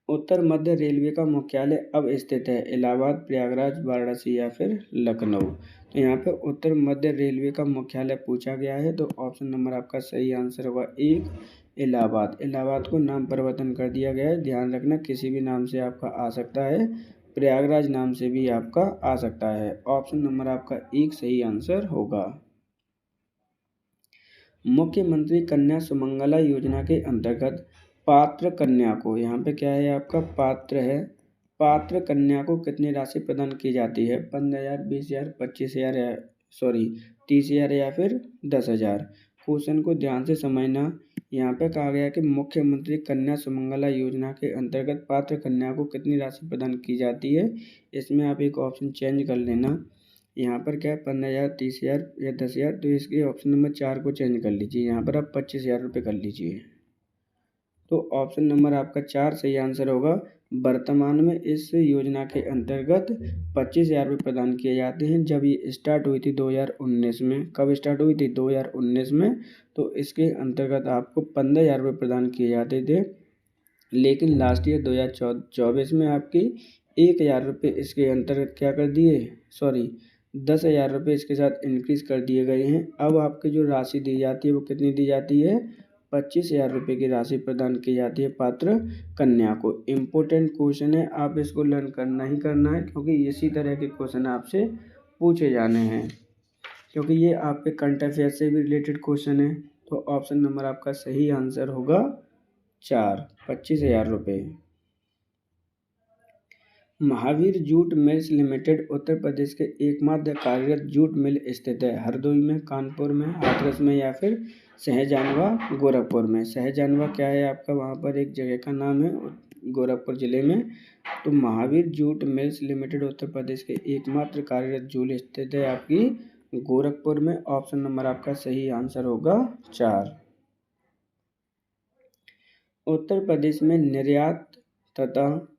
उत्तर मध्य रेलवे का मुख्यालय अब स्थित है इलाहाबाद, प्रयागराज, वाराणसी या फिर लखनऊ। तो यहाँ पे उत्तर मध्य रेलवे का मुख्यालय पूछा गया है, तो ऑप्शन नंबर आपका सही आंसर होगा 1, इलाहाबाद। इलाहाबाद को नाम परिवर्तन कर दिया गया है, ध्यान रखना, किसी भी नाम से आपका आ सकता है, प्रयागराज नाम से भी आपका आ सकता है। ऑप्शन नंबर आपका 1 सही आंसर होगा। मुख्यमंत्री कन्या सुमंगला योजना के अंतर्गत पात्र कन्या को, यहाँ पे क्या है आपका, पात्र है, पात्र कन्या को कितनी राशि प्रदान की जाती है। 15,000, 20,000, 25,000 या सॉरी 30,000 या फिर 10,000। क्वेश्चन को ध्यान से समझना। यहाँ पे कहा गया कि मुख्यमंत्री कन्या सुमंगला योजना के अंतर्गत पात्र कन्या को कितनी राशि प्रदान की जाती है। इसमें आप एक ऑप्शन चेंज कर लेना। यहाँ पर क्या है, 15,000, 30,000 या 10,000। तो इसके ऑप्शन नंबर 4 को चेंज कर लीजिए, यहाँ पर आप 25,000 रुपये कर लीजिए। तो ऑप्शन नंबर आपका 4 सही आंसर होगा। वर्तमान में इस योजना के अंतर्गत 25,000 रुपये प्रदान किए जाते हैं। जब ये स्टार्ट हुई थी 2019 में, कब स्टार्ट हुई थी, 2019 में, तो इसके अंतर्गत आपको 15,000 रुपये प्रदान किए जाते थे। लेकिन लास्ट ईयर 2024 में आपकी 1,000 रुपये इसके अंतर्गत क्या कर दिए, सॉरी 10,000 रुपये इसके साथ इंक्रीज़ कर दिए गए हैं। अब आपकी जो राशि दी जाती है वो कितनी दी जाती है, 25,000 रुपये की राशि प्रदान की जाती है पात्र कन्या को। इम्पोर्टेंट क्वेश्चन है, आप इसको लर्न करना ही करना है, क्योंकि इसी तरह के क्वेश्चन आपसे पूछे जाने हैं, क्योंकि ये आपके करंट अफेयर से भी रिलेटेड क्वेश्चन है। तो ऑप्शन नंबर आपका सही आंसर होगा 4, 25,000 रुपये। Mahavir jute mills limited Uttar Pradesh के एकमात्र कार्यरत जूट मिल स्थित है। हरदोई में, कानपुर में, हाथरस में या फिर सहजानवा, गोरखपुर में। सहजानवा क्या है आपका, वहाँ पर एक जगह का नाम है गोरखपुर ज़िले में। तो Mahavir jute mills limited Uttar Pradesh के एकमात्र कार्यरत जूट स्थित है आपकी गोरखपुर में। ऑप्शन नंबर आपका सही आंसर होगा 4। उत्तर प्रदेश में निर्यात तथा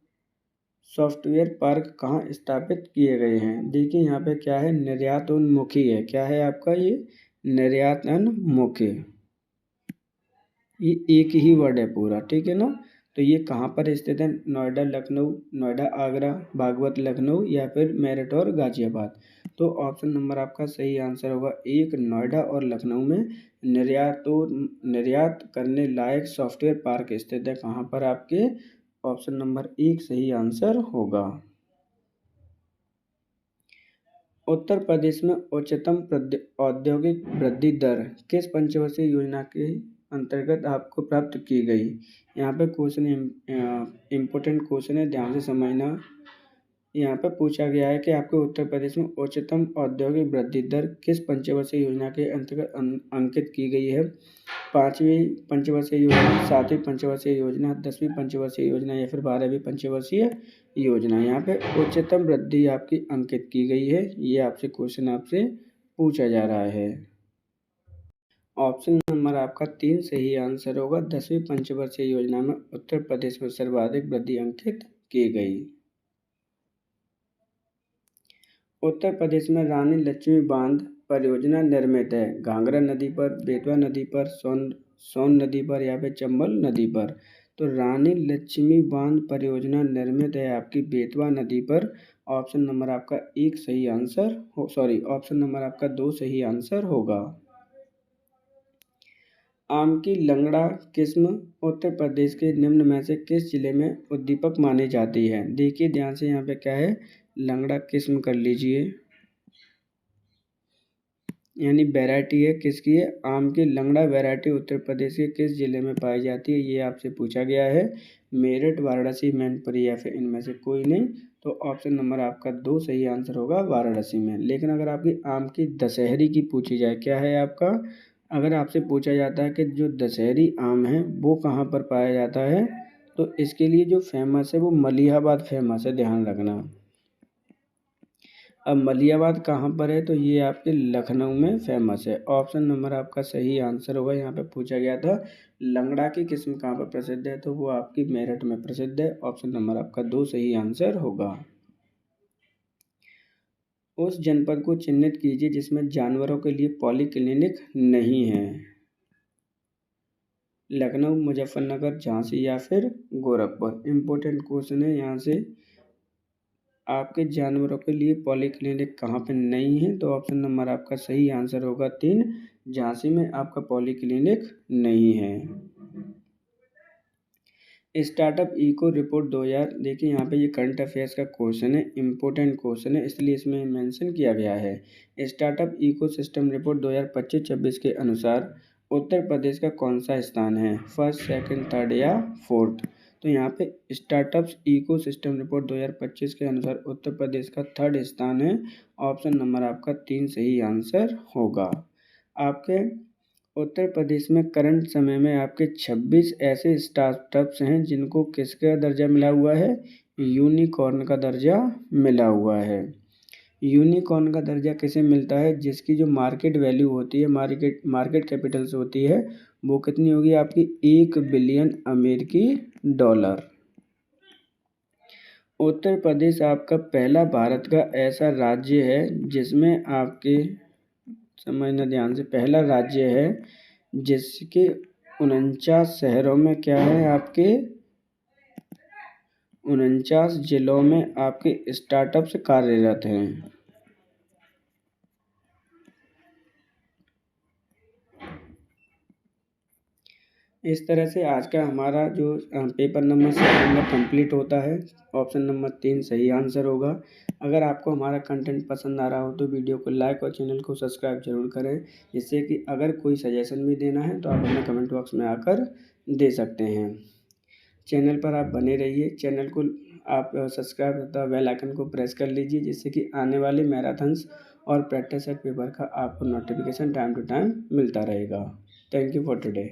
सॉफ्टवेयर पार्क कहाँ स्थापित किए गए हैं। देखिए यहाँ पे क्या है, निर्यातोन्मुखी है। क्या है आपका, ये निर्यातोन्मुखी, ये एक ही वर्ड है पूरा, ठीक है ना। तो ये कहाँ पर स्थित है, नोएडा, लखनऊ, नोएडा आगरा, भागवत लखनऊ या फिर मेरठ और गाजियाबाद। तो ऑप्शन नंबर आपका सही आंसर होगा 1 नोएडा और लखनऊ में निर्यात करने लायक सॉफ्टवेयर पार्क स्थित है। कहाँ पर आपके ऑप्शन नंबर 1 सही आंसर होगा। उत्तर प्रदेश में उच्चतम औद्योगिक वृद्धि दर किस पंचवर्षीय योजना के अंतर्गत आपको प्राप्त की गई। यहाँ पे क्वेश्चन इम्पोर्टेंट क्वेश्चन है, ध्यान से समझना। यहाँ पे पूछा गया है कि आपके उत्तर प्रदेश में उच्चतम औद्योगिक वृद्धि दर किस पंचवर्षीय योजना के अंतर्गत अंकित की गई है। 5वीं पंचवर्षीय योजना, 7वीं पंचवर्षीय योजना, 10वीं पंचवर्षीय योजना या फिर 12वीं पंचवर्षीय योजना। यहाँ पे उच्चतम वृद्धि आपकी अंकित की गई है। ये आपसे क्वेश्चन आपसे पूछा जा रहा है। ऑप्शन नंबर आपका 3 सही आंसर होगा। 10वीं पंचवर्षीय योजना में उत्तर प्रदेश में सर्वाधिक वृद्धि अंकित की गई। उत्तर प्रदेश में रानी लक्ष्मी बांध परियोजना निर्मित है। घाघरा नदी पर, बेतवा नदी पर, सोन नदी पर या फिर चंबल नदी पर। तो रानी लक्ष्मी बांध परियोजना निर्मित है आपकी बेतवा नदी पर। ऑप्शन नंबर आपका 1 सही आंसर हो, ऑप्शन नंबर आपका 2 सही आंसर होगा। आम की लंगड़ा किस्म उत्तर प्रदेश के निम्न में से किस जिले में उद्दीपक मानी जाती है। देखिए ध्यान से, यहाँ पे क्या है, लंगड़ा किस्म कर लीजिए, यानी वैरायटी है किसकी है, आम की लंगड़ा वैरायटी उत्तर प्रदेश के किस जिले में पाई जाती है, ये आपसे पूछा गया है। मेरठ, वाराणसी, मैनपुरी या फिर इनमें से कोई नहीं। तो ऑप्शन नंबर आपका 2 सही आंसर होगा, वाराणसी में। लेकिन अगर आपकी आम की दशहरी की पूछी जाए, क्या है आपका, अगर आपसे पूछा जाता है कि जो दशहरी आम है वो कहाँ पर पाया जाता है, तो इसके लिए जो फेमस है वो मलिहाबाद फेमस है, ध्यान रखना। अब मलिहाबाद कहाँ पर है, तो ये आपके लखनऊ में फेमस है। ऑप्शन नंबर आपका सही आंसर होगा। यहाँ पे पूछा गया था लंगड़ा की किस्म कहाँ पर प्रसिद्ध है, तो वो आपकी मेरठ में प्रसिद्ध है। ऑप्शन नंबर आपका 2 सही आंसर होगा। उस जनपद को चिन्हित कीजिए जिसमें जानवरों के लिए पॉलीक्लिनिक नहीं है। लखनऊ, मुजफ्फरनगर, झांसी या फिर गोरखपुर। इम्पोर्टेंट क्वेश्चन है, यहाँ से आपके जानवरों के लिए पॉलीक्लिनिक कहाँ पे नहीं है, तो ऑप्शन नंबर आपका सही आंसर होगा 3, झांसी में आपका पॉलीक्लिनिक नहीं है। स्टार्टअप इको रिपोर्ट 2000, देखिए यहाँ पे ये करंट अफेयर्स का क्वेश्चन है, इम्पोर्टेंट क्वेश्चन है, इसलिए इसमें मेंशन किया गया है। स्टार्टअप इको सिस्टम रिपोर्ट 2025-26 के अनुसार उत्तर प्रदेश का कौन सा स्थान है, फर्स्ट, सेकंड, थर्ड या फोर्थ। तो यहाँ पे स्टार्टअप्स इको सिस्टम रिपोर्ट 2025 के अनुसार उत्तर प्रदेश का 3rd स्थान है। ऑप्शन नंबर आपका 3 सही आंसर होगा। आपके उत्तर प्रदेश में करंट समय में आपके 26 ऐसे स्टार्टअप्स हैं जिनको किसका दर्जा मिला हुआ है, यूनिकॉर्न का दर्जा मिला हुआ है। यूनिकॉर्न का दर्जा किसे मिलता है, जिसकी जो मार्केट वैल्यू होती है, मार्केट कैपिटल्स होती है, वो कितनी होगी आपकी, 1 बिलियन अमेरिकी डॉलर। उत्तर प्रदेश आपका पहला भारत का ऐसा राज्य है जिसमें आपके, समझना ध्यान से, पहला राज्य है जिसके 49 शहरों में क्या है, आपके 49 जिलों में आपके स्टार्टअप्स कार्यरत हैं। इस तरह से आज का हमारा जो पेपर नंबर 7 कंप्लीट होता है। ऑप्शन नंबर 3 सही आंसर होगा। अगर आपको हमारा कंटेंट पसंद आ रहा हो तो वीडियो को लाइक और चैनल को सब्सक्राइब जरूर करें, जिससे कि अगर कोई सजेशन भी देना है तो आप हमें कमेंट बॉक्स में आकर दे सकते हैं। चैनल पर आप बने रहिए, चैनल को आप सब्सक्राइब तथा बेल आइकन को प्रेस कर लीजिए, जिससे कि आने वाले मैराथन्स और प्रैक्टिस सेट पेपर का आपको नोटिफिकेशन टाइम टू टाइम मिलता रहेगा। Thank you for today.